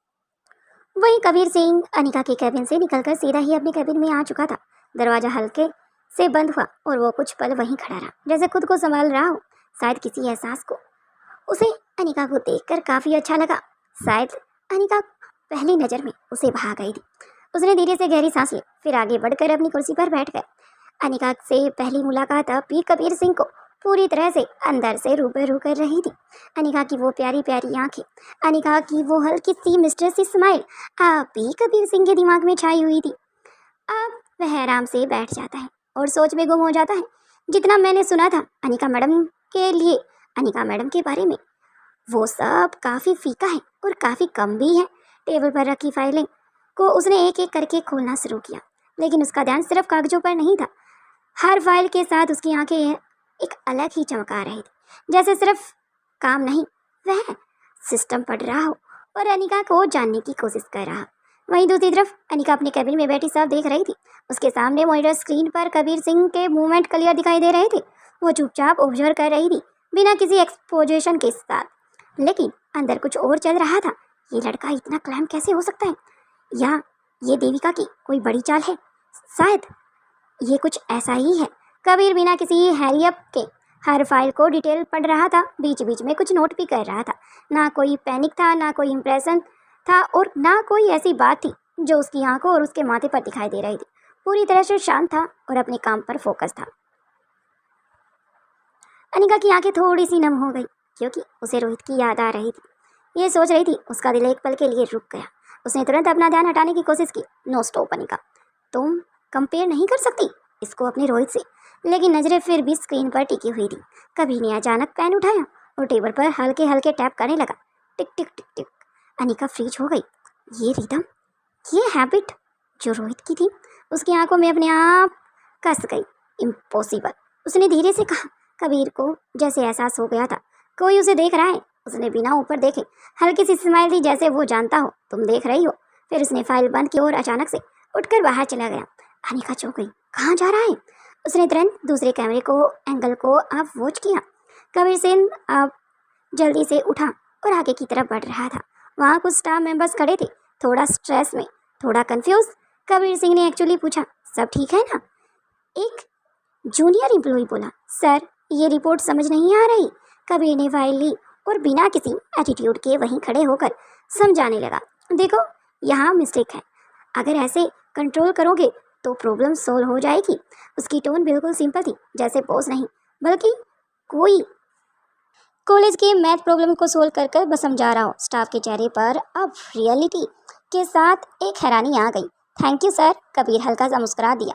वहीं कबीर सिंह अनिका के कैबिन से निकलकर सीधा ही अपने कैबिन में आ चुका था। दरवाजा हल्के से बंद हुआ और वो कुछ पल वहीं खड़ा रहा, जैसे खुद को संभाल रहा हो, शायद किसी एहसास को। उसे अनिका को देखकर काफी अच्छा लगा। शायद अनिका पहली नजर में उसे भा गई थी। उसने धीरे से गहरी सांस ली, फिर आगे बढ़कर अपनी कुर्सी पर बैठ गए। अनिका से पहली मुलाकात अब भी कबीर सिंह को पूरी तरह से अंदर से रूबरू कर रही थी। अनिका की वो प्यारी प्यारी आंखें, अनिका की वो हल्की सी मिस्ट्रेसी स्माइल अब भी कबीर सिंह के दिमाग में छाई हुई थी। अब वह आराम से बैठ जाता है और सोच में गुम हो जाता है। जितना मैंने सुना था अनिका मैडम के लिए, अनिका मैडम के बारे में, वो सब काफ़ी फीका है और काफ़ी कम भी है। टेबल पर रखी फाइलें को उसने एक एक करके खोलना शुरू किया, लेकिन उसका ध्यान सिर्फ कागजों पर नहीं था। हर फाइल के साथ उसकी आंखें एक अलग ही चमका रही थी, जैसे सिर्फ काम नहीं, वह सिस्टम पढ़ रहा हो और अनिका को जानने की कोशिश कर रहा। वहीं दूसरी तरफ अनिका अपने कैबिन में बैठी साफ देख रही थी। उसके सामने मॉनिटर स्क्रीन पर कबीर सिंह के मूवमेंट क्लियर दिखाई दे रहे थे। वो चुपचाप ऑब्जर्व कर रही थी, बिना किसी एक्सपोजिशन के साथ, लेकिन अंदर कुछ और चल रहा था। ये लड़का इतना क्लैम कैसे हो सकता है, या ये देविका की कोई बड़ी चाल है, शायद ये कुछ ऐसा ही है। कबीर बिना किसी हैरियप के हर फाइल को डिटेल पढ़ रहा था, बीच बीच में कुछ नोट भी कर रहा था। ना कोई पैनिक था, ना कोई इम्प्रेशन था और ना कोई ऐसी बात थी जो उसकी आंखों और उसके माथे पर दिखाई दे रही थी। पूरी तरह से शांत था और अपने काम पर फोकस था। अनिका की आंखें थोड़ी सी नम हो गई क्योंकि उसे रोहित की याद आ रही थी। ये सोच रही थी, उसका दिल एक पल के लिए रुक गया। उसने तुरंत अपना ध्यान हटाने की कोशिश की। नो स्टॉप अनिका, तुम कंपेयर नहीं कर सकती इसको अपने रोहित से। लेकिन नजरें फिर भी स्क्रीन पर टिकी हुई थी। कबीर ने अचानक पेन उठाया और टेबल पर हल्के हल्के टैप करने लगा। टिक टिक टिक टिक। अनिका फ्रीज हो गई। ये रिदम, ये हैबिट जो रोहित की थी, उसकी आंखों में अपने आप कस गई। इम्पॉसिबल, उसने धीरे से कहा। कबीर को जैसे एहसास हो गया था कोई उसे देख रहा है। उसने बिना ऊपर देखे हल्की सी स्माइल दी, जैसे वो जानता हो तुम देख रही हो। फिर उसने फाइल बंद की और अचानक से उठकर बाहर चला गया। अनिका चौंक गई, कहाँ जा रहा है? उसने तुरंत दूसरे कैमरे को एंगल को आप वॉच किया। कबीर सिंह अब जल्दी से उठा और आगे की तरफ बढ़ रहा था। वहाँ कुछ स्टाफ मेंबर्स खड़े थे, थोड़ा स्ट्रेस में, थोड़ा कंफ्यूज। कबीर सिंह ने एक्चुअली पूछा, सब ठीक है ना? एक जूनियर एम्प्लॉय बोला, सर ये रिपोर्ट समझ नहीं आ रही। कबीर ने फाइल ली और बिना किसी एटीट्यूड के वहीं खड़े होकर समझाने लगा, देखो यहाँ मिस्टेक है, अगर ऐसे कंट्रोल करोगे तो प्रॉब्लम सॉल्व हो जाएगी। उसकी टोन बिल्कुल सिंपल थी, जैसे बॉस नहीं बल्कि कोई कॉलेज के मैथ प्रॉब्लम को सोल्व कर कर बस समझा रहा हो। स्टाफ के चेहरे पर अब रियलिटी के साथ एक हैरानी आ गई। थैंक यू सर, कबीर हल्का सा मुस्कुरा दिया।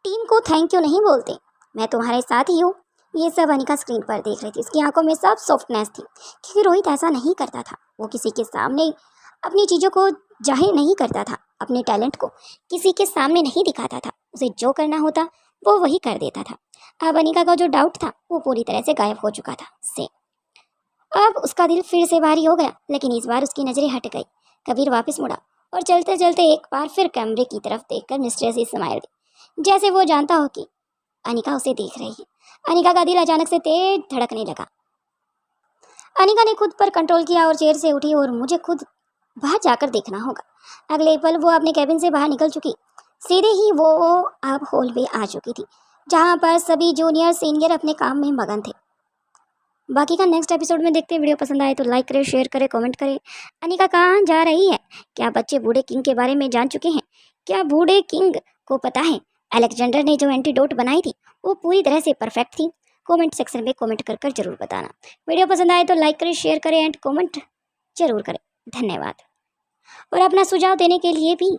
टीम को थैंक यू नहीं बोलते, मैं तुम्हारे साथ ही हूँ। ये सब अनिका स्क्रीन पर देख रही थी। उसकी आंखों में सब सॉफ्टनेस थी क्योंकि रोहित ऐसा नहीं करता था। वो किसी के सामने अपनी चीज़ों को जाहिर नहीं करता था, अपने टैलेंट को किसी के सामने नहीं दिखाता था। उसे जो करना होता वो वही कर देता था। अब अनिका का जो डाउट था वो पूरी तरह से गायब हो चुका था। अब उसका दिल फिर से भारी हो गया, लेकिन इस बार उसकी नज़रें हट गई। कबीर वापस मुड़ा और चलते चलते एक बार फिर कैमरे की तरफ देखकर मिस्टीरियस स्माइल दी, जैसे वो जानता हो कि अनिका उसे देख रही है। अनिका का दिल अचानक से तेज धड़कने लगा। अनिका ने खुद पर कंट्रोल किया और चेयर से उठी और मुझे खुद बाहर जाकर देखना होगा। अगले पल वो अपने कैबिन से बाहर निकल चुकी। सीधे ही वो अब हॉल में आ चुकी थी, जहाँ पर सभी जूनियर सीनियर अपने काम में मगन थे। बाकी का नेक्स्ट एपिसोड में देखते हैं। वीडियो पसंद आए तो लाइक करें, शेयर करें, कमेंट करें। अनिका कहाँ जा रही है? क्या बच्चे बूढ़े किंग के बारे में जान चुके हैं? क्या बूढ़े किंग को पता है अलेक्जेंडर ने जो एंटीडोट बनाई थी वो पूरी तरह से परफेक्ट थी? कमेंट सेक्शन में कमेंट कर जरूर बताना। वीडियो पसंद आए तो लाइक करें, शेयर करें एंड कमेंट जरूर करें। धन्यवाद। और अपना सुझाव देने के लिए भी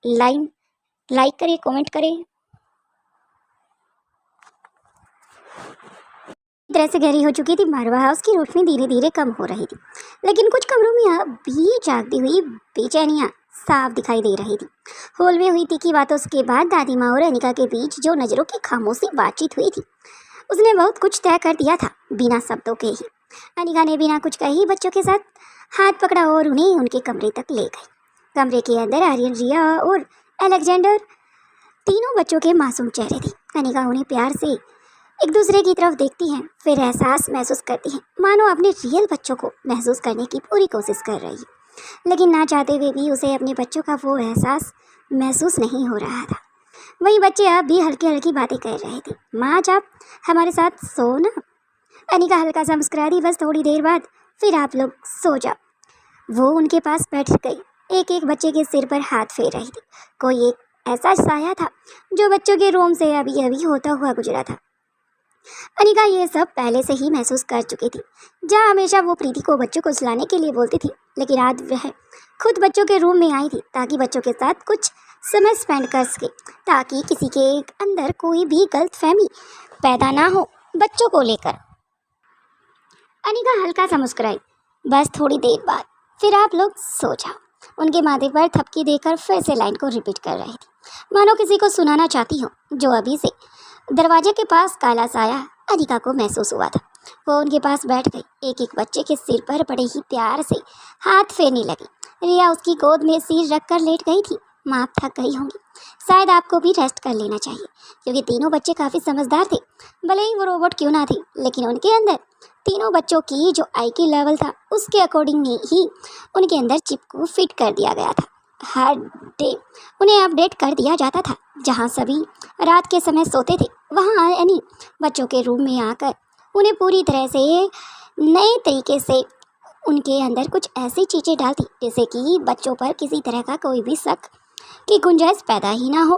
लाइक करें, कमेंट करें। तरह से गहरी हो चुकी थी। मारवा हाउस की रोशनी धीरे धीरे कम हो रही थी, लेकिन कुछ कमरों में अब भी जागती हुई बेचैनियां साफ दिखाई दे रही थी। हॉल में हुई तीखी बातों के बाद दादी माँ और अनिका के बीच जो नज़रों की खामोशी बातचीत हुई थी, उसने बहुत कुछ तय कर दिया था बिना शब्दों के ही। अनिका ने बिना कुछ कहे ही बच्चों के साथ हाथ पकड़ा और उन्हें उनके कमरे तक ले गई। कमरे के अंदर आर्यन, रिया और अलेक्जेंडर तीनों बच्चों के मासूम चेहरे थे। अनिका उन्हें प्यार से एक दूसरे की तरफ देखती हैं, फिर एहसास महसूस करती हैं मानो अपने रियल बच्चों को महसूस करने की पूरी कोशिश कर रही है, लेकिन ना चाहते हुए भी उसे अपने बच्चों का वो एहसास महसूस नहीं हो रहा था। वही बच्चे अब भी हल्की हल्की बातें कर रहे थे। माँ आज आप हमारे साथ सो ना। अनिका हल्का सा मुस्कुरा दी। बस थोड़ी देर बाद फिर आप लोग सो जाओ। वो उनके पास बैठ गई, एक एक बच्चे के सिर पर हाथ फेर रही थी। कोई एक ऐसा साया था जो बच्चों के रूम से अभी अभी होता हुआ गुजरा था। अनिका ये सब पहले से ही महसूस कर चुकी थी। जहाँ हमेशा वो प्रीति को बच्चों को सुलाने के लिए बोलती थी, लेकिन आज वह खुद बच्चों के रूम में आई थी ताकि बच्चों के साथ कुछ समय स्पेंड कर सके, ताकि किसी के अंदर कोई भी गलतफहमी पैदा ना हो बच्चों को लेकर। अनिका हल्का सा मुस्कुराई। बस थोड़ी देर बाद फिर आप लोग सो जाओ। उनके माथे पर थपकी देकर फिर से लाइन को रिपीट कर रही थी, मानो किसी को सुनाना चाहती हो। जो अभी से दरवाजे के पास काला साया अनिका को महसूस हुआ था। वो उनके पास बैठ गई, एक एक बच्चे के सिर पर बड़े ही प्यार से हाथ फेरने लगी। रिया उसकी गोद में सिर रखकर लेट गई थी। माँ आप थक गई होंगी, शायद आपको भी रेस्ट कर लेना चाहिए, क्योंकि तीनों बच्चे काफ़ी समझदार थे। भले ही वो रोबोट क्यों ना थे, लेकिन उनके अंदर तीनों बच्चों की जो IQ लेवल था उसके अकॉर्डिंग ही उनके अंदर चिप को फिट कर दिया गया था। हर डे उन्हें अपडेट कर दिया जाता था। जहाँ सभी रात के समय सोते थे, वहाँ यानी बच्चों के रूम में आकर उन्हें पूरी तरह से नए तरीके से उनके अंदर कुछ ऐसी चीज़ें डालती जैसे कि बच्चों पर किसी तरह का कोई भी शक की गुंजाइश पैदा ही ना हो।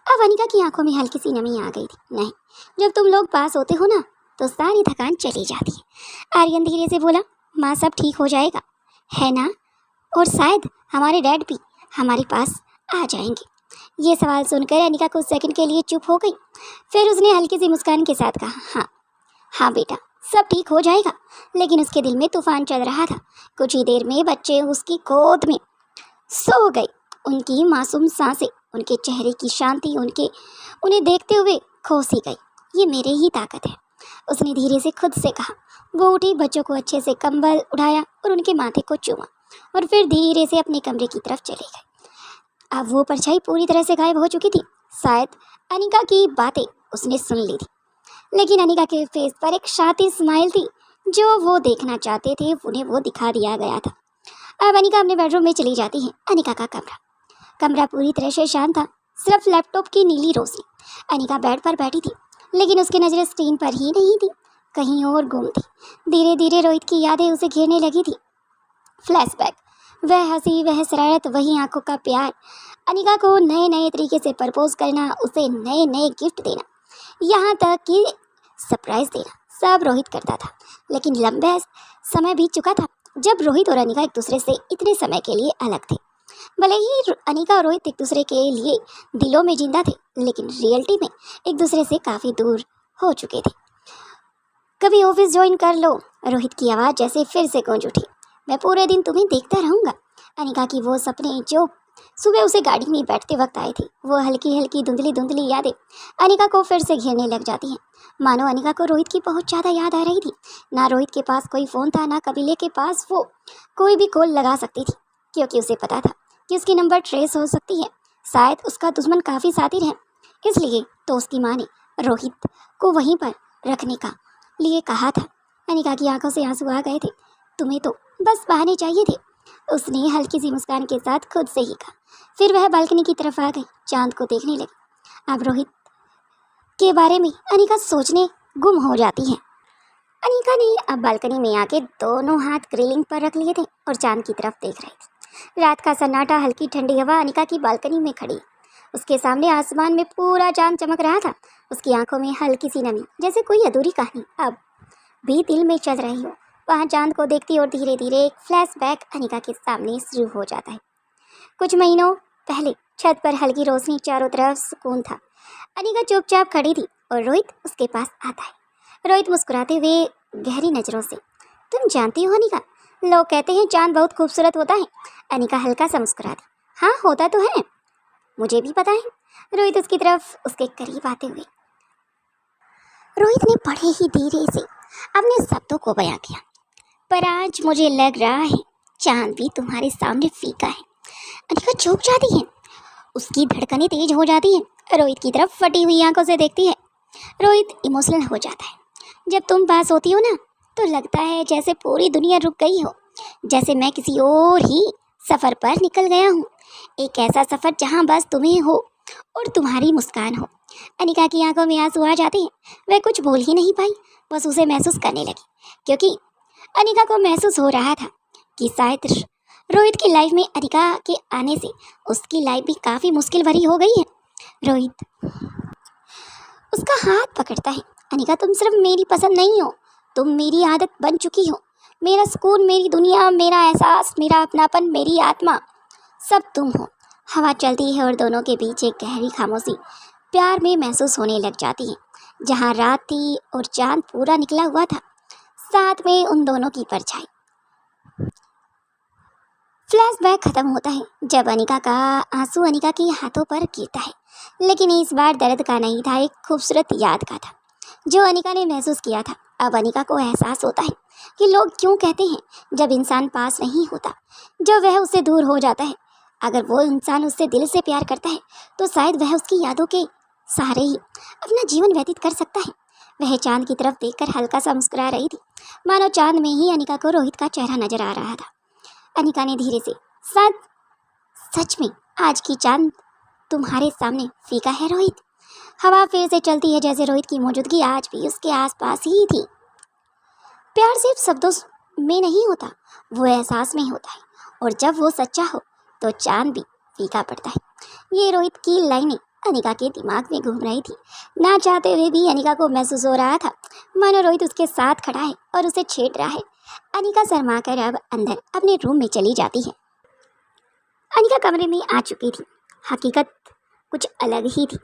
अब अनिका की आंखों में हल्की सी नमी आ गई थी। नहीं, जब तुम लोग पास होते हो ना तो सारी थकान चली जाती है। आर्यन धीरे से बोला, माँ सब ठीक हो जाएगा, है ना? और शायद हमारे डैड भी हमारे पास आ जाएंगे। ये सवाल सुनकर अनिका कुछ सेकंड के लिए चुप हो गई। फिर उसने हल्की सी मुस्कान के साथ कहा, हाँ हाँ बेटा, सब ठीक हो जाएगा। लेकिन उसके दिल में तूफान चल रहा था। कुछ ही देर में बच्चे उसकी गोद में सो गए। उनकी मासूम सांसें, उनके चेहरे की शांति उन्हें देखते हुए खो सी गई। ये मेरे ही ताकत है, उसने धीरे से खुद से कहा। वो उठी, बच्चों को अच्छे से कंबल उठाया और उनके माथे को चूमा और फिर धीरे से अपने कमरे की तरफ चले गए। अब वो परछाई पूरी तरह से गायब हो चुकी थी। शायद अनिका की बातें उसने सुन ली थी, लेकिन अनिका के फेस पर एक शातिर स्माइल थी। जो वो देखना चाहते थे उन्हें वो दिखा दिया गया था। अब अनिका अपने बेडरूम में चली जाती है। अनिका का कमरा पूरी तरह से शांत था, सिर्फ लैपटॉप की नीली रोशनी। अनिका बेड पर बैठी थी, लेकिन उसकी नज़रें स्क्रीन पर ही नहीं थी, कहीं और गुम थी। धीरे धीरे रोहित की यादें उसे घेरने लगी थी। फ्लैशबैक, वह हंसी, वह शरारत, वही आंखों का प्यार, अनिका को नए नए तरीके से प्रपोज करना, उसे नए नए गिफ्ट देना, यहाँ तक कि सरप्राइज देना, सब रोहित करता था। लेकिन लंबे समय बीत चुका था जब रोहित और अनिका एक दूसरे से इतने समय के लिए अलग थे। भले ही अनिका और रोहित एक दूसरे के लिए दिलों में जिंदा थे, लेकिन रियलिटी में एक दूसरे से काफ़ी दूर हो चुके थे। कभी ऑफिस ज्वाइन कर लो, रोहित की आवाज़ जैसे फिर से गूंज उठी। मैं पूरे दिन तुम्हें देखता रहूँगा। अनिका की वो सपने जो सुबह उसे गाड़ी में बैठते वक्त आए थे, वो हल्की हल्की धुंधली यादें अनिका को फिर से घेरने लग जाती हैं। मानो अनिका को रोहित की बहुत ज़्यादा याद आ रही थी। ना रोहित के पास कोई फ़ोन था, ना कबीले के पास वो कोई भी कॉल लगा सकती थी, क्योंकि उसे पता था कि उसकी नंबर ट्रेस हो सकती है। शायद उसका दुश्मन काफ़ी शातिर है, इसलिए तो उसकी माँ ने रोहित को वहीं पर रखने का लिए कहा था। अनिका की आंखों से आंसू आ गए थे। तुम्हें तो बस बहाने चाहिए थे, उसने हल्की सी मुस्कान के साथ खुद से ही कहा। फिर वह बालकनी की तरफ आ गई, चांद को देखने लगी। अब रोहित के बारे में अनिका सोचने गुम हो जाती है। अनिका ने अब बालकनी में आके दोनों हाथ ग्रिलिंग पर रख लिए थे और चांद की तरफ देख रही थी। रात का सन्नाटा, हल्की ठंडी हवा अनिका की बालकनी में खड़ी। उसके सामने आसमान में पूरा चांद चमक रहा था। उसकी आंखों में हल्की सी नमी, जैसे कोई अधूरी कहानी अब भी दिल में चल रही हो। वहाँ चांद को देखती और धीरे धीरे एक फ्लैशबैक अनिका के सामने शुरू हो जाता है। कुछ महीनों पहले छत पर हल्की रोशनी, चारों तरफ सुकून था। अनिका चुपचाप खड़ी थी और रोहित उसके पास आता है। रोहित मुस्कुराते हुए गहरी नज़रों से, तुम जानती हो अनिका, लोग कहते हैं चांद बहुत खूबसूरत होता है। अनिका हल्का सा मुस्कुरा दी, हाँ होता तो है, मुझे भी पता है। रोहित उसकी तरफ उसके करीब आते हुए, रोहित ने बड़े ही धीरे से अपने शब्दों को बयां किया, पर आज मुझे लग रहा है चांद भी तुम्हारे सामने फीका है। अनिका चौंक जाती है, उसकी धड़कनें तेज हो जाती हैं। रोहित की तरफ फटी हुई आंखों से देखती है। रोहित इमोशनल हो जाता है। जब तुम पास होती हो ना तो लगता है जैसे पूरी दुनिया रुक गई हो, जैसे मैं किसी और ही सफ़र पर निकल गया हूँ। एक ऐसा सफ़र जहाँ बस तुम्हें हो और तुम्हारी मुस्कान हो। अनिका की आंखों में आंसू आ जाते हैं। वह कुछ बोल ही नहीं पाई, बस उसे महसूस करने लगी, क्योंकि अनिका को महसूस हो रहा था कि शायद रोहित की लाइफ में अनिका के आने से उसकी लाइफ भी काफ़ी मुश्किल भरी हो गई है। रोहित उसका हाथ पकड़ता है। अनिका, तुम सिर्फ मेरी पसंद नहीं हो, तुम मेरी आदत बन चुकी हो। मेरा सुकून, मेरी दुनिया, मेरा एहसास, मेरा अपनापन, मेरी आत्मा, सब तुम हो। हवा चलती है और दोनों के बीच एक गहरी खामोशी प्यार में महसूस होने लग जाती है। जहाँ रात थी और चांद पूरा निकला हुआ था, साथ में उन दोनों की परछाई। फ्लैशबैक खत्म होता है जब अनिका का आंसू अनिका के हाथों पर गिरता है, लेकिन इस बार दर्द का नहीं था, एक खूबसूरत याद का था जो अनिका ने महसूस किया था। अब अनिका को एहसास होता है कि लोग क्यों कहते हैं जब इंसान पास नहीं होता, जब वह उससे दूर हो जाता है। अगर वो इंसान उससे दिल से प्यार करता है तो शायद वह उसकी यादों के सहारे ही अपना जीवन व्यतीत कर सकता है। वह चांद की तरफ देखकर हल्का सा मुस्कुरा रही थी, मानो चांद में ही अनिका को रोहित का चेहरा नजर आ रहा था। अनिका ने धीरे से साथ सच में आज की चांद तुम्हारे सामने फीका है रोहित। हवा फिर से चलती है जैसे रोहित की मौजूदगी आज भी उसके आसपास ही थी। प्यार सिर्फ शब्दों में नहीं होता, वो एहसास में होता है, और जब वो सच्चा हो तो चांद भी फीका पड़ता है। ये रोहित की लाइनें अनिका के दिमाग में घूम रही थी। ना चाहते हुए भी अनिका को महसूस हो रहा था मानो रोहित उसके साथ खड़ा है और उसे छेड़ रहा है। अनिका शर्मा कर अब अंदर अपने रूम में चली जाती है। अनिका कमरे में आ चुकी थी। हकीकत कुछ अलग ही थी,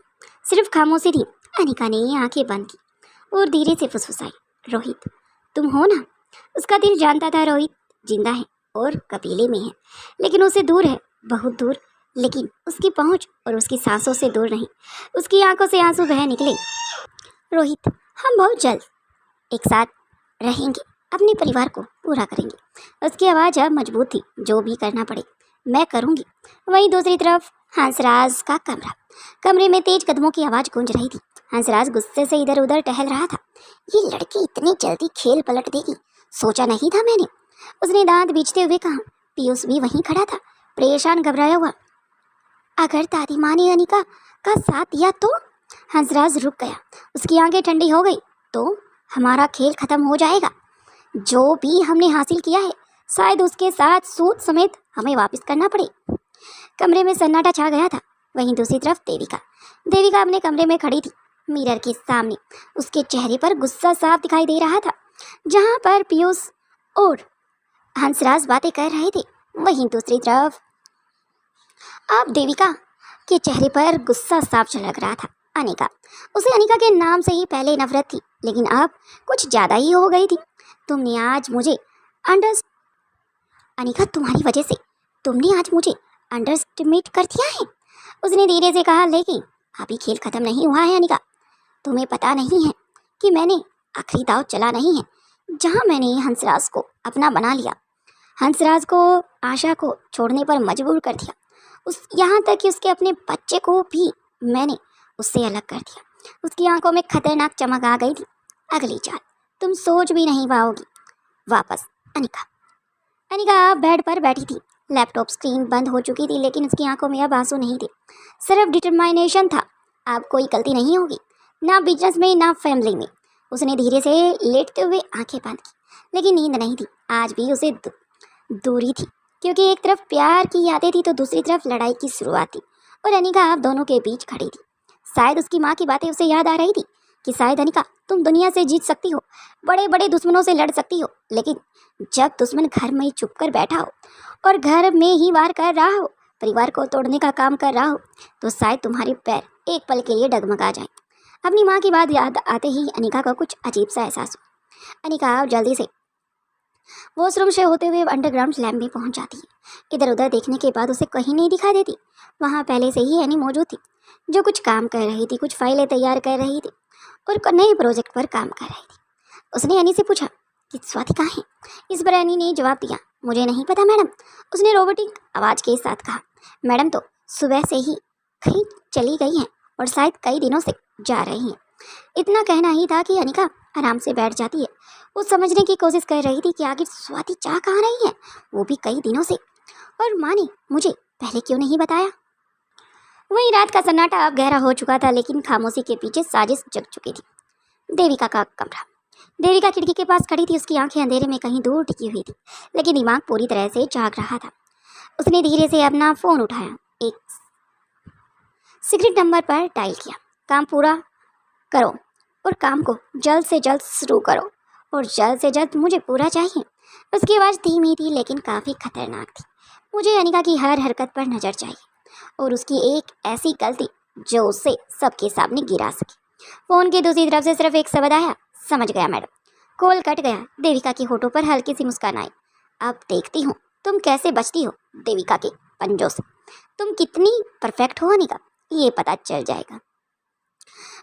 सिर्फ खामोशी थी। अनिका ने आंखें बंद की और धीरे से फुसफुसाई, रोहित तुम हो ना? उसका दिल जानता था रोहित जिंदा है और कबीले में है, लेकिन उसे दूर है, बहुत दूर। लेकिन उसकी पहुंच और उसकी सांसों से दूर नहीं। उसकी आंखों से आंसू बह निकले। रोहित हम बहुत जल्द एक साथ रहेंगे, अपने परिवार को पूरा करेंगे। उसकी आवाज़ अब मजबूत थी, जो भी करना पड़े मैं करूंगी। वहीं दूसरी तरफ हंसराज का कमरे में तेज कदमों की आवाज़ गूंज रही थी। हंसराज गुस्से से इधर उधर टहल रहा था। ये लड़की इतनी जल्दी खेल पलट देगी, सोचा नहीं था मैंने। उसने दांत बीचते हुए कहा। पीयूष भी वहीं खड़ा था, परेशान घबराया हुआ। अगर दादी माँ ने अनिका का साथ दिया तो? हंसराज रुक गया, उसकी आंखें ठंडी हो गई। तो हमारा खेल खत्म हो जाएगा। जो भी हमने हासिल किया है शायद उसके साथ सूद समेत हमें वापस करना पड़े। कमरे में सन्नाटा छा गया था। वहीं दूसरी तरफ देविका अपने कमरे में खड़ी थी, मिरर के सामने। उसके चेहरे पर गुस्सा साफ दिखाई दे रहा था। जहां पर पीयूष और हंसराज बातें कर रहे थे, वहीं दूसरी तरफ अब देविका के चेहरे पर गुस्सा साफ झलक रहा था। उसे अनिका के नाम से ही पहले नफरत थी, लेकिन अब कुछ ज्यादा ही हो गई थी। तुमने आज मुझे अनिका तुम्हारी वजह से तुमने आज मुझे अंडरस्टिमेट कर दिया है, उसने धीरे से कहा। लेकिन अभी खेल खत्म नहीं हुआ है अनिका। तुम्हें पता नहीं है कि मैंने आखिरी दांव चला नहीं है। जहां मैंने हंसराज को अपना बना लिया, हंसराज को आशा को छोड़ने पर मजबूर कर दिया, यहाँ तक कि उसके अपने बच्चे को भी मैंने उससे अलग कर दिया। उसकी आंखों में खतरनाक चमक आ गई थी। अगली चाल तुम सोच भी नहीं पाओगी। वापस अनिका बेड पर बैठी थी। लैपटॉप स्क्रीन बंद हो चुकी थी, लेकिन उसकी आंखों में अब आंसू नहीं थे, सिर्फ डिटरमाइनेशन था। अब कोई गलती नहीं होगी, ना बिजनेस में ना फैमिली में। उसने धीरे से लेटते हुए आंखें बंद की, लेकिन नींद नहीं थी। आज भी उसे दूरी थी, क्योंकि एक तरफ प्यार की यादें थी तो दूसरी तरफ लड़ाई की शुरुआत थी। और अनिका अब दोनों के बीच खड़ी थी। शायद उसकी माँ की बातें उसे याद आ रही थी कि शायद अनिका तुम दुनिया से जीत सकती हो, बड़े बड़े दुश्मनों से लड़ सकती हो, लेकिन जब दुश्मन घर में ही चुप कर बैठा हो और घर में ही वार कर रहा हो, परिवार को तोड़ने का काम कर रहा हो, तो शायद तुम्हारे पैर एक पल के लिए डगमगा जाए। अपनी माँ की बात याद आते ही अनिका को कुछ अजीब सा एहसास हुआ। अनिका जल्दी से वॉशरूम से होते हुए अंडरग्राउंड लैब में पहुंच जाती है। इधर उधर देखने के बाद उसे कहीं नहीं दिखाई देती। वहाँ पहले से ही एनी मौजूद थी, जो कुछ काम कर रही थी, कुछ फाइलें तैयार कर रही थी और नए प्रोजेक्ट पर काम कर रही थी। उसने एनी से पूछा कि स्वाति कहाँ है? इस पर एनी ने जवाब दिया, मुझे नहीं पता मैडम। उसने रोबोटिक आवाज़ के साथ कहा, मैडम तो सुबह से ही कहीं चली गई हैं और शायद कई दिनों से जा रही हैं। इतना कहना ही था कि अनिका आराम से बैठ जाती है। वो समझने की कोशिश कर रही थी कि आखिर स्वाति जा कहाँ रही है, वो भी कई दिनों से, और माँ ने मुझे पहले क्यों नहीं बताया। वहीं रात का सन्नाटा अब गहरा हो चुका था, लेकिन खामोशी के पीछे साजिश जग चुकी थी। देविका का कमरा। देविका खिड़की के पास खड़ी थी। उसकी आंखें अंधेरे में कहीं दूर टिकी हुई थी, लेकिन दिमाग पूरी तरह से जाग रहा था। उसने धीरे से अपना फ़ोन उठाया, एक सीक्रेट नंबर पर डायल किया। काम पूरा करो और काम को जल्द से जल्द शुरू करो, और जल्द से जल्द मुझे पूरा चाहिए। उसकी आवाज़ धीमी थी लेकिन काफ़ी खतरनाक थी। मुझे अनिका की हर हरकत पर नज़र चाहिए, और उसकी एक ऐसी गलती जो उसे सबके सामने गिरा सके। फ़ोन की दूसरी तरफ से सिर्फ एक शब्द आया, समझ गया मैडम। कॉल कट गया। देविका की होठों पर हल्की सी मुस्कान आई। अब देखती हूँ तुम कैसे बचती हो देविका के पंजों से। तुम कितनी परफेक्ट हो अनिका, ये पता चल जाएगा।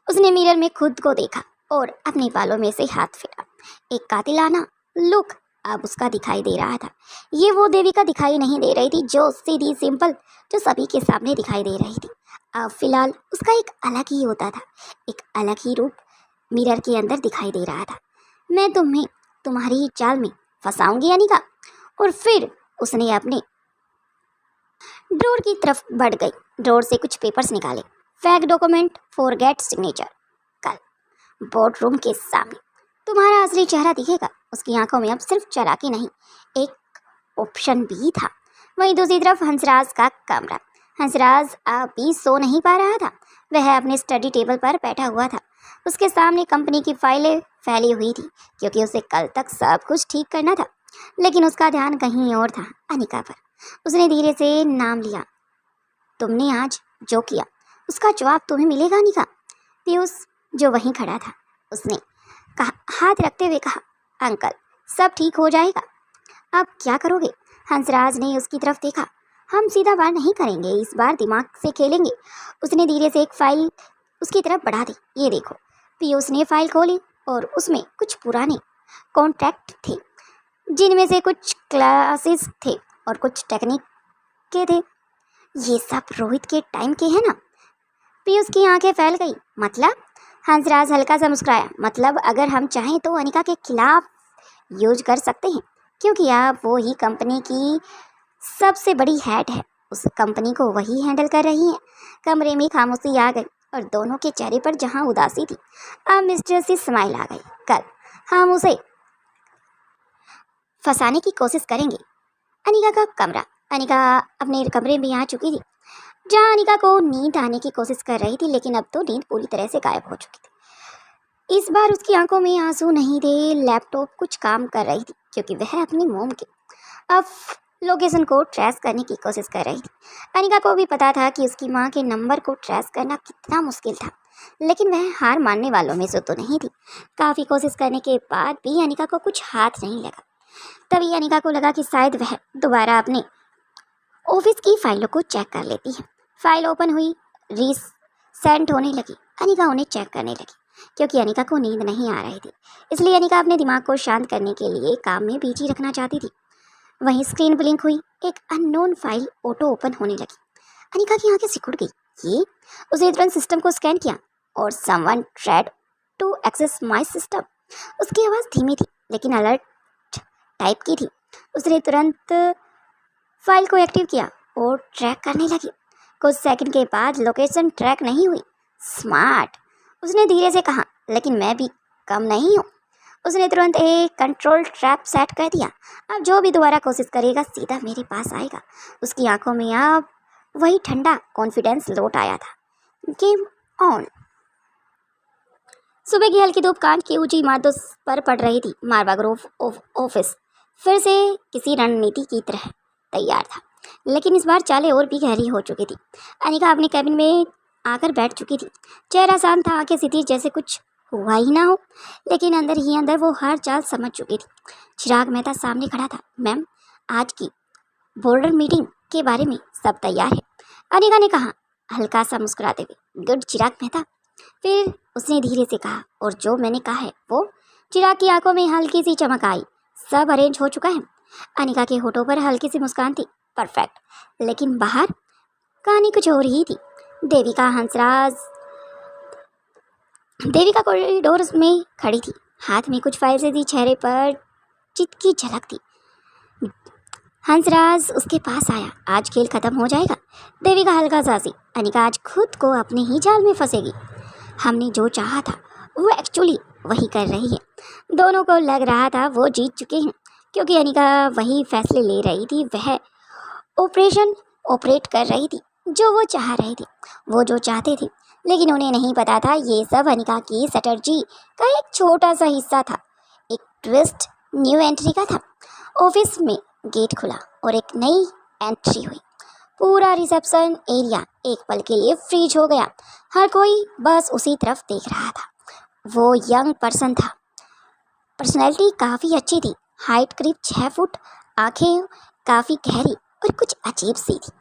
उसने मिरर में खुद को देखा और अपने बालों में से हाथ फेरा। एक कातिलाना लुक अब उसका दिखाई दे रहा था। ये वो देविका दिखाई नहीं दे रही थी जो सीधी सिंपल, जो सभी के सामने दिखाई दे रही थी। अब फिलहाल उसका एक अलग ही होता था, एक अलग ही रूप मिरर के अंदर दिखाई दे रहा था। मैं तुम्हें तुम्हारी ही चाल में फंसाऊंगी अनिका। और फिर उसने अपने ड्रॉर की तरफ बढ़ गई। ड्रॉर से कुछ पेपर्स निकाले। Fake document, forget signature. कल बोर्ड रूम के सामने तुम्हारा असली चेहरा दिखेगा। उसकी आंखों में अब सिर्फ चालाकी नहीं, एक ऑप्शन भी था। वहीं दूसरी तरफ हंसराज का कमरा। हंसराज अभी सो नहीं पा रहा था। वह अपने स्टडी टेबल पर बैठा हुआ था। उसके सामने कंपनी की फाइलें फैली हुई थी, क्योंकि उसे कल तक सब कुछ ठीक करना था। लेकिन उसका ध्यान कहीं और था, अनिका पर। उसने धीरे से नाम लिया। तुमने आज जो किया उसका जवाब तुम्हें मिलेगा अनिका। पीयूष जो वहीं खड़ा था, उसने हाथ रखते हुए कहा, अंकल सब ठीक हो जाएगा। अब क्या करोगे? हंसराज ने उसकी तरफ देखा। हम सीधा वार नहीं करेंगे, इस बार दिमाग से खेलेंगे। उसने धीरे से एक फाइल उसकी तरफ बढ़ा दी। ये देखो। पीयूष ने फाइल खोली और उसमें कुछ पुराने कॉन्ट्रैक्ट थे, जिनमें से कुछ क्लासेस थे और कुछ टेक्निक के थे। ये सब रोहित के टाइम के हैं ना? पीयूष की आंखें फैल गई। मतलब? हंसराज हल्का सा मुस्कुराया। मतलब अगर हम चाहें तो अनिका के खिलाफ यूज कर सकते हैं, क्योंकि आप वो ही कंपनी की सबसे बड़ी हेड है। उस कंपनी को वही हैंडल कर रही हैं। कमरे में खामोशी आ गई और दोनों के चेहरे पर जहां उदासी थी, अब मिस्टर सी स्माइल आ गई। कल हम उसे फंसाने की कोशिश करेंगे। अनिका का कमरा। अनिका अपने कमरे में आ चुकी थी, जहां अनिका को नींद आने की कोशिश कर रही थी, लेकिन अब तो नींद पूरी तरह से गायब हो चुकी थी। इस बार उसकी आंखों में आंसू नहीं थे। लैपटॉप कुछ काम कर रही थी, क्योंकि वह अपनी मोम के अब लोकेशन को ट्रेस करने की कोशिश कर रही थी। अनिका को भी पता था कि उसकी माँ के नंबर को ट्रेस करना कितना मुश्किल था, लेकिन वह हार मानने वालों में से तो नहीं थी। काफ़ी कोशिश करने के बाद भी अनिका को कुछ हाथ नहीं लगा। तभी अनिका को लगा कि शायद वह दोबारा अपने ऑफिस की फाइलों को चेक कर लेती है। फाइल ओपन हुई, रीसेंट होने लगी। अनिका उन्हें चेक करने लगी, क्योंकि अनिका को नींद नहीं आ रही थी। इसलिए अनिका अपने दिमाग को शांत करने के लिए काम में बिजी रखना चाहती थी। वहीं स्क्रीन ब्लिंक हुई। एक अननोन फाइल ऑटो ओपन होने लगी। अनिका की आंखें सिकुड़ गई। ये? उसने तुरंत सिस्टम को स्कैन किया और someone tried to access my system. उसकी आवाज़ धीमी थी, लेकिन अलर्ट टाइप की थी। उसने तुरंत फाइल को एक्टिव किया और ट्रैक करने लगी। कुछ सेकंड के बाद लोकेशन ट्रैक नहीं हुई। स्मार्ट, उसने धीरे से कहा, लेकिन मैं भी कम नहीं हूँ। उसने तुरंत एक कंट्रोल ट्रैप सेट कर दिया। अब जो भी दोबारा कोशिश करेगा सीधा मेरे पास आएगा। उसकी आंखों में अब वही ठंडा कॉन्फिडेंस लौट आया था। Game on. सुबह की हल्की धूप कांच की ऊंची इमारतों पर पड़ रही थी। मारवा ग्रोव ऑफिस फिर से किसी रणनीति की तरह तैयार था, लेकिन इस बार चालें और भी गहरी हो चुकी थी। अनिका अपने कैबिन में आकर बैठ चुकी थी। चेहरा शांत था, आंखें सीधी जैसे कुछ हुआ ही ना हो, लेकिन अंदर ही अंदर वो हर चाल समझ चुकी थी। चिराग मेहता सामने खड़ा था। मैम, आज की बोर्डर मीटिंग के बारे में सब तैयार है, अनिका ने कहा, हल्का सा मुस्कुराते हुए। गुड चिराग मेहता। फिर उसने धीरे से कहा, और जो मैंने कहा है वो? चिराग की आंखों में हल्की सी चमक आई। सब अरेंज हो चुका है। अनिका के होठों पर हल्की सी मुस्कान थी। परफेक्ट। लेकिन बाहर कहानी कुछ और ही थी। देविका कॉरिडोर में खड़ी थी। हाथ में कुछ फाइल से थी, चेहरे पर चित की झलक थी। हंसराज उसके पास आया। आज खेल खत्म हो जाएगा। देविका हल्का सा हंसी। अनिका आज खुद को अपने ही जाल में फंसेगी। हमने जो चाहा था वो एक्चुअली वही कर रही है। दोनों को लग रहा था वो जीत चुके हैं, क्योंकि अनिका वही फैसले ले रही थी। वह ऑपरेशन ऑपरेट कर रही थी जो वो चाह रही थी, वो जो चाहते थे। लेकिन उन्हें नहीं पता था ये सब अनिका की स्ट्रेटजी का एक छोटा सा हिस्सा था। एक ट्विस्ट न्यू एंट्री का था। ऑफिस में गेट खुला और एक नई एंट्री हुई। पूरा रिसेप्शन एरिया एक पल के लिए फ्रीज हो गया। हर कोई बस उसी तरफ देख रहा था। वो यंग पर्सन था। पर्सनैलिटी काफ़ी अच्छी थी। हाइट करीब 6 फुट, आंखें काफ़ी गहरी और कुछ अजीब सी थी।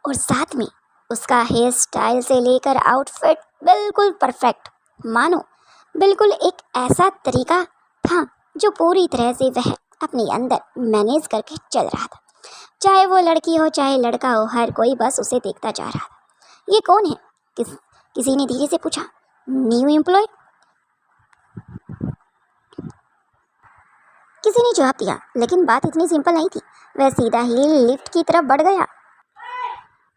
और साथ में उसका हेयर स्टाइल से लेकर आउटफिट बिल्कुल परफेक्ट। मानो बिल्कुल एक ऐसा तरीका था जो पूरी तरह से वह अपने अंदर मैनेज करके चल रहा था। चाहे वो लड़की हो चाहे लड़का हो, हर कोई बस उसे देखता जा रहा था। ये कौन है? किसी ने धीरे से पूछा। न्यू एम्प्लॉय, किसी ने जवाब दिया। लेकिन बात इतनी सिंपल नहीं थी। वह सीधा ही लिफ्ट की तरफ बढ़ गया।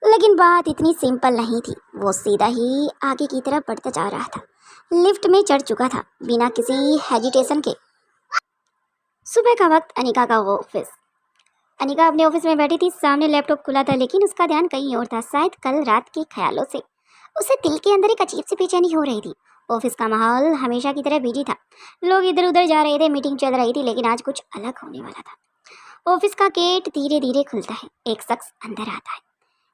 लेकिन बात इतनी सिंपल नहीं थी। वो सीधा ही आगे की तरफ बढ़ता जा रहा था। लिफ्ट में चढ़ चुका था बिना किसी हेजिटेशन के। सुबह का वक्त, अनिका का वो ऑफिस। अनिका अपने ऑफिस में बैठी थी। सामने लैपटॉप खुला था, लेकिन उसका ध्यान कहीं और था। शायद कल रात के ख्यालों से उसे दिल के अंदर एक अजीब सी बेचैनी हो रही थी। ऑफिस का माहौल हमेशा की तरह बिजी था। लोग इधर उधर जा रहे थे, मीटिंग चल रही थी, लेकिन आज कुछ अलग होने वाला था। ऑफिस का गेट धीरे धीरे खुलता है। एक शख्स अंदर आता है।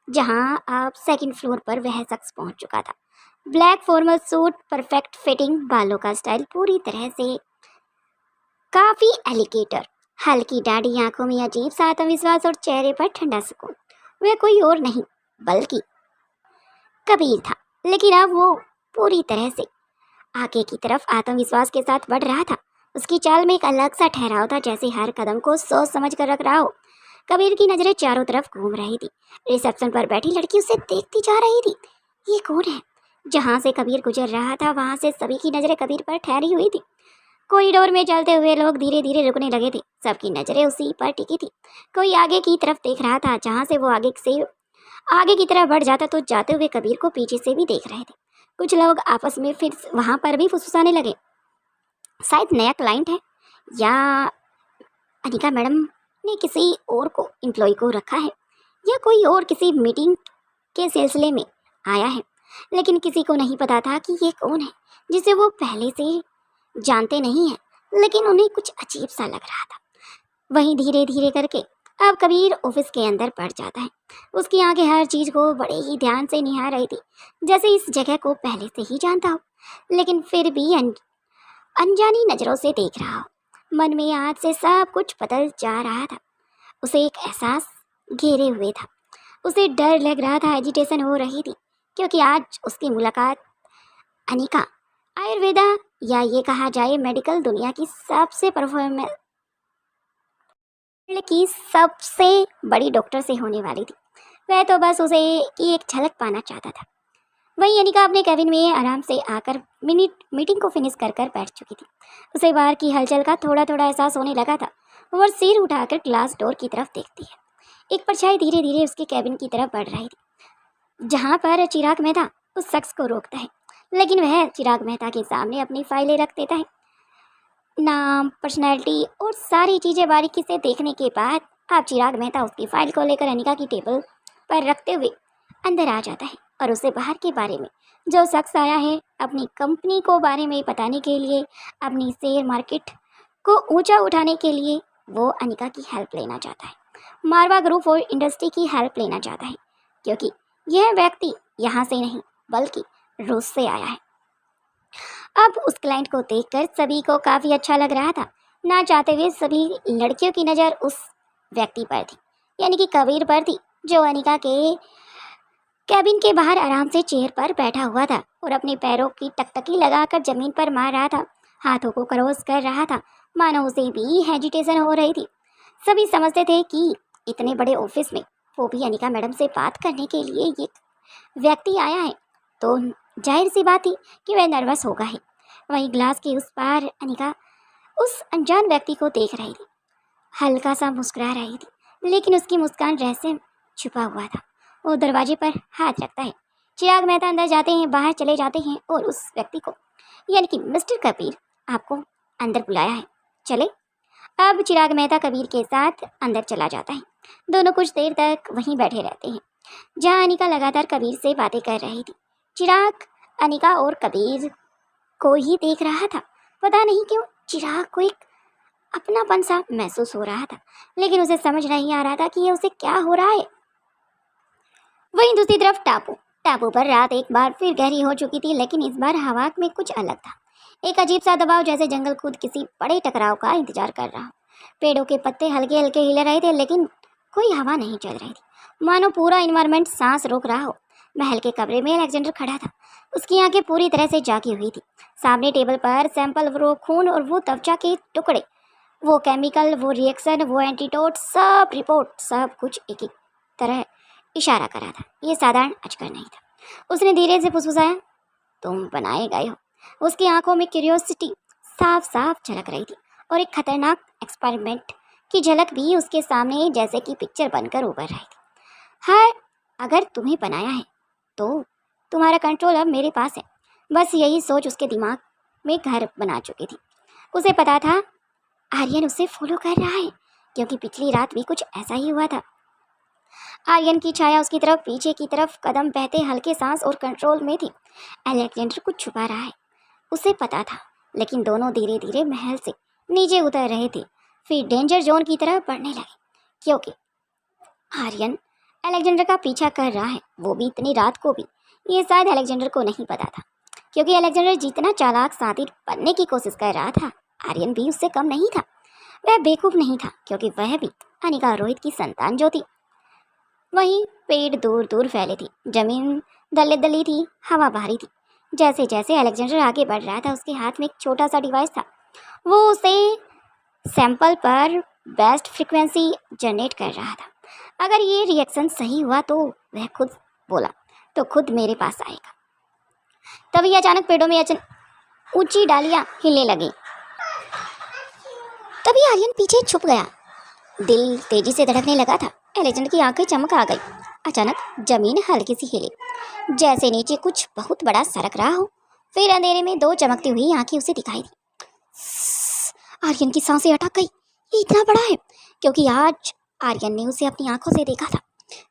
जहां आप सेकंड फ्लोर पर वह शख्स पहुंच चुका था। Black formal suit, perfect fitting, बालों का स्टाइल पूरी तरह से काफी एलिगेटर, हल्की दाढ़ी, आंखों में अजीब सा आत्मविश्वास और चेहरे पर ठंडा सुकून। वह कोई और नहीं बल्कि कबीर था। लेकिन अब वो पूरी तरह से आगे की तरफ आत्मविश्वास के साथ बढ़ रहा था। उसकी चाल में एक अलग सा ठहराव था, जैसे हर कदम को सोच समझ कर रख रहा हो। कबीर की नजरें चारों तरफ घूम रही थी। रिसेप्शन पर बैठी लड़की उसे देखती जा रही थी। ये कौन है? जहां से कबीर गुजर रहा था वहां से सभी की नजरें कबीर पर ठहरी हुई थी। कॉरिडोर में चलते हुए लोग धीरे धीरे रुकने लगे थे। सबकी नजरें उसी पर टिकी थी। कोई आगे की तरफ देख रहा था, जहां से वो आगे की तरफ बढ़ जाता तो जाते हुए कबीर को पीछे से भी देख रहे थे। कुछ लोग आपस में फिर वहां पर भी फुसफुसाने लगे। शायद नया क्लाइंट है, या अनिका मैडम ने किसी और को एम्प्लॉय को रखा है, या कोई और किसी मीटिंग के सिलसिले में आया है। लेकिन किसी को नहीं पता था कि ये कौन है, जिसे वो पहले से जानते नहीं है। लेकिन उन्हें कुछ अजीब सा लग रहा था। वहीं धीरे धीरे करके अब कबीर ऑफिस के अंदर बढ़ जाता है। उसकी आंखें हर चीज को बड़े ही ध्यान से निहार रही थी, जैसे इस जगह को पहले से ही जानता हो, लेकिन फिर भी अनजानी नजरों से देख रहा हो। मन में आज से सब कुछ बदल जा रहा था। उसे एक एहसास घेरे हुए था। उसे डर लग रहा था, एजिटेशन हो रही थी, क्योंकि आज उसकी मुलाकात अनिका, आयुर्वेदा या ये कहा जाए मेडिकल दुनिया की सबसे बड़ी डॉक्टर से होने वाली थी। वह तो बस उसे की एक झलक पाना चाहता था। वहीं अनिका अपने कैबिन में आराम से आकर मीटिंग को फिनिश कर बैठ चुकी थी। उसे बाहर की हलचल का थोड़ा थोड़ा एहसास होने लगा था। वह सिर उठाकर ग्लास डोर की तरफ देखती है। एक परछाई धीरे धीरे उसके कैबिन की तरफ बढ़ रही थी, जहां पर चिराग मेहता उस शख्स को रोकता है। लेकिन वह चिराग मेहता के सामने अपनी फाइलें रख देता है। नाम, पर्सनैलिटी और सारी चीज़ें बारीकी से देखने के बाद अब चिराग मेहता उसकी फाइल को लेकर अनिका की टेबल पर रखते हुए अंदर आ जाता है और उसे बाहर के बारे में जो शख्स आया है अपनी कंपनी को बारे में बताने के लिए, अपनी शेयर मार्केट को ऊंचा उठाने के लिए, वो अनिका की हेल्प लेना चाहता है। मारवा ग्रुप और इंडस्ट्री की हेल्प लेना चाहता है, क्योंकि यह व्यक्ति यहाँ से नहीं बल्कि रूस से आया है। अब उस क्लाइंट को देखकर सभी को काफ़ी अच्छा लग रहा था। ना चाहते हुए सभी लड़कियों की नज़र उस व्यक्ति पर थी, यानी कि कबीर पर थी, जो अनिका के कैबिन के बाहर आराम से चेयर पर बैठा हुआ था और अपने पैरों की टकटकी लगाकर जमीन पर मार रहा था, हाथों को क्रॉस कर रहा था, मानो उसे भी हेजिटेशन हो रही थी। सभी समझते थे कि इतने बड़े ऑफिस में, वो भी अनिका मैडम से बात करने के लिए, ये व्यक्ति आया है, तो जाहिर सी बात थी कि वह नर्वस होगा ही। वहीं ग्लास के उस पार अनिका उस अनजान व्यक्ति को देख रही थी, हल्का सा मुस्कुरा रही थी, लेकिन उसकी मुस्कान रहस्य छुपा हुआ था। वो दरवाजे पर हाथ रखता है। चिराग मेहता अंदर जाते हैं, बाहर चले जाते हैं और उस व्यक्ति को, यानी कि मिस्टर कबीर, आपको अंदर बुलाया है, चले। अब चिराग मेहता कबीर के साथ अंदर चला जाता है। दोनों कुछ देर तक वहीं बैठे रहते हैं, जहाँ अनिका लगातार कबीर से बातें कर रही थी। चिराग अनिका और कबीर को ही देख रहा था। पता नहीं क्यों चिराग को एक अपनापन सा महसूस हो रहा था, लेकिन उसे समझ नहीं आ रहा था कि ये उसे क्या हो रहा है। वहीं दूसरी तरफ टापू पर रात एक बार फिर गहरी हो चुकी थी, लेकिन इस बार हवा में कुछ अलग था। एक अजीब सा दबाव, जैसे जंगल खुद किसी बड़े टकराव का इंतजार कर रहा हो। पेड़ों के पत्ते हल्के हल्के हिले रहे थे, लेकिन कोई हवा नहीं चल रही थी, मानो पूरा इन्वायरमेंट सांस रोक रहा हो। महल के कमरे में अलेक्जेंडर खड़ा था। उसकी आंखें पूरी तरह से जागी हुई थी। सामने टेबल पर सैंपल, वो खून और वो त्वचा के टुकड़े, वो केमिकल, वो रिएक्शन, वो एंटीडोट, सब रिपोर्ट, सब कुछ एक एक तरह इशारा कर रहा था। ये साधारण अजगर नहीं था। उसने धीरे से फुसफुसाया, तुम बनाए गए हो। उसकी आंखों में क्यूरियोसिटी साफ साफ झलक रही थी और एक खतरनाक एक्सपेरिमेंट की झलक भी उसके सामने जैसे कि पिक्चर बनकर उभर रही थी। हर अगर तुम्हें बनाया है तो तुम्हारा कंट्रोल अब मेरे पास है। बस यही सोच उसके दिमाग में घर बना चुकी थी। उसे पता था आर्यन उसे फॉलो कर रहा है, क्योंकि पिछली रात भी कुछ ऐसा ही हुआ था। आर्यन की छाया उसकी तरफ पीछे की तरफ कदम बहते हल्के सांस और कंट्रोल में थी। अलेक्जेंडर कुछ छुपा रहा है, उसे पता था, लेकिन दोनों धीरे धीरे महल से नीचे उतर रहे थे, फिर डेंजर जोन की तरफ बढ़ने लगे, क्योंकि आर्यन अलेक्जेंडर का पीछा कर रहा है, वो भी इतनी रात को भी। ये शायद अलेक्जेंडर को नहीं पता था, क्योंकि अलेक्जेंडर जितना चालाक शातिर बनने की कोशिश कर रहा था, आर्यन भी उससे कम नहीं था। वह बेवकूफ नहीं था, क्योंकि वह भी अनिका और रोहित की संतान जो थी। वहीं पेड़ दूर दूर फैले थे, जमीन दलदली दली थी, हवा भारी थी। जैसे जैसे अलेक्जेंडर आगे बढ़ रहा था, उसके हाथ में एक छोटा सा डिवाइस था। वो उसे सैंपल पर बेस्ट फ्रीक्वेंसी जनरेट कर रहा था। अगर ये रिएक्शन सही हुआ तो वह खुद बोला तो खुद मेरे पास आएगा। तभी अचानक पेड़ों में ऊंची डालियां हिलने लगी। तभी आर्यन पीछे छुप गया। दिल तेजी से धड़कने लगा था। अलेक्जेंडर की आंखें चमक आ गई। अचानक जमीन हल्की सी हिली, जैसे नीचे कुछ बहुत बड़ा सरक रहा हो। फिर अंधेरे में दो चमकती हुई आंखें उसे दिखाई दी। आर्यन की सांसें अटक गई। ये इतना बड़ा है, क्योंकि आज आर्यन ने उसे अपनी आंखों से देखा था।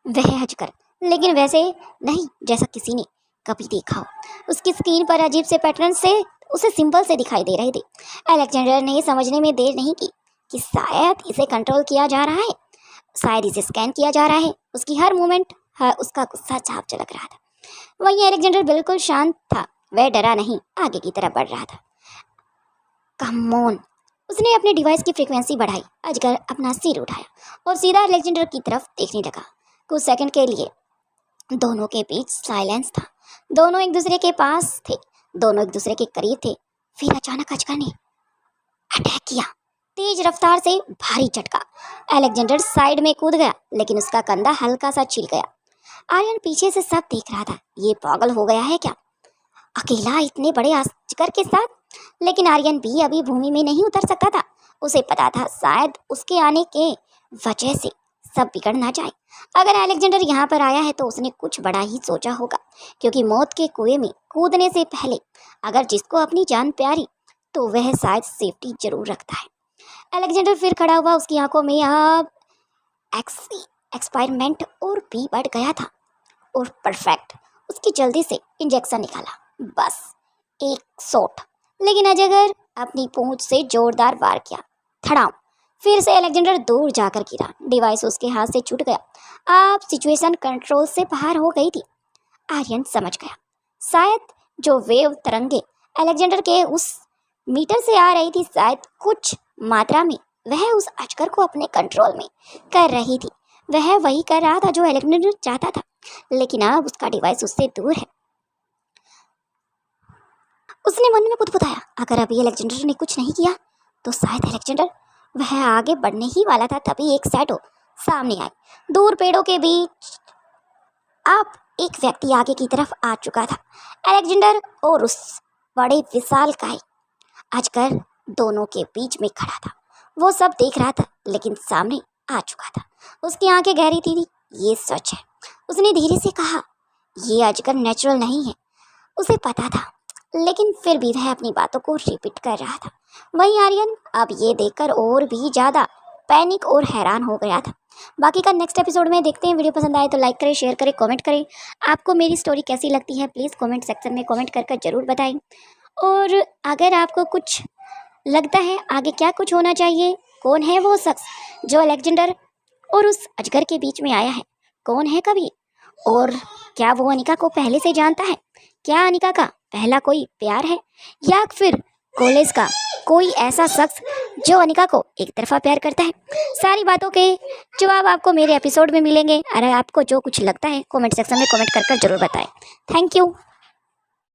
वह अजगर, लेकिन वैसे नहीं जैसा किसी ने कभी देखा हो। उसकी स्क्रीन पर अजीब से पैटर्न से उसे सिंबल से दिखाई दे रहे थे। अलेक्जेंडर ने समझने में देर नहीं की कि शायद इसे कंट्रोल किया जा रहा है, शायद इसे स्कैन किया जा रहा है। उसकी हर मूवमेंट, उसका गुस्सा साफ झलक रहा था। वहीं अलेक्जेंडर बिल्कुल शांत था। वह डरा नहीं, आगे की तरफ बढ़ रहा था। Come on. उसने अपने डिवाइस की फ्रीक्वेंसी बढ़ाई। अजगर अपना सिर उठाया और सीधा अलेक्जेंडर की तरफ देखने लगा। कुछ सेकंड के लिए दोनों के बीच साइलेंस था। दोनों एक दूसरे के पास थे, दोनों एक दूसरे के करीब थे। फिर अचानक अजगर ने अटैक किया, तेज रफ्तार से भारी झटका। अलेक्जेंडर साइड में कूद गया, लेकिन उसका कंधा हल्का सा छिल गया। आर्यन पीछे से सब देख रहा था। ये पागल हो गया है क्या, अकेला इतने बड़े अजगर के साथ? लेकिन आर्यन भी अभी भूमि में नहीं उतर सकता था। उसे पता था शायद उसके आने के वजह से सब बिगड़ ना जाए। अगर अलेक्जेंडर यहाँ पर आया है तो उसने कुछ बड़ा ही सोचा होगा, क्योंकि मौत के कुएं में कूदने से पहले अगर जिसको अपनी जान प्यारी तो वह शायद सेफ्टी जरूर रखता है। अलेक्जेंडर फिर खड़ा हुआ। उसकी आंखों में अब एक्सपेरिमेंट और भी बढ़ गया था। और परफेक्ट। उसकी जल्दी से इंजेक्शन निकाला, बस एक शॉट। लेकिन अजगर अपनी पूंछ से जोरदार वार किया, धड़ाम। फिर से अलेक्जेंडर दूर जाकर गिरा। डिवाइस उसके हाथ से छूट गया। अब सिचुएशन कंट्रोल से बाहर हो गई थी। आर्यन समझ गया, शायद जो वेव तरंगे अलेक्जेंडर के उस मीटर से आ रही थी, शायद कुछ मात्रा में वह उस अजगर को अपने कंट्रोल में कर रही थी। वह वही कर रहा था जो अलेक्जेंडर चाहता था, लेकिन अब उसका डिवाइस उससे दूर है। उसने मन में बुदबुदाया, अगर अभी अलेक्जेंडर ने कुछ नहीं किया तो शायद अलेक्जेंडर। वह आगे बढ़ने ही वाला था, तभी एक शैडो सामने आई। दूर पेड़ों के बीच अब एक व्यक्ति आगे की तरफ आ चुका था। अलेक्जेंडर और उस बड़े विशालकाय अजगर दोनों के बीच में खड़ा था। वो सब देख रहा था, लेकिन सामने आ चुका था। उसकी आंखें गहरी थी। ये सच है, उसने धीरे से कहा। ये अजगर नेचुरल नहीं है, उसे पता था, लेकिन फिर भी वह अपनी बातों को रिपीट कर रहा था। वहीं आर्यन अब ये देखकर और भी ज़्यादा पैनिक और हैरान हो गया था। बाकी का नेक्स्ट एपिसोड में देखते हैं। वीडियो पसंद आए तो लाइक करें, शेयर करें, कमेंट करें। आपको मेरी स्टोरी कैसी लगती है प्लीज़ कमेंट सेक्शन में कमेंट कर ज़रूर बताएं। और अगर आपको कुछ लगता है आगे क्या कुछ होना चाहिए, कौन है वो शख्स जो अलेक्जेंडर और उस अजगर के बीच में आया है, कौन है कभी, और क्या वो अनिका को पहले से जानता है? क्या अनिका का पहला कोई प्यार है, या फिर कॉलेज का कोई ऐसा शख्स जो अनिका को एक तरफा प्यार करता है? सारी बातों के जवाब आपको मेरे एपिसोड में मिलेंगे। अगर आपको जो कुछ लगता है कमेंट सेक्शन में कमेंट कर जरूर बताएं। Thank you.